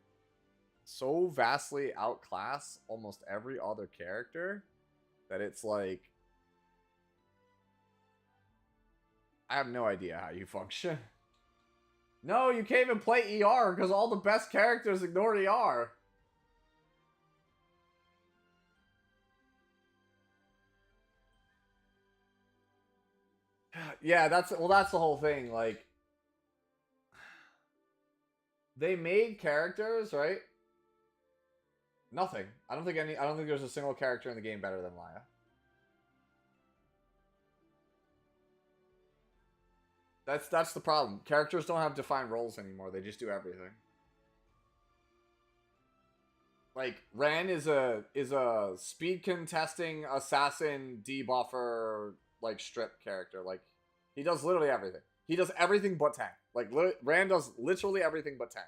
so vastly outclass almost every other character that it's like, I have no idea how you function. No, you can't even play ER because all the best characters ignore ER. Yeah, that's the whole thing. Like, they made characters, right? Nothing. I don't think there's a single character in the game better than Laya. That's the problem. Characters don't have defined roles anymore. They just do everything. Like, Ran is a speed contesting assassin debuffer, like, strip character. Like, he does literally everything. He does everything but tank. Like, Ran does literally everything but tank.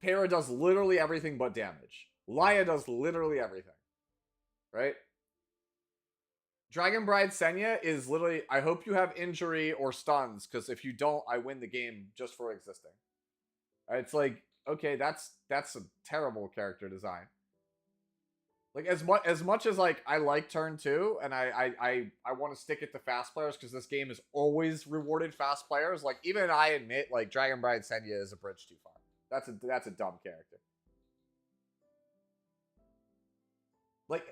Para does literally everything but damage. Laya does literally everything. Right? Dragon Bride Senya is literally, I hope you have injury or stuns, because if you don't, I win the game just for existing. It's like, okay, that's a terrible character design. Like, as much as like I like turn 2 and I want to stick it to fast players because this game has always rewarded fast players. Like, even I admit, like, Dragon Bride Senya is a bridge too far. That's a dumb character. Like,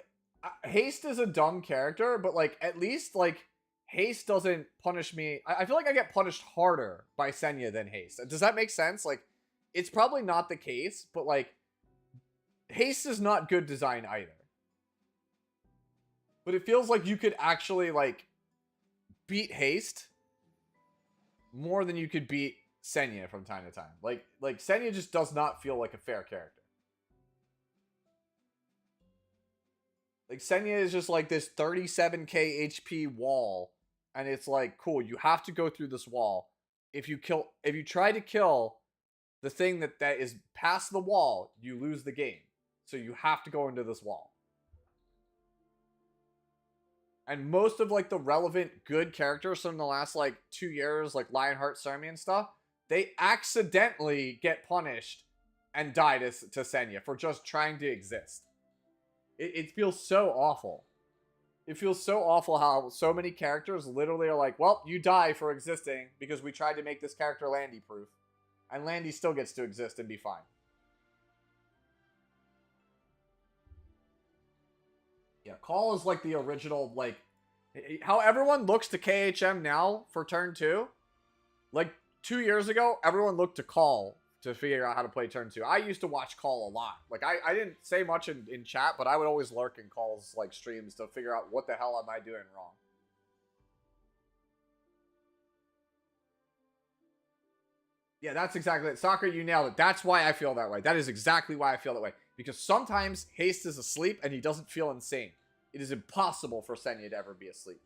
Haste is a dumb character, but, like, at least, like, Haste doesn't punish me. I feel like I get punished harder by Senya than Haste. Does that make sense? Like, it's probably not the case, but, like, Haste is not good design either. But it feels like you could actually, like, beat Haste more than you could beat Senya from time to time. Like Senya just does not feel like a fair character. Like, Senya is just like this 37k HP wall, and it's like, cool, you have to go through this wall. If you try to kill the thing that is past the wall, you lose the game. So you have to go into this wall. And most of, like, the relevant good characters from the last, like, 2 years, like Lionheart, Sarmi, and stuff, they accidentally get punished and die to Senya for just trying to exist. It feels so awful. It feels so awful how so many characters literally are like, well, you die for existing because we tried to make this character Landy proof. And Landy still gets to exist and be fine. Yeah, Call is like the original, like, how everyone looks to KHM now for turn 2. Like, 2 years ago, everyone looked to Call to figure out how to play turn 2. I used to watch Call a lot. Like, I didn't say much in chat, but I would always lurk in Call's, like, streams to figure out what the hell am I doing wrong. Yeah, that's exactly it. Soccer, you nailed it. That's why I feel that way. That is exactly why I feel that way. Because sometimes Haste is asleep and he doesn't feel insane. It is impossible for Senya to ever be asleep.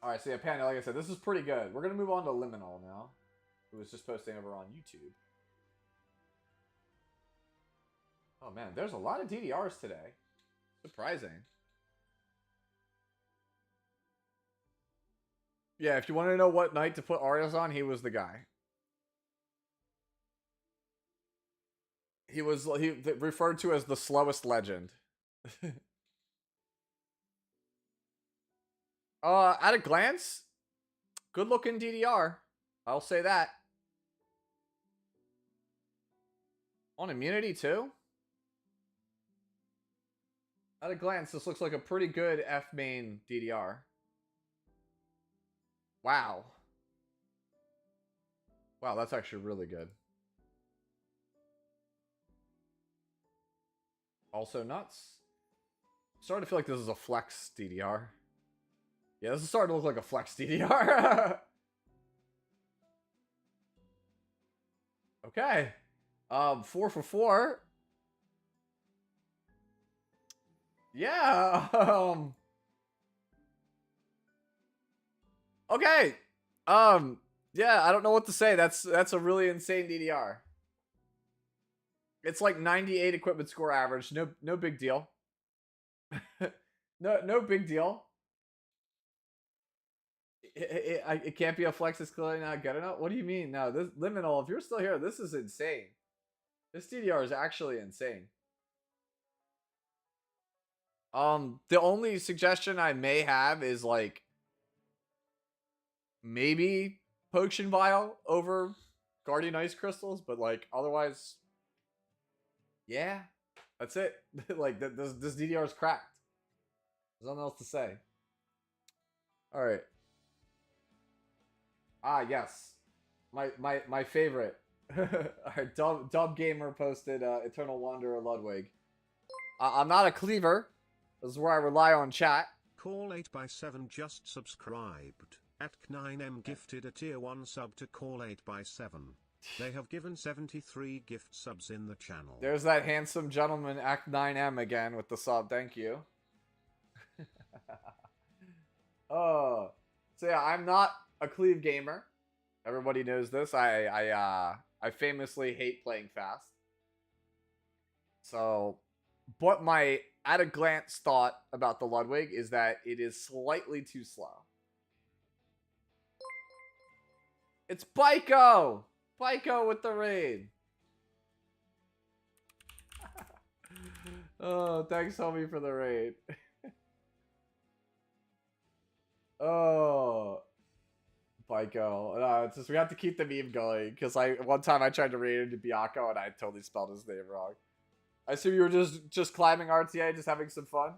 Alright, so yeah, Panda, like I said, this is pretty good. We're going to move on to Liminal now, who was just posting over on YouTube. Oh man, there's a lot of DDRs today. Surprising. Yeah, if you want to know what night to put Arias on, he was the guy. He referred to as the slowest legend. At a glance, good looking DDR. I'll say that. On immunity too? At a glance, this looks like a pretty good F main DDR. Wow. Wow, that's actually really good. Also nuts. Starting to feel like this is a flex DDR. Yeah, this is starting to look like a flex DDR. Okay. 4 for 4. Yeah. Okay. Yeah, I don't know what to say. That's a really insane DDR. It's like 98 equipment score average. No big deal. no big deal. It can't be a flex. It's clearly not good enough. What do you mean? No, this Liminal, if you're still here, this is insane. This DDR is actually insane. The only suggestion I may have is like maybe Potion Vial over Guardian Ice Crystals, but like otherwise, yeah, that's it. Like this DDR is cracked. There's nothing else to say. All right. Ah, yes. My favorite. Our Dub Gamer posted Eternal Wanderer Ludwig. I'm not a cleaver. This is where I rely on chat. Call 8x7 just subscribed. At 9M gifted a tier 1 sub to Call 8x7. They have given 73 gift subs in the channel. There's that handsome gentleman, Act 9M again with the sub. Thank you. Oh. So yeah, I'm not a cleave gamer. Everybody knows this. I famously hate playing fast. So, but my at a glance thought about the Ludwig is that it is slightly too slow. It's Baiko! Baiko with the raid. Oh, thanks, homie, for the raid. Oh, Baiko. It's just we have to keep the meme going because one time I tried to raid into Byakko and I totally spelled his name wrong. I assume you were just climbing RTA, just having some fun.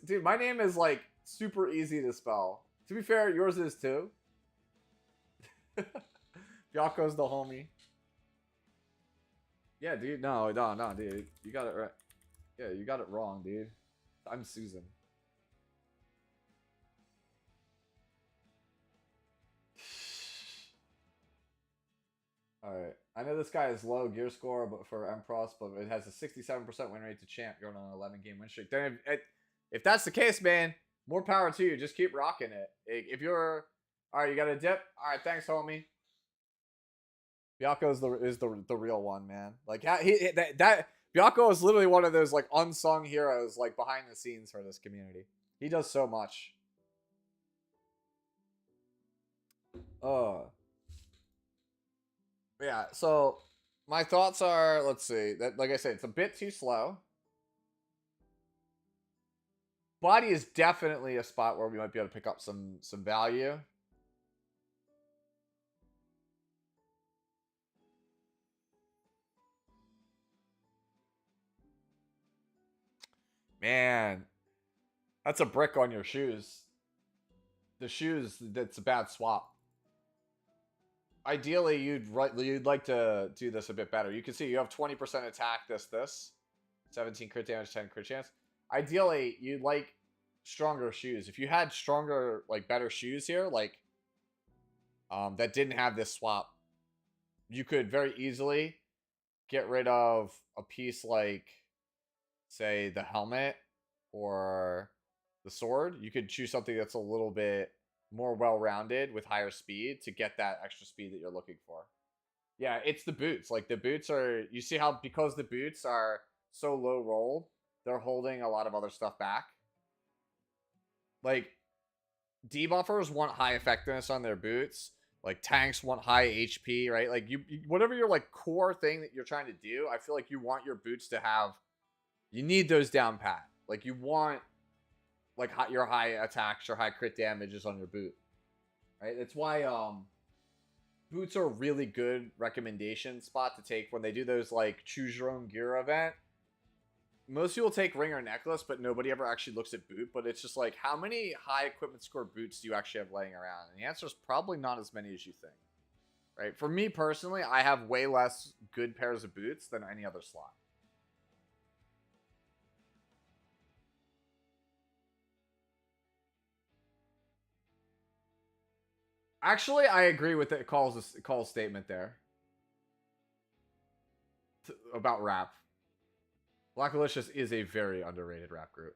Dude, my name is like super easy to spell. To be fair, yours is too. Byakko's the homie. Yeah, dude. No, dude. You got it right. Yeah, you got it wrong, dude. I'm Susan. Alright. I know this guy has low gear score but for Empross, but it has a 67% win rate to champ going on an 11-game win streak. Then if that's the case, man, more power to you. Just keep rocking it. If you're... Alright, you got a dip? Alright, thanks, homie. Byakko is the real one, man. Like, Byakko is literally one of those, like, unsung heroes, like, behind the scenes for this community. He does so much. Yeah, so my thoughts are, let's see, that like I said, it's a bit too slow. Body is definitely a spot where we might be able to pick up some value. Man, that's a brick on your shoes. the shoes, that's a bad swap. Ideally, you'd like to do this a bit better. You can see you have 20% attack, this. 17 crit damage, 10 crit chance. Ideally, you'd like stronger shoes. If you had stronger, like, better shoes here, like, that didn't have this swap, you could very easily get rid of a piece like, say, the helmet or the sword. You could choose something that's a little bit more well-rounded with higher speed to get that extra speed that you're looking for. Yeah, it's the boots. Like, the boots are... You see how, because the boots are so low rolled, they're holding a lot of other stuff back. Like, debuffers want high effectiveness on their boots. Like, tanks want high HP, right? Like, you whatever your, like, core thing that you're trying to do, I feel like you want your boots to have... You need those down pat. Like, you want... like your high attacks or high crit damages on your boot, right? That's why boots are a really good recommendation spot to take when they do those like choose your own gear event. Most people take ring or necklace, but nobody ever actually looks at boot. But it's just like, how many high equipment score boots do you actually have laying around? And the answer is probably not as many as you think, right? For me personally, I have way less good pairs of boots than any other slot. Actually, I agree with it. Call's statement there about rap. Black Alicious is a very underrated rap group.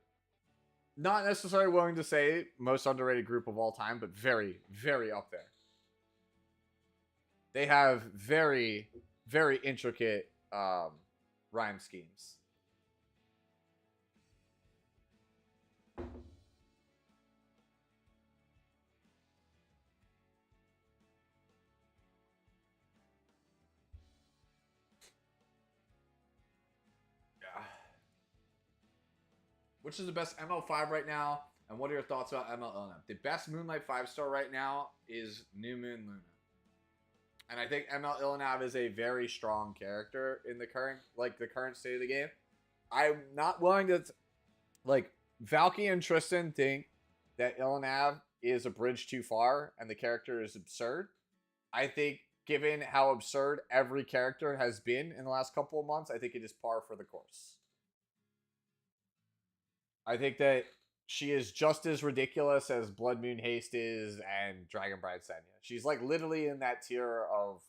Not necessarily willing to say most underrated group of all time, but very, very up there. They have very, very intricate rhyme schemes. Which is the best ML5 right now? And what are your thoughts about ML Ilnav? The best Moonlight 5-star right now is New Moon Luna. And I think ML Ilnav is a very strong character in the current state of the game. I'm not willing to... Like, Valky and Tristan think that Ilnav is a bridge too far and the character is absurd. I think, given how absurd every character has been in the last couple of months, I think it is par for the course. I think that she is just as ridiculous as Blood Moon Haste is and Dragon Bride Senya. She's like literally in that tier of,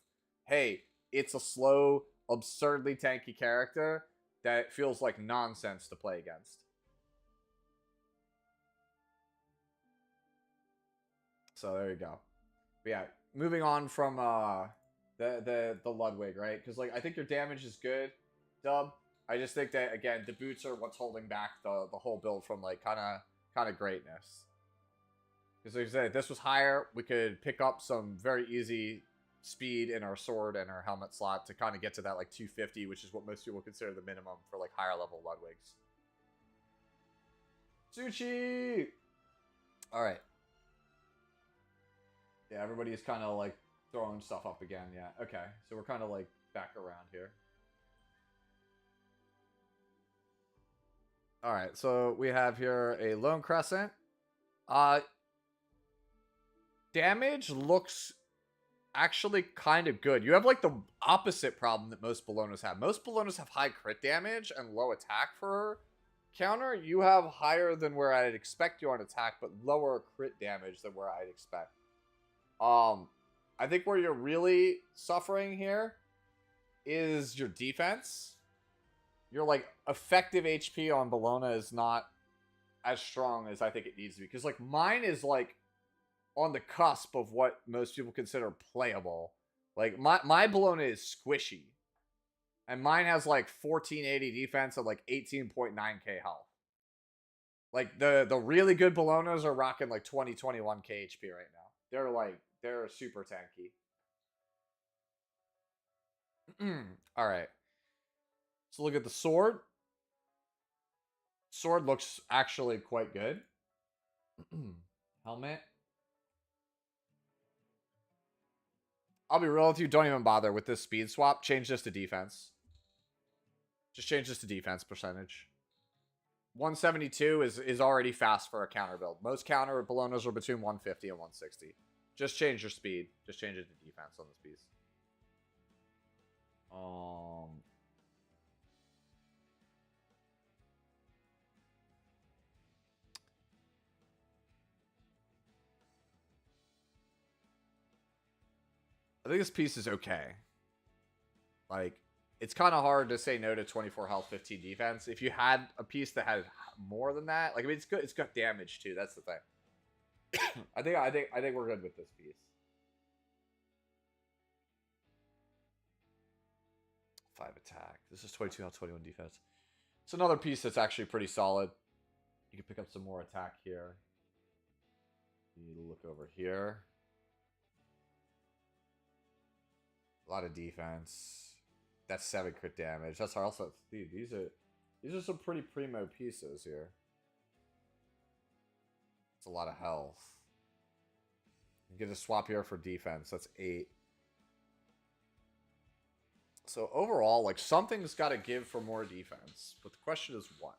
hey, it's a slow, absurdly tanky character that feels like nonsense to play against. So there you go. But yeah, moving on from the Ludwig, right? Because like I think your damage is good, Dub. I just think that, again, the boots are what's holding back the whole build from, like, kind of greatness. Because, like I said, if this was higher, we could pick up some very easy speed in our sword and our helmet slot to kind of get to that, like, 250, which is what most people consider the minimum for, like, higher-level Ludwigs. Sushi! Alright. Yeah, everybody's kind of, like, throwing stuff up again, yeah. Okay, so we're kind of, like, back around here. Alright, so we have here a Lone Crescent. Damage looks actually kind of good. You have like the opposite problem that most Bolognas have. Most Bolognas have high crit damage and low attack for counter. You have higher than where I'd expect you on attack, but lower crit damage than where I'd expect. I think where you're really suffering here is your defense. Your, like, effective HP on Bologna is not as strong as I think it needs to be. Because, like, mine is, like, on the cusp of what most people consider playable. Like, my Bologna is squishy. And mine has, like, 1480 defense and, like, 18.9k health. Like, the really good Bolognas are rocking, like, 21k HP right now. They're super tanky. Alright. So look at the sword. Sword looks actually quite good. Helmet. I'll be real with you. Don't even bother with this speed swap. Change this to defense. Just change this to defense percentage. 172 is already fast for a counter build. Most counter Bolognas are between 150 and 160. Just change your speed. Just change it to defense on this piece. I think this piece is okay. Like, it's kind of hard to say no to 24 health, 15 defense. If you had a piece that had more than that, like, I mean, it's good. It's got damage too. That's the thing. I think we're good with this piece. 5 attack. This is 22 health, 21 defense. It's another piece that's actually pretty solid. You can pick up some more attack here. You need to look over here. A lot of defense. That's 7 crit damage. That's also, dude, these are some pretty primo pieces here. It's a lot of health. You get a swap here for defense. That's 8. So overall, like, something's got to give for more defense. But the question is what?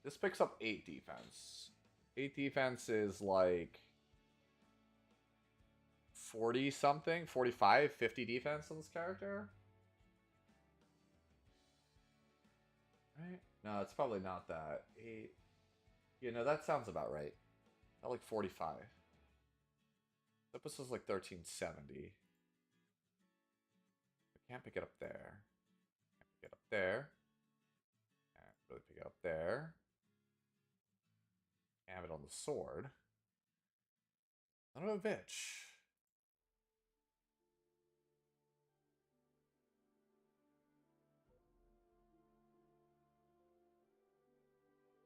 This picks up 8 defense. 8 defense is like 40 something, 45, 50 defense on this character. Right? No, it's probably not that. 8. You know, that sounds about right. Not like 45. That puts us like 1370. I can't pick it up there. Can't pick it up there. Can't really pick it up there. Can't have it on the sword. I don't know which.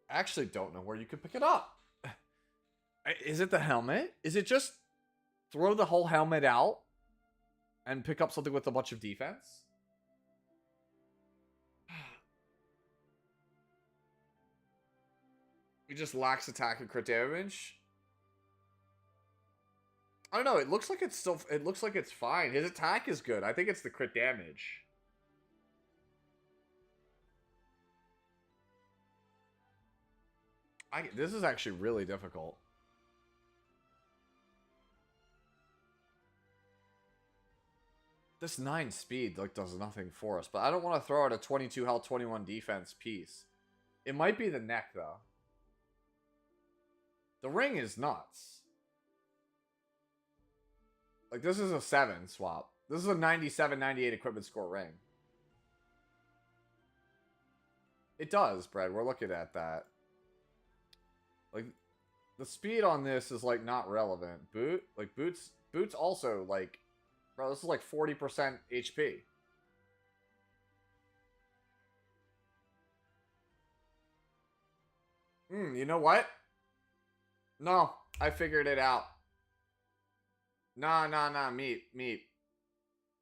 I actually don't know where you could pick it up. Is it the helmet? Is it just throw the whole helmet out and pick up something with a bunch of defense? He just lacks attack and crit damage. I don't know. It looks like it's still. It looks like it's fine. His attack is good. I think it's the crit damage. This is actually really difficult. This 9 speed like does nothing for us, but I don't want to throw out a 22 health, 21 defense piece. It might be the neck though. The ring is nuts. Like, this is a 7 swap. This is a 97, 98 equipment score ring. It does, Brad. We're looking at that. Like, the speed on this is, like, not relevant. Boots also, like, bro, this is like 40% HP. You know what? No, I figured it out. Nah, Meep.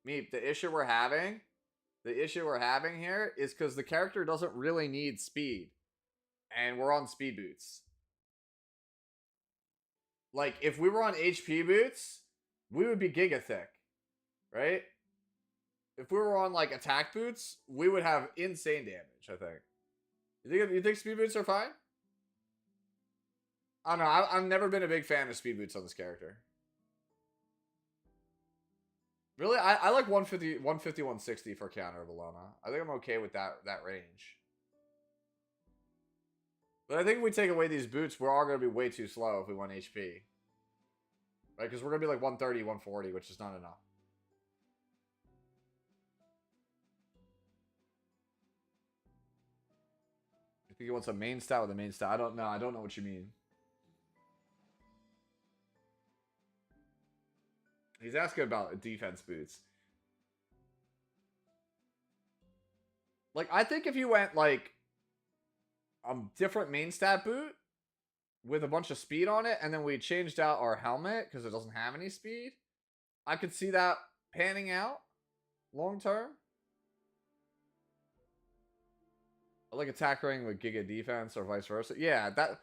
The issue we're having here is because the character doesn't really need speed. And we're on speed boots. Like, if we were on HP boots, we would be giga thick. Right? If we were on, like, attack boots, we would have insane damage, I think. You think speed boots are fine? I don't know. I've never been a big fan of speed boots on this character. Really? I like 150, 160 for counter Bologna. I think I'm okay with that range. But I think if we take away these boots, we're all going to be way too slow if we want HP. Right? Because we're going to be like 130, 140, which is not enough. I think he wants a main stat with a main stat. I don't know. I don't know what you mean. He's asking about defense boots. Like, I think if you went, like, a different main stat boot with a bunch of speed on it, and then we changed out our helmet because it doesn't have any speed, I could see that panning out long term. I like attack ring with giga defense or vice versa. Yeah, that...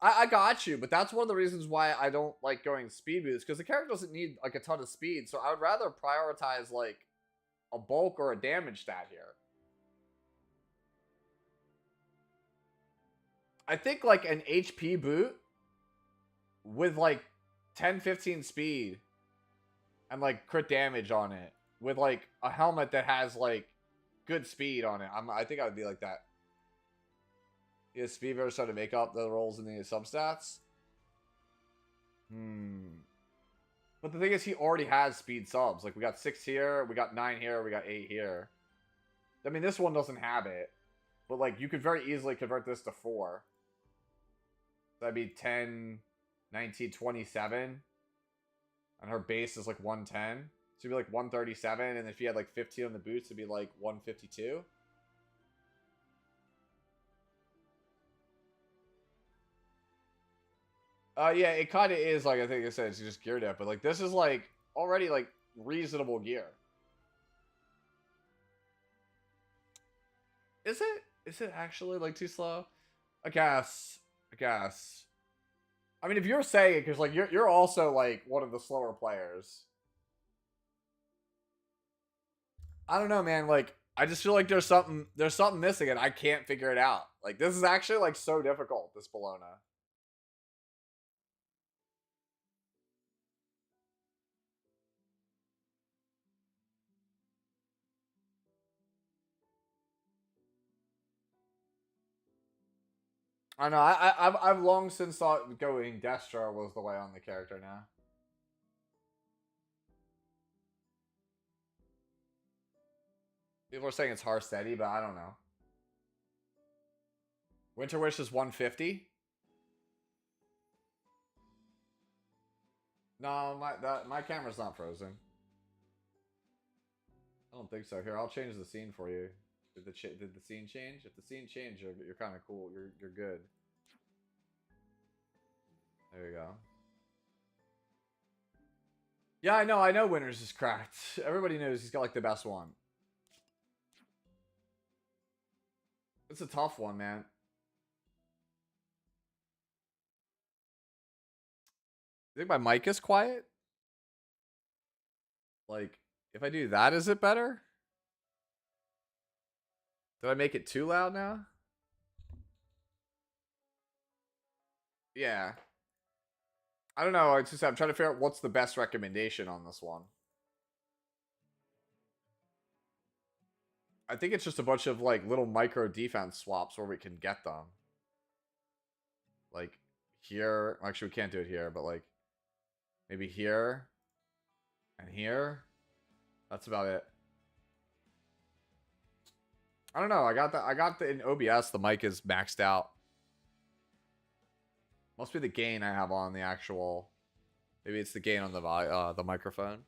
I got you, but that's one of the reasons why I don't like going speed boots, because the character doesn't need, like, a ton of speed, so I would rather prioritize, like, a bulk or a damage stat here. I think like an HP boot with like 10-15 speed and like crit damage on it with like a helmet that has like good speed on it. I think I would be like that. Is speed versus trying to make up the rolls in the substats? But the thing is, he already has speed subs. Like, we got 6 here, we got 9 here, we got 8 here. I mean, this one doesn't have it. But, like, you could very easily convert this to 4. That'd be 10, 19, 27. And her base is, like, 110. So it'd be, like, 137. And if you had, like, 15 on the boots, it'd be, like, 152. Yeah, it kind of is, like, I think I said, it's just geared up. But, like, this is, like, already, like, reasonable gear. Is it? Is it actually, like, too slow? I guess. I mean, if you're saying it, because, like, you're also, like, one of the slower players. I don't know, man. Like, I just feel like there's something missing, and I can't figure it out. Like, this is actually, like, so difficult, this Bologna. I know. I've long since thought going Destro was the way on the character now. People are saying it's hard steady, but I don't know. Winter Wish is 150. No, my camera's not frozen. I don't think so. Here, I'll change the scene for you. Did the scene change? If the scene changed, you're kind of cool. You're good. There you go. Yeah, I know Winters is cracked. Everybody knows he's got like the best one. It's a tough one, man. You think my mic is quiet? Like, if I do that, is it better? Did I make it too loud now? Yeah. I don't know. I'm trying to figure out what's the best recommendation on this one. I think it's just a bunch of like little micro defense swaps where we can get them. Like here. Actually, we can't do it here, but like maybe here and here. That's about it. I don't know. I got the in OBS. The mic is maxed out. Must be the gain I have on the actual. Maybe it's the gain on the microphone.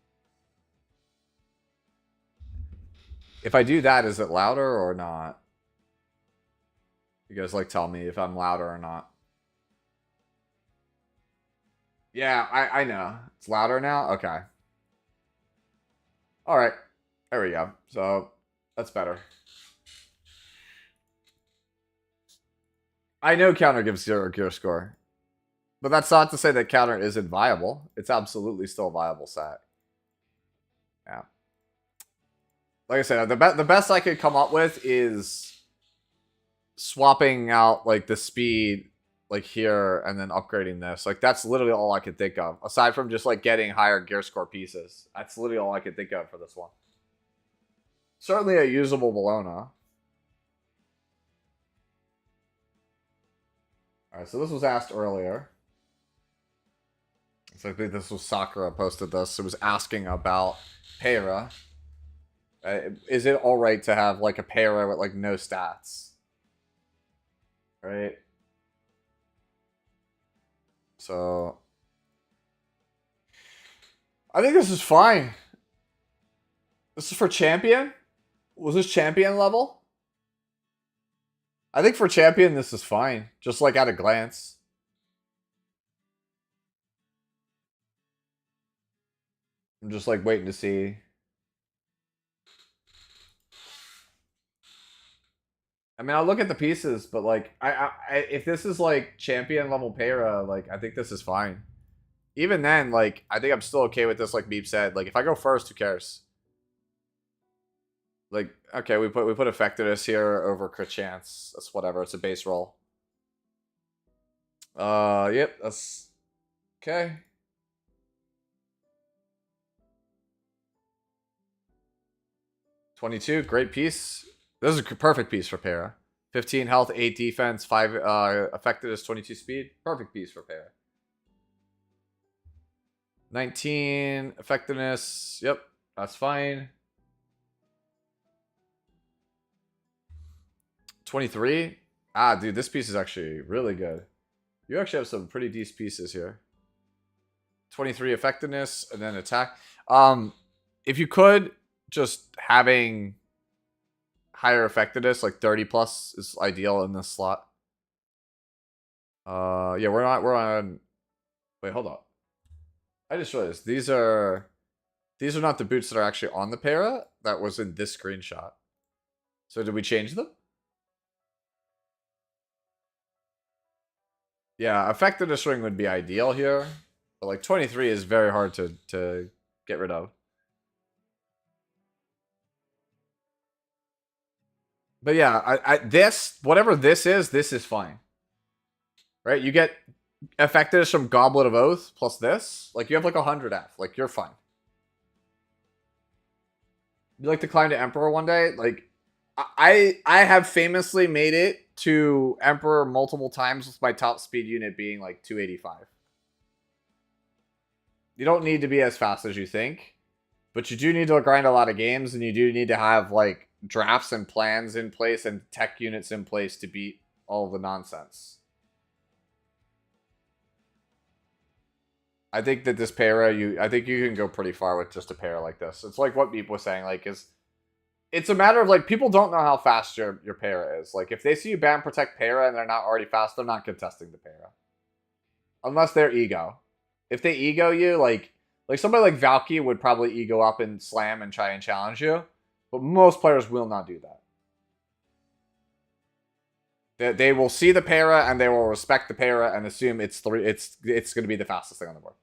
If I do that, is it louder or not? You guys like tell me if I'm louder or not. Yeah, I know. It's louder now? Okay. Alright. There we go. So, that's better. I know counter gives 0 gear score. But that's not to say that counter isn't viable. It's absolutely still a viable set. Yeah. Like I said, the best I could come up with is swapping out like the speed like here and then upgrading this. Like that's literally all I could think of. Aside from just like getting higher gear score pieces. That's literally all I could think of for this one. Certainly a usable Bologna. Alright, so this was asked earlier. So I think this was Sakura posted this. It was asking about Para. Is it alright to have like a Para with like no stats? Right? So I think this is fine. This is for champion? Was this champion level? I think for champion, this is fine. Just like at a glance. I'm just like waiting to see. I mean, I'll look at the pieces, but like, if this is like champion level Para, like, I think this is fine. Even then, like, I think I'm still okay with this, like Beep said. Like, if I go first, who cares? Like, okay, we put effectiveness here over crit chance. That's whatever. It's a base roll. Yep, that's okay. $22, great piece. This is a perfect piece for Para. 15 health, 8 defense, 5 effectiveness, 22 speed. Perfect piece for Para. 19 effectiveness. Yep, that's fine. 23. Ah, dude, this piece is actually really good. You actually have some pretty decent pieces here. 23 effectiveness and then attack. If you could, just having higher effectiveness, like 30 plus, is ideal in this slot. Yeah, we're on. Wait, hold on. I just realized these are not the boots that are actually on the para. That was in this screenshot. So did we change them? Yeah, effectiveness ring would be ideal here, but like 23 is very hard to get rid of. But yeah, this, whatever this is fine. Right? You get effectiveness from Goblet of Oath plus this. Like, you have like 100 F. Like, you're fine. You like to climb to Emperor one day? Like, I have famously made it to Emperor multiple times with my top speed unit being like 285. You don't need to be as fast as you think, but you do need to grind a lot of games, and you do need to have like drafts and plans in place and tech units in place to beat all of the nonsense. I think that this para, I think you can go pretty far with just a para like this. It's like what Meep was saying, like, it's a matter of, like, people don't know how fast your para is. Like, if they see you ban protect para and they're not already fast, they're not contesting the para. Unless they're ego. If they ego you, like somebody like Valky would probably ego up and slam and try and challenge you. But most players will not do that. They will see the para and they will respect the para and assume it's going to be the fastest thing on the board.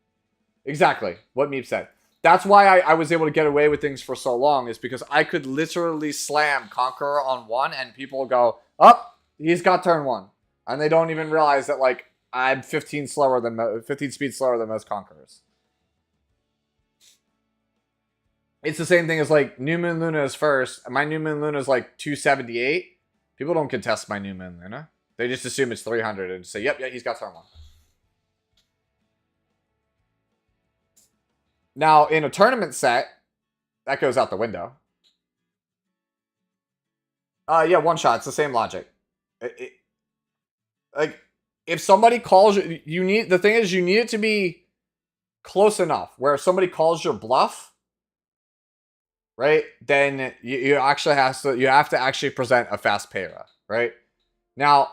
Exactly what Meep said. That's why I was able to get away with things for so long, is because I could literally slam Conqueror on 1 and people go, oh, he's got turn 1. And they don't even realize that, like, I'm 15 speeds slower than most Conquerors. It's the same thing as, like, New Moon Luna is first. My New Moon Luna is like 278. People don't contest my New Moon Luna. They just assume it's 300 and say, yep, yeah, he's got turn 1. Now, in a tournament set, that goes out the window. Yeah, one shot. It's the same logic. Like, if somebody calls you, the thing is, you need it to be close enough where if somebody calls your bluff, right, then you have to actually present a fast para, right? Now,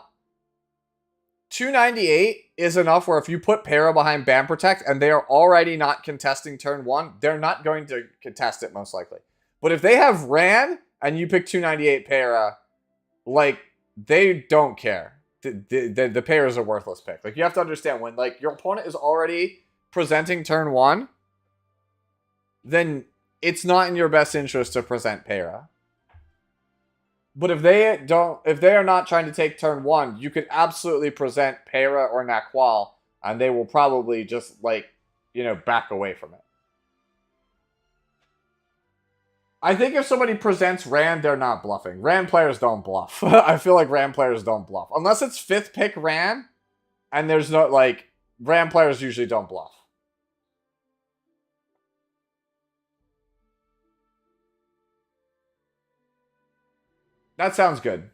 298 is enough where if you put para behind Ban Protect and they are already not contesting turn 1, they're not going to contest it most likely. But if they have Ran and you pick 298 para, like, they don't care. The para is a worthless pick. Like, you have to understand, when, like, your opponent is already presenting turn 1, then it's not in your best interest to present para. But if they are not trying to take turn 1, you could absolutely present para or Naqual, and they will probably just, like, you know, back away from it. I think if somebody presents Ran, they're not bluffing. Ran players don't bluff. I feel like Ran players don't bluff. Unless it's 5th pick Ran, and there's no, like, Ran players usually don't bluff. That sounds good.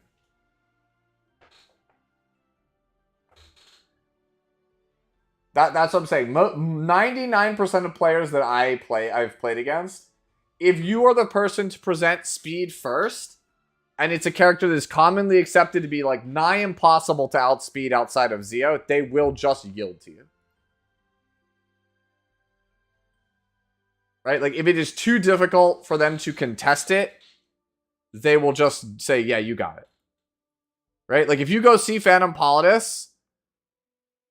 That's what I'm saying. 99% of players that I've played against, if you are the person to present speed first, and it's a character that is commonly accepted to be like nigh impossible to outspeed outside of Zeo, they will just yield to you. Right? Like, if it is too difficult for them to contest it, they will just say, yeah, you got it. Right? Like, if you go see Phantom Politis,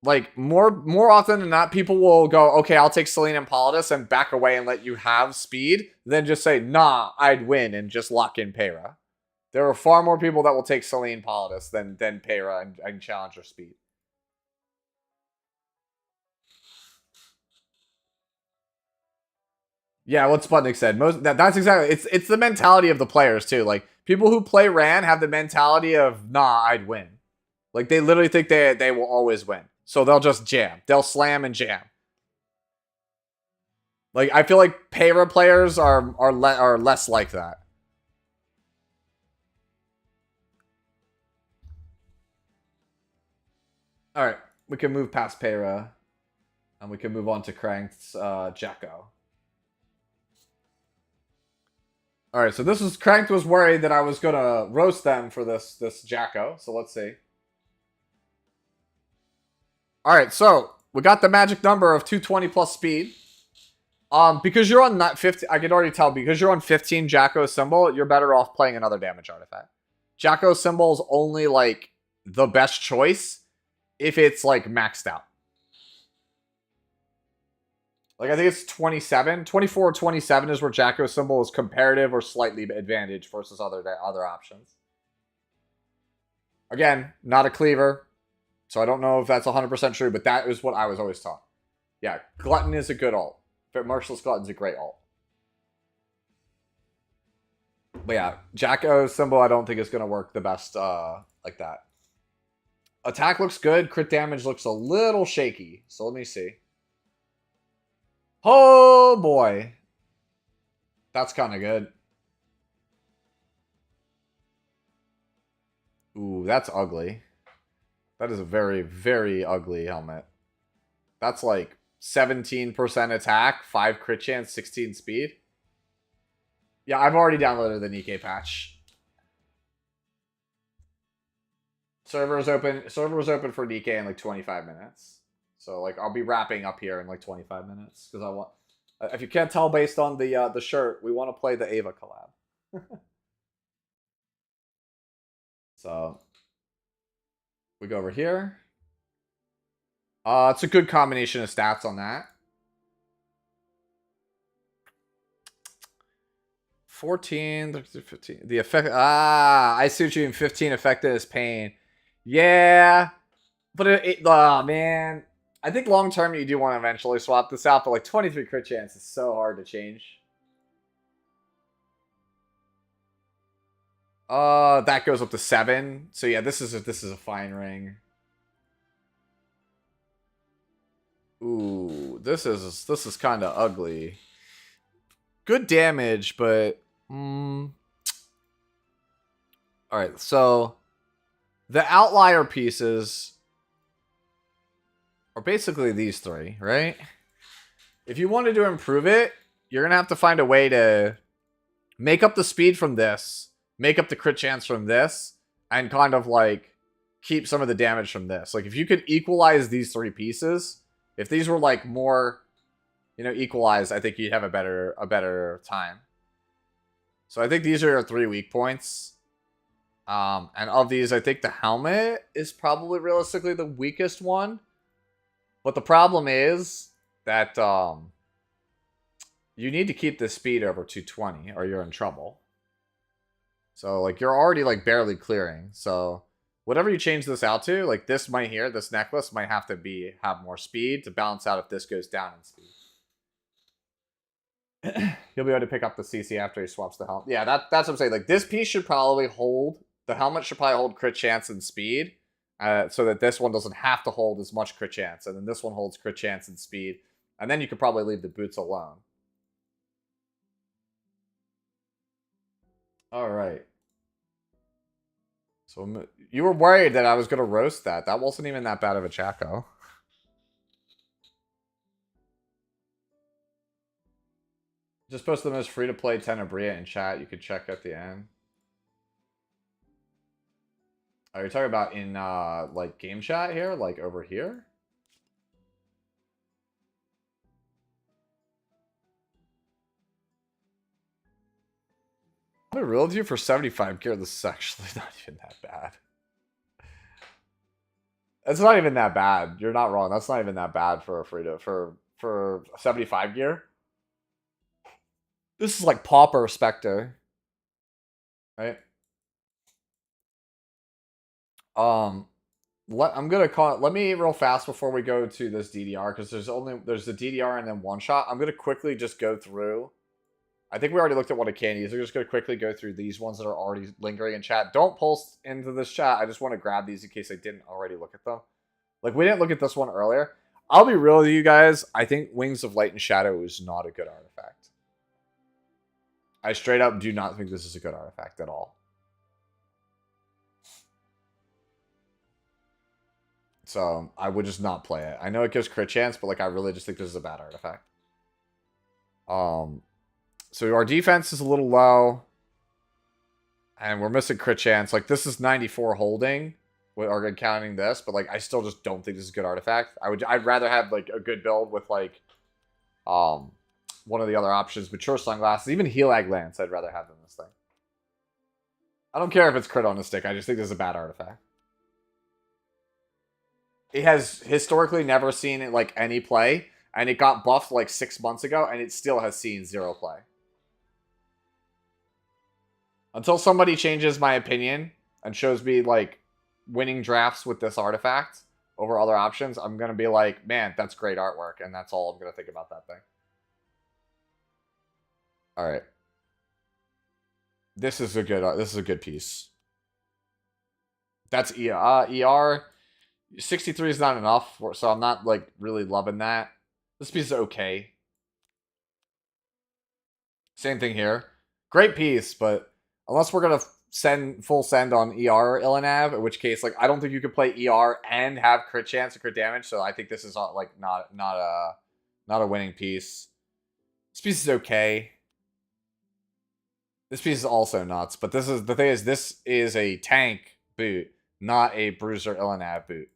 like, more often than not, people will go, okay, I'll take Selene and Politis and back away and let you have speed, then just say, nah, I'd win, and just lock in Para. There are far more people that will take Selene Politis than Para and challenge your speed. Yeah, what Sputnik said. That's exactly it's the mentality of the players too. Like people who play Ran have the mentality of nah, I'd win. Like they literally think they will always win. So they'll just jam. They'll slam and jam. Like I feel like Payra players are less like that. All right, we can move past Payra, and we can move on to Crank's Jacko. All right, so this was Cranked was worried that I was gonna roast them for this Jacko. So let's see. All right, so we got the magic number of 220 plus speed. Because you're on not 50, I can already tell because you're on 15 Jacko symbol, you're better off playing another damage artifact. Jacko symbol is only like the best choice if it's like maxed out. Like I think it's 27, 24 or 27 is where Jacko symbol is comparative or slightly advantage versus other options. Again, not a cleaver, so I don't know if that's 100% true, but that is what I was always taught. Yeah, Glutton is a good ult. Merciless Glutton's a great ult. But yeah, Jacko symbol I don't think is going to work the best like that. Attack looks good. Crit damage looks a little shaky. So let me see. Oh boy. That's kind of good. Ooh, that's ugly. That is a very, very ugly helmet. That's like 17% attack, 5 crit chance, 16 speed. Yeah, I've already downloaded the Nikkei patch. Server is open for Nikkei in like 25 minutes. So like I'll be wrapping up here in like 25 minutes because I want. If you can't tell based on the shirt, we want to play the Ava collab. So we go over here. It's a good combination of stats on that. 14, 15. The effect. I see what you mean. 15 affected as pain. Yeah, but oh man, I think long term you do want to eventually swap this out. But like 23 crit chance is so hard to change. That goes up to 7. So yeah, this is a fine ring. Ooh, this is kind of ugly. Good damage, but all right. So the outlier pieces are basically these 3, right? If you wanted to improve it, you're gonna have to find a way to make up the speed from this, make up the crit chance from this, and kind of like keep some of the damage from this. Like if you could equalize these 3 pieces. If these were like more, equalized, I think you'd have a better time. So I think these are your 3 weak points. And of these, I think the helmet is probably realistically the weakest one. But the problem is that you need to keep the speed over 220 or you're in trouble. So like you're already like barely clearing. So whatever you change this out to, like this this necklace might have to have more speed to balance out if this goes down in speed. You'll be able to pick up the CC after he swaps the helmet. Yeah, that's what I'm saying. Like this piece should probably hold, the helmet should probably hold crit chance and speed, so that this one doesn't have to hold as much crit chance, and then this one holds crit chance and speed, and then you could probably leave the boots alone. All right. So you were worried that I was going to roast that. That wasn't even that bad of a Jacko. Just post the most free-to-play Tenebria in chat. You could check at the end. Are you talking about in, like, game chat here? Like, over here? I'm real with you for 75 gear. This is actually not even that bad. It's not even that bad. You're not wrong. That's not even that bad for a for 75 gear. This is like Pauper Spectre. Right? I'm gonna call it. Let me real fast before we go to this DDR, because there's the DDR and then one shot. I'm gonna quickly just go through. I think we already looked at what it can use. We're just gonna quickly go through these ones that are already lingering in chat. Don't post into this chat. I just want to grab these in case I didn't already look at them. Like, we didn't look at this one earlier. I'll be real with you guys. I think Wings of Light and Shadow is not a good artifact. I straight up do not think this is a good artifact at all. So, I would just not play it. I know it gives crit chance, but, like, I really just think this is a bad artifact. So our defense is a little low. And we're missing crit chance. Like, this is 94 holding. Or counting this, but, like, I still just don't think this is a good artifact. I'd rather have, like, a good build with, like, one of the other options. Mature Sunglasses. Even Healag Lance I'd rather have than this thing. I don't care if it's crit on the stick. I just think this is a bad artifact. It has historically never seen, like, any play. And it got buffed, like, 6 months ago. And it still has seen 0 play. Until somebody changes my opinion and shows me, like, winning drafts with this artifact over other options, I'm going to be like, man, that's great artwork. And that's all I'm going to think about that thing. All right. This is a good piece. That's ER. 63 is not enough, so I'm not, like, really loving that. This piece is okay. Same thing here. Great piece, but unless we're going to full send on ER Illinav, in which case, like, I don't think you could play ER and have crit chance and crit damage, so I think this is, like, not a winning piece. This piece is okay. This piece is also nuts, but this is a tank boot, not a bruiser Illinav boot.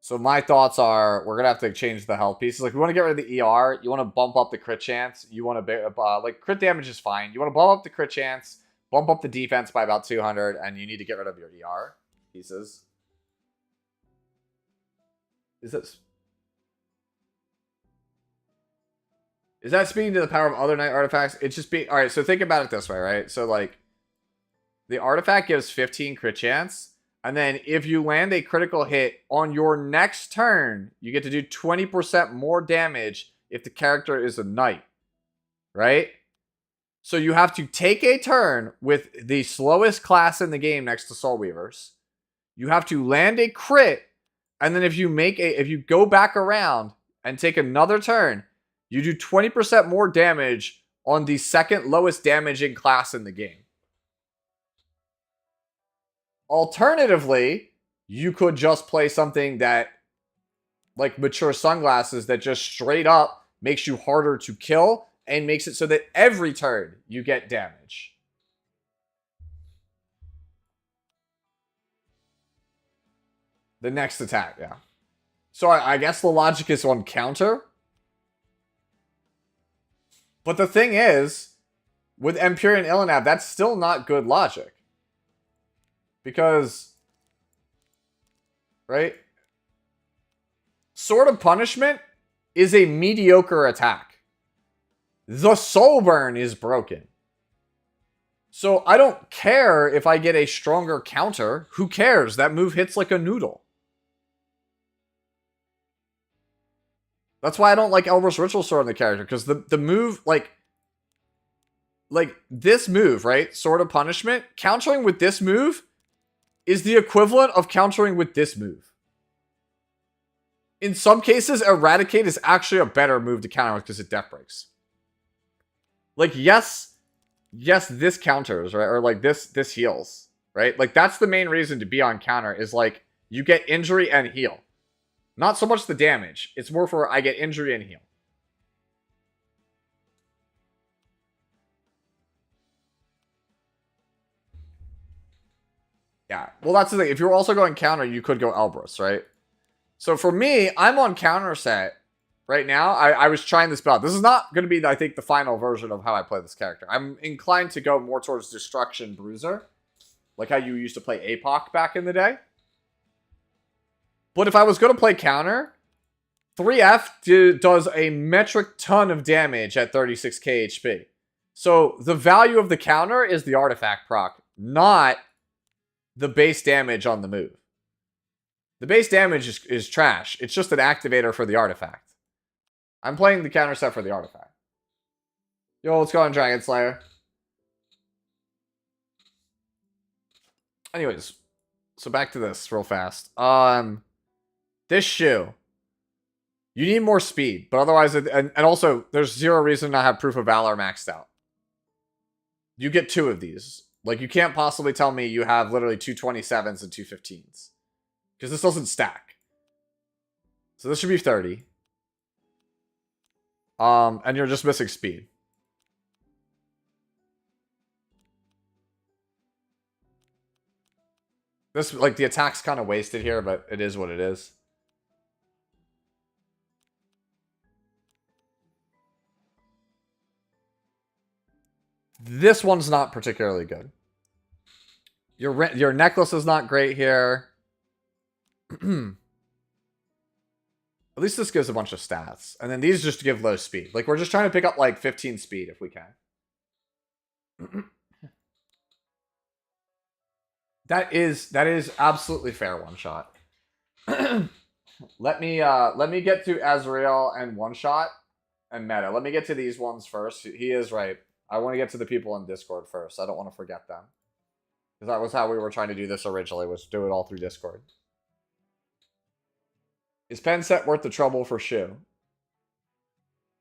So my thoughts are, we're gonna have to change the health pieces. Like, we want to get rid of the ER. You want to bump up the crit chance. You want to like, crit damage is fine. You want to bump up the crit chance. Bump up the defense by about 200, and you need to get rid of your ER pieces. Is that speaking to the power of other night artifacts? It's just being... Alright, so think about it this way, right? So, like, the artifact gives 15 crit chance, and then if you land a critical hit on your next turn, you get to do 20% more damage if the character is a knight. Right? So you have to take a turn with the slowest class in the game next to Soul Weavers. You have to land a crit, and then if you go back around and take another turn, you do 20% more damage on the second lowest damaging class in the game. Alternatively, you could just play something that, like Mature Sunglasses, that just straight up makes you harder to kill and makes it so that every turn you get damage. The next attack, yeah. So I guess the logic is on counter. But the thing is, with Empyrean Illinav, that's still not good logic. Because, right? Sword of Punishment is a mediocre attack. The Soul Burn is broken. So I don't care if I get a stronger counter. Who cares? That move hits like a noodle. That's why I don't like Elber's Ritual Sword on the character. Because the move, like this move, right? Sword of Punishment. Countering with this move is the equivalent of countering with this move. In some cases, Eradicate is actually a better move to counter with because it death breaks. Like, yes, this counters, right? Or, like, this heals, right? Like, that's the main reason to be on counter is, like, you get injury and heal. Not so much the damage. It's more for I get injury and heal. Yeah. Well, that's the thing. If you're also going counter, you could go Elbrus, right? So for me, I'm on counter set right now. I was trying this build. This is not going to be, I think, the final version of how I play this character. I'm inclined to go more towards Destruction Bruiser. Like how you used to play APOC back in the day. But if I was going to play counter, 3F does a metric ton of damage at 36k HP. So the value of the counter is the artifact proc, not the base damage on the move. The base damage is trash. It's just an activator for the artifact. I'm playing the counter set for the artifact. Yo, what's going on, Dragon Slayer? Anyways, so back to this real fast. This shoe. You need more speed, but otherwise, and also, there's zero reason to have Proof of Valor maxed out. You get 2 of these. Like, you can't possibly tell me you have literally 2 27s and 2 15s. Because this doesn't stack. So this should be 30. And you're just missing speed. This, like, the attack's kind of wasted here, but it is what it is. This one's not particularly good. Your necklace is not great here. At least this gives a bunch of stats. And then these just give low speed. Like, we're just trying to pick up, like, 15 speed if we can. That is absolutely fair one shot. Let me get to Azrael and one shot and meta. Let me get to these ones first. He is right. I want to get to the people in Discord first. I don't want to forget them. Because that was how we were trying to do this originally, was do it all through Discord. Is pen set worth the trouble for Shu?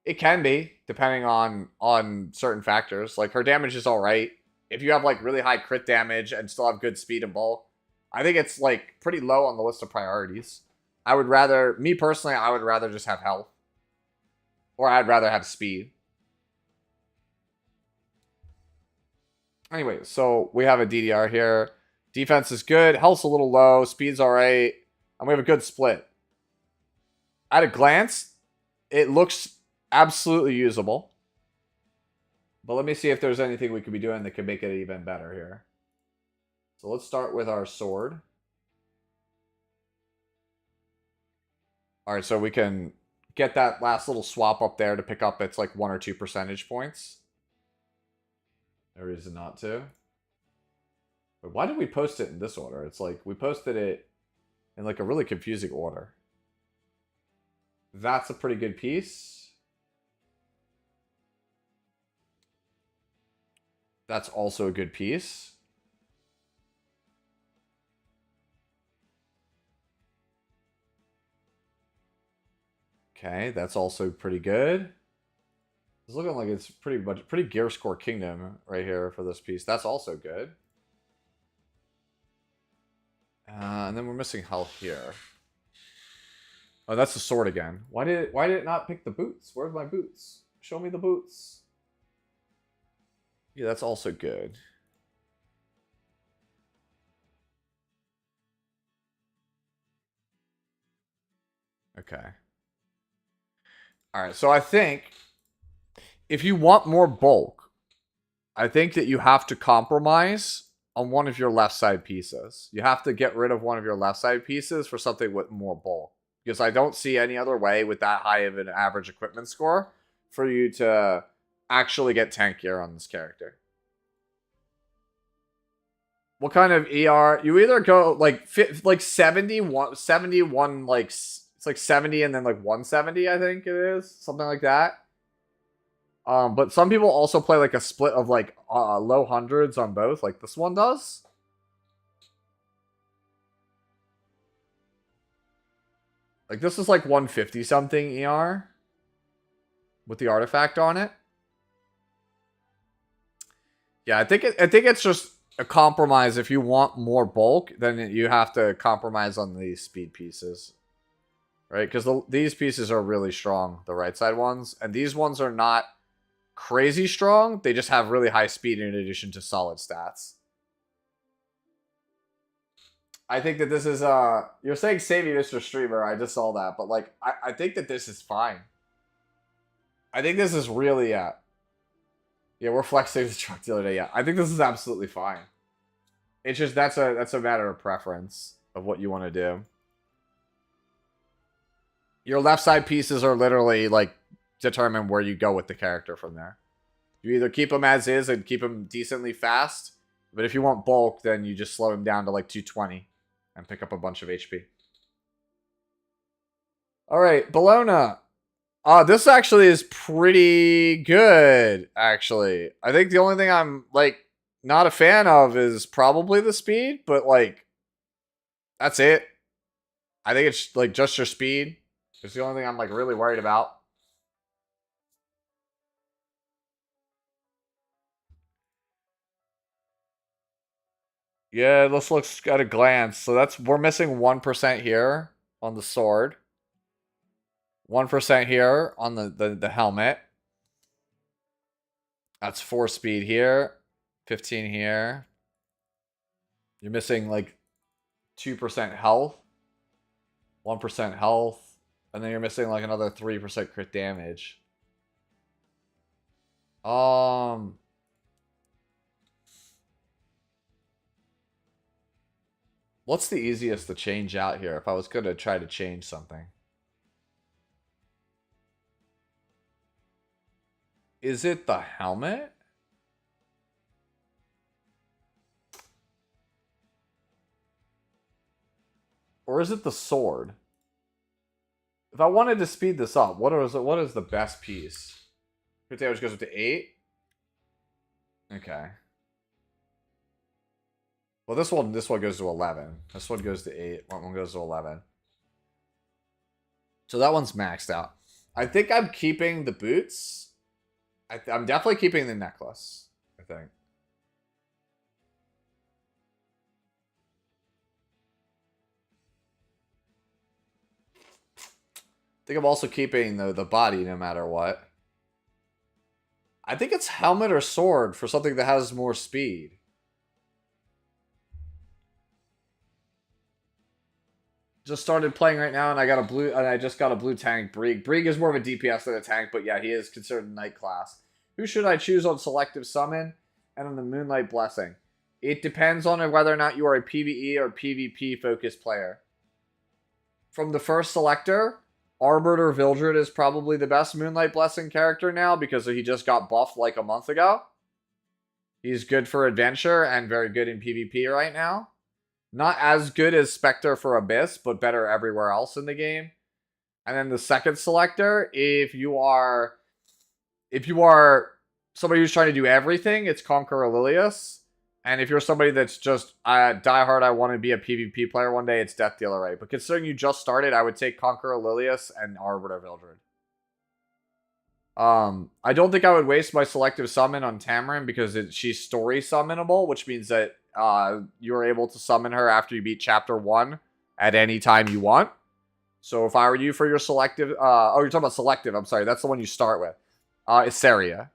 It can be, depending on certain factors. Like, her damage is alright. If you have, like, really high crit damage and still have good speed and bulk, I think it's, like, pretty low on the list of priorities. I would rather, me personally, I would rather just have health. Or I'd rather have speed. Anyway, so we have a DDR here. Defense is good. Health's a little low. Speed's alright. And we have a good split. At a glance, it looks absolutely usable. But let me see if there's anything we could be doing that could make it even better here. So let's start with our sword. Alright, so we can get that last little swap up there to pick up its like 1 or 2 percentage points. No reason not to. But why did we post it in this order? It's like we posted it in like a really confusing order. That's a pretty good piece. That's also a good piece. Okay, that's also pretty good. It's looking like it's pretty gear score kingdom right here for this piece. That's also good. And then we're missing health here. Oh, that's the sword again. Why did it not pick the boots? Where's my boots? Show me the boots. Yeah, that's also good. Okay. Alright, so I think if you want more bulk, I think that you have to compromise on one of your left side pieces. You have to get rid of one of your left side pieces for something with more bulk. Because I don't see any other way with that high of an average equipment score for you to actually get tankier on this character. What kind of ER? You either go like 71, like it's like 70 and then like 170, I think it is. Something like that. But some people also play like a split of like low hundreds on both, like this one does. Like this is like 150 something ER with the artifact on it. Yeah, I think it's just a compromise. If you want more bulk, then you have to compromise on these speed pieces. Right? Because these pieces are really strong, the right side ones. And these ones are not crazy strong. They just have really high speed in addition to solid stats. I think that this is, you're saying save me, Mr. Streamer. I just saw that. But, like, I think that this is fine. I think this is really, yeah, we're flexing the truck the other day. Yeah, I think this is absolutely fine. It's just, that's a matter of preference of what you want to do. Your left side pieces are literally, like, determine where you go with the character from there. You either keep him as is and keep him decently fast, but if you want bulk, then you just slow him down to, like, 220 and pick up a bunch of HP. All right, Bologna. This actually is pretty good, actually. I think the only thing I'm, like, not a fan of is probably the speed, but, like, that's it. I think it's, like, just your speed. It's the only thing I'm, like, really worried about. Yeah, this looks at a glance. So we're missing 1% here on the sword. 1% here on the helmet. That's 4 speed here. 15 here. You're missing like 2% health. 1% health. And then you're missing like another 3% crit damage. What's the easiest to change out here if I was going to try to change something? Is it the helmet? Or is it the sword? If I wanted to speed this up, what is the best piece? Crit damage goes up to 8? Okay. Well, this one goes to 11. This one goes to 8. One goes to 11. So that one's maxed out. I think I'm keeping the boots. I'm definitely keeping the necklace, I think. I think I'm also keeping the body no matter what. I think it's helmet or sword for something that has more speed. Just started playing right now, and I just got a blue tank, Brig. Brig is more of a DPS than a tank, but yeah, he is considered a knight class. Who should I choose on selective summon and on the Moonlight Blessing? It depends on whether or not you are a PvE or PvP focused player. From the first selector, Arbiter Vildred is probably the best Moonlight Blessing character now because he just got buffed like a month ago. He's good for adventure and very good in PvP right now. Not as good as Spectre for Abyss, but better everywhere else in the game. And then the second selector, if you are somebody who's trying to do everything, it's Conqueror Lilius. And if you're somebody that's just diehard, I want to be a PvP player one day, it's Death Dealer Ray. But considering you just started, I would take Conqueror Lilius and Arbiter Vildred. I don't think I would waste my selective summon on Tamarin because she's story summonable, which means that you're able to summon her after you beat Chapter 1 at any time you want. So if I were you for your selective... oh, you're talking about selective. I'm sorry. That's the one you start with. Issaria.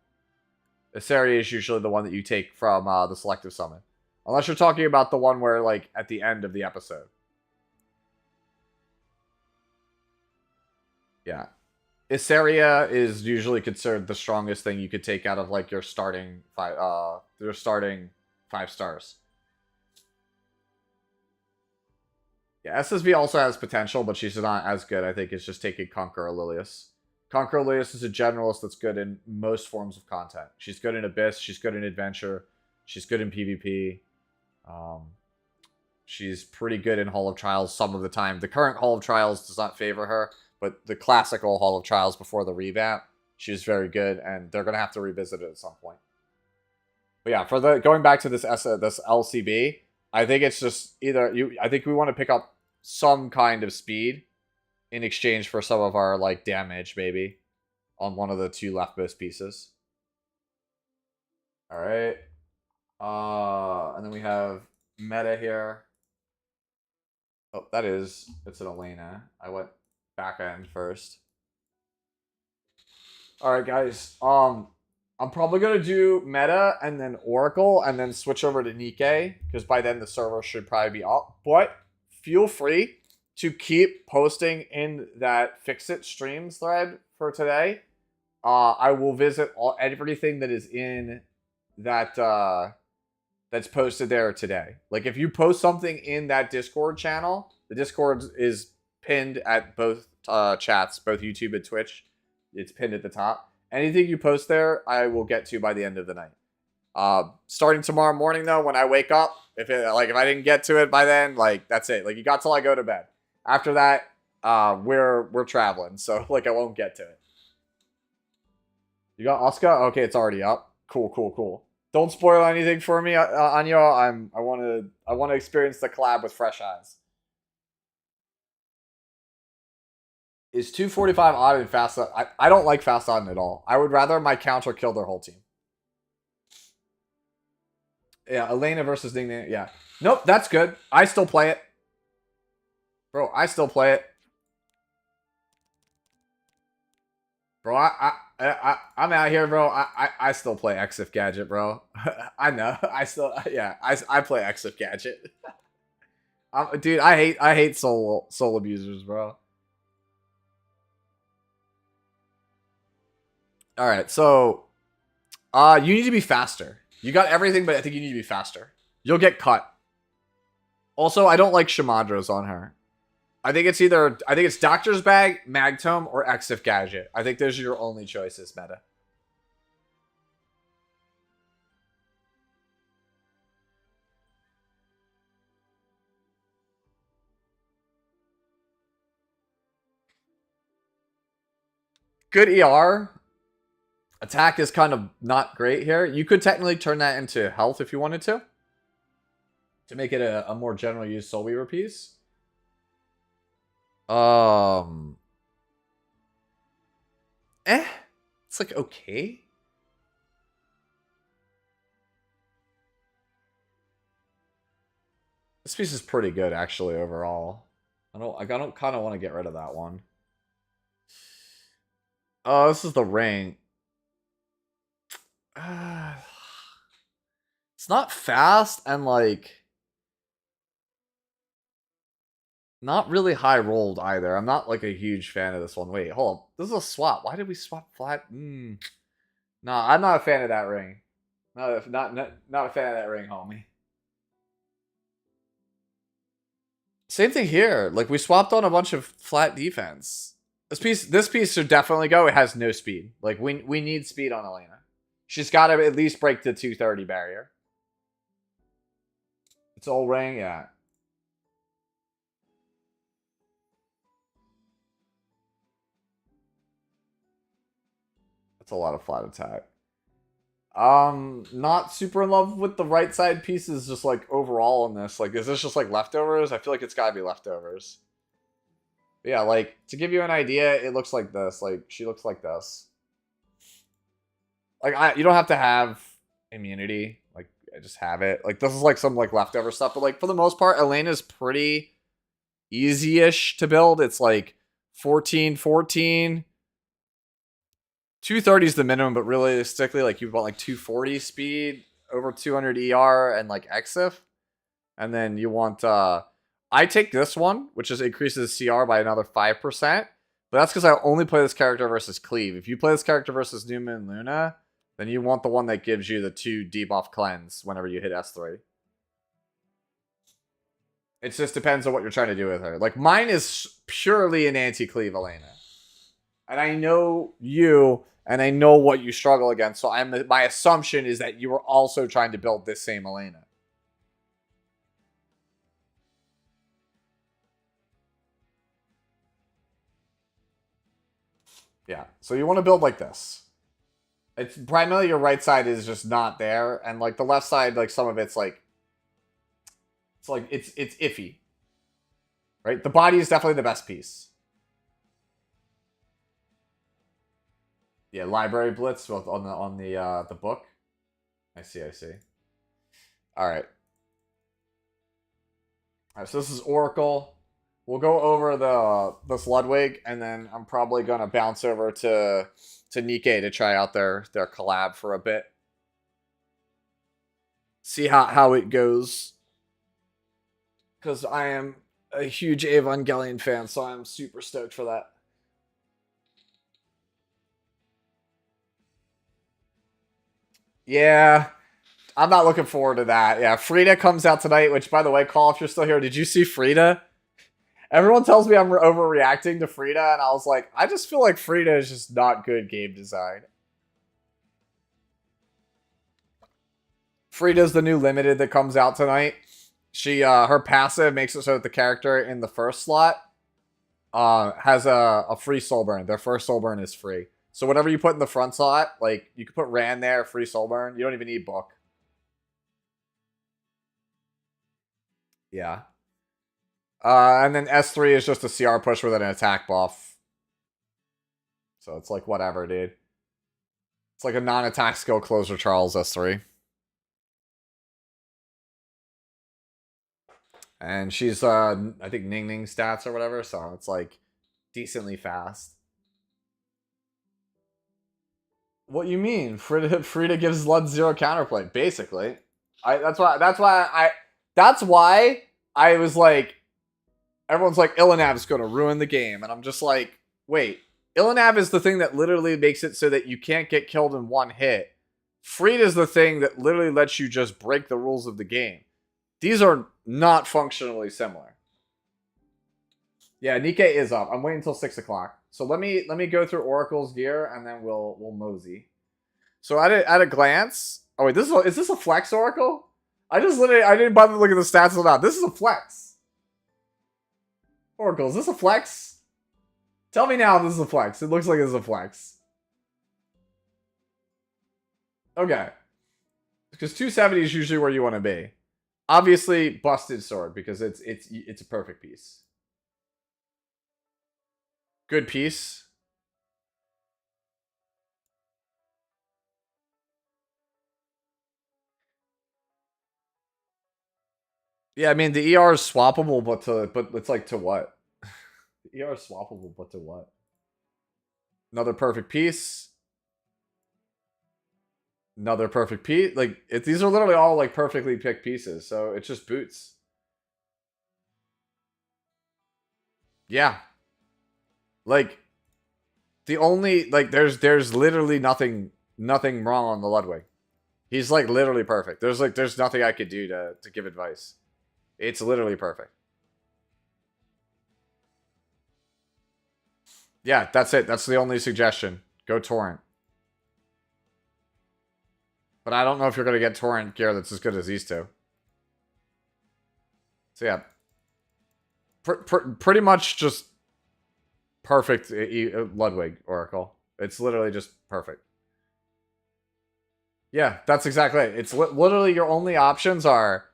Issaria is usually the one that you take from the selective summon. Unless you're talking about the one where, like, at the end of the episode. Yeah. Issaria is usually considered the strongest thing you could take out of, like, your starting 5 stars. Yeah, SSV also has potential, but she's not as good. I think it's just taking Conqueror Lilius. Conqueror Lilius is a generalist that's good in most forms of content. She's good in Abyss. She's good in Adventure. She's good in PvP. She's pretty good in Hall of Trials some of the time. The current Hall of Trials does not favor her, but the classical Hall of Trials before the revamp, she's very good, and they're going to have to revisit it at some point. But yeah, for going back to this LCB, I think it's just I think we want to pick up some kind of speed in exchange for some of our, like, damage, maybe, on one of the 2 leftmost pieces. Alright. And then we have meta here. Oh, it's an Elena. I went back end first. Alright, guys. I'm probably going to do meta and then Oracle and then switch over to Nikkei, because by then the server should probably be up. But feel free to keep posting in that Fix-It streams thread for today. I will visit everything that is in that that's posted there today. Like, if you post something in that Discord channel, the Discord is pinned at both chats, both YouTube and Twitch. It's pinned at the top. Anything you post there, I will get to by the end of the night. Starting tomorrow morning, though, when I wake up, if I didn't get to it by then, like, that's it. Like, you got till I go to bed. After that, we're traveling, so like I won't get to it. You got Oscar? Okay, it's already up. Cool. Don't spoil anything for me, Anya. I want to experience the collab with fresh eyes. Is 245 odd and fast? I don't like fast odd at all. I would rather my counter kill their whole team. Yeah, Elena versus Ding Ding. Yeah. Nope, that's good. I still play it. Bro, I still play it. Bro, I'm out here, bro. I still play Exif Gadget, bro. I know. I play Exif Gadget. Dude, I hate soul abusers, bro. All right, so you need to be faster. You got everything, but I think you need to be faster. You'll get cut. Also, I don't like Shamadros on her. I think it's Doctor's Bag, Magtome, or Exif Gadget. I think those are your only choices, meta. Good ER. Attack is kind of not great here. You could technically turn that into health if you wanted to make it a more general use Soul Weaver piece. It's like okay. This piece is pretty good actually overall. I don't kind of want to get rid of that one. Oh, this is the ring. It's not fast and like not really high rolled either. I'm not like a huge fan of this one. Wait, hold on. This is a swap. Why did we swap flat? Nah, I'm not a fan of that ring. Not a fan of that ring, homie. Same thing here. Like we swapped on a bunch of flat defense. This piece should definitely go. It has no speed. Like we need speed on Elena. She's got to at least break the 230 barrier. It's all ring, yeah. That's a lot of flat attack. Not super in love with the right side pieces just like overall in this. Like, is this just like leftovers? I feel like it's gotta be leftovers. But yeah, like, to give you an idea, it looks like this. Like, she looks like this. Like, you don't have to have immunity. Like, I just have it. Like, this is like some like leftover stuff. But like, for the most part, Elena's pretty easy-ish to build. It's like 14, 14. 230 is the minimum, but realistically, like, you want like 240 speed, over 200 ER, and like Exif. And then you want, I take this one, which just increases CR by another 5%. But that's because I only play this character versus Cleave. If you play this character versus Numa and Luna, then you want the one that gives you the 2 debuff cleanse whenever you hit S3. It just depends on what you're trying to do with her. Like, mine is purely an anti-Cleave Elena. And I know you, and I know what you struggle against, so my assumption is that you are also trying to build this same Elena. Yeah, so you want to build like this. It's primarily your right side is just not there, and like the left side, like some of it's it's iffy. Right? The body is definitely the best piece. Yeah, library blitz on the book. I see. All right. All right, so this is Oracle. We'll go over this Ludwig, and then I'm probably gonna bounce over to Nikkei to try out their collab for a bit. See how it goes. Because I am a huge Evangelion fan, so I'm super stoked for that. Yeah, I'm not looking forward to that. Yeah, Frida comes out tonight, which, by the way, Call, if you're still here, did you see Frida? Everyone tells me I'm overreacting to Frida, and I was like, I just feel like Frida is just not good game design. Frida's the new limited that comes out tonight. She, her passive makes it so that the character in the first slot has a free soul burn. Their first soul burn is free. So whatever you put in the front slot, like you could put Rand there, free soul burn. You don't even need book. Yeah. And then S3 is just a CR push with an attack buff. So it's like whatever, dude. It's like a non-attack skill closer Charles S3. And she's I think Ning Ning stats or whatever, so it's like decently fast. What you mean? Frida gives Lud 0 counterplay, basically. That's why I was like, everyone's like, Ilinav's gonna ruin the game, and I'm just like, wait, Ilinav is the thing that literally makes it so that you can't get killed in one hit. Frida's the thing that literally lets you just break the rules of the game. These are not functionally similar. Yeah, Nikkei is up. I'm waiting until 6 o'clock. So let me go through Oracle's gear and then we'll mosey. So at a glance, oh wait, is this a flex Oracle? I didn't bother to look at the stats or not. This is a flex. Oracle, is this a flex? Tell me now if this is a flex. It looks like it's a flex. Okay. Because 270 is usually where you want to be. Obviously, busted sword because it's a perfect piece. Good piece. Yeah, I mean the ER is swappable, but it's like to what? The ER is swappable, but to what? Another perfect piece. Another perfect piece. Like these are literally all like perfectly picked pieces, so it's just boots. Yeah. Like the only like there's literally nothing wrong on the Ludwig. He's like literally perfect. There's nothing I could do to give advice. It's literally perfect. Yeah, that's it. That's the only suggestion. Go torrent. But I don't know if you're going to get torrent gear that's as good as these two. So yeah. Pretty much just perfect Ludwig Oracle. It's literally just perfect. Yeah, that's exactly it. It's literally your only options are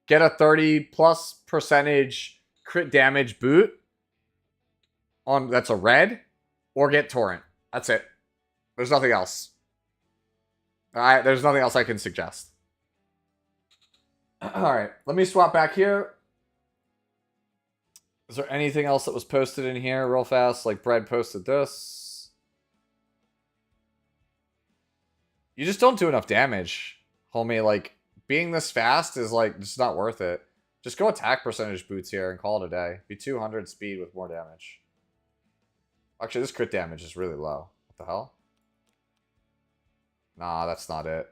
get a 30+% crit damage boot on that's a red, or get torrent. That's it. There's nothing else. There's nothing else I can suggest. Alright, let me swap back here. Is there anything else that was posted in here real fast? Like Bread posted this. You just don't do enough damage, homie. Like, being this fast is like just not worth it. Just go attack percentage boots here and call it a day. Be 200 speed with more damage. Actually, this crit damage is really low. What the hell? Nah, that's not it.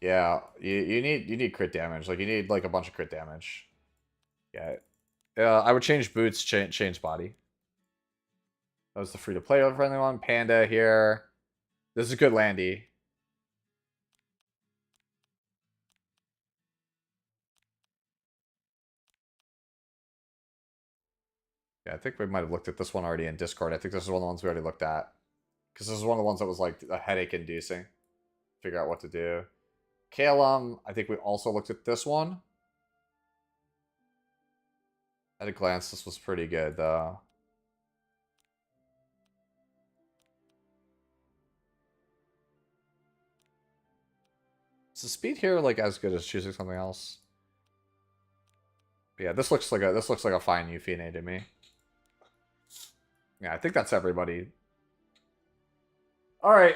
Yeah, you need crit damage. Like you need like a bunch of crit damage. Yeah. I would change boots, change body. That was the free to play friendly one. Panda here. This is a good landy. Yeah, I think we might have looked at this one already in Discord. I think this is one of the ones we already looked at. Because this is one of the ones that was like a headache inducing. Figure out what to do. Kalum, I think we also looked at this one. At a glance, this was pretty good, though. Is the speed here like as good as choosing something else? But yeah, this looks like a fine Euphine to me. Yeah, I think that's everybody. All right.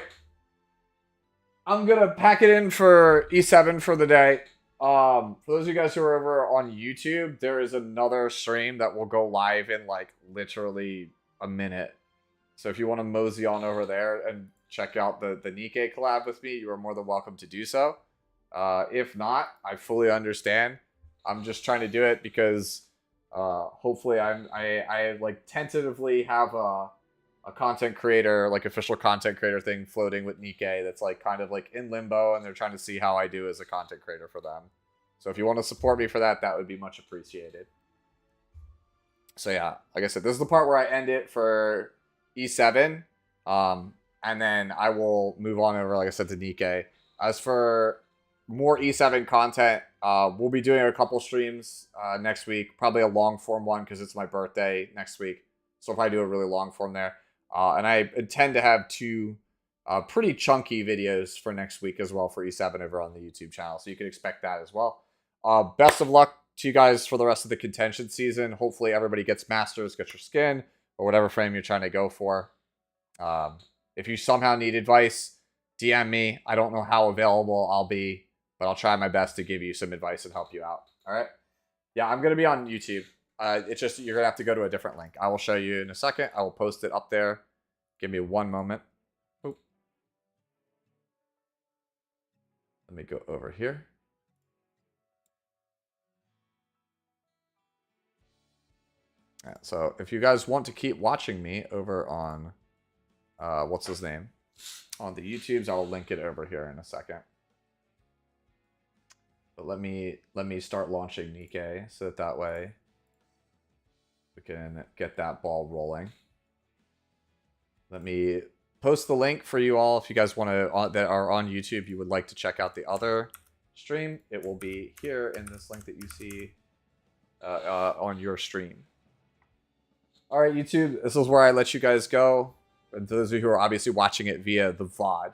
I'm gonna pack it in for E7 for the day. For those of you guys who are over on YouTube, there is another stream that will go live in like literally a minute. So if you want to mosey on over there and check out the Nikkei collab with me, you are more than welcome to do so. If not, I fully understand. I'm just trying to do it because hopefully I like tentatively have a content creator, like official content creator thing floating with Nikkei that's like kind of like in limbo, and they're trying to see how I do as a content creator for them. So if you want to support me for that, that would be much appreciated. So yeah, like I said, this is the part where I end it for E7. And then I will move on over, like I said, to Nikkei. As for more E7 content, we'll be doing a couple streams next week. Probably a long form one because it's my birthday next week. So if I do a really long form there. And I intend to have 2 pretty chunky videos for next week as well for E7 over on the YouTube channel. So you can expect that as well. Best of luck to you guys for the rest of the contention season. Hopefully everybody gets masters, gets your skin, or whatever frame you're trying to go for. If you somehow need advice, DM me. I don't know how available I'll be, but I'll try my best to give you some advice and help you out. All right? Yeah, I'm going to be on YouTube. It's just you're going to have to go to a different link. I will show you in a second. I will post it up there. Give me one moment. Oop. Let me go over here. All right, so if you guys want to keep watching me over on, what's his name? On the YouTubes, I'll link it over here in a second. But let me start launching Nikkei so that way we can get that ball rolling. Let me post the link for you all if you guys want to that are on YouTube. You would like to check out the other stream. It will be here in this link that you see on your stream. All right, YouTube. This is where I let you guys go. And those of you who are obviously watching it via the VOD,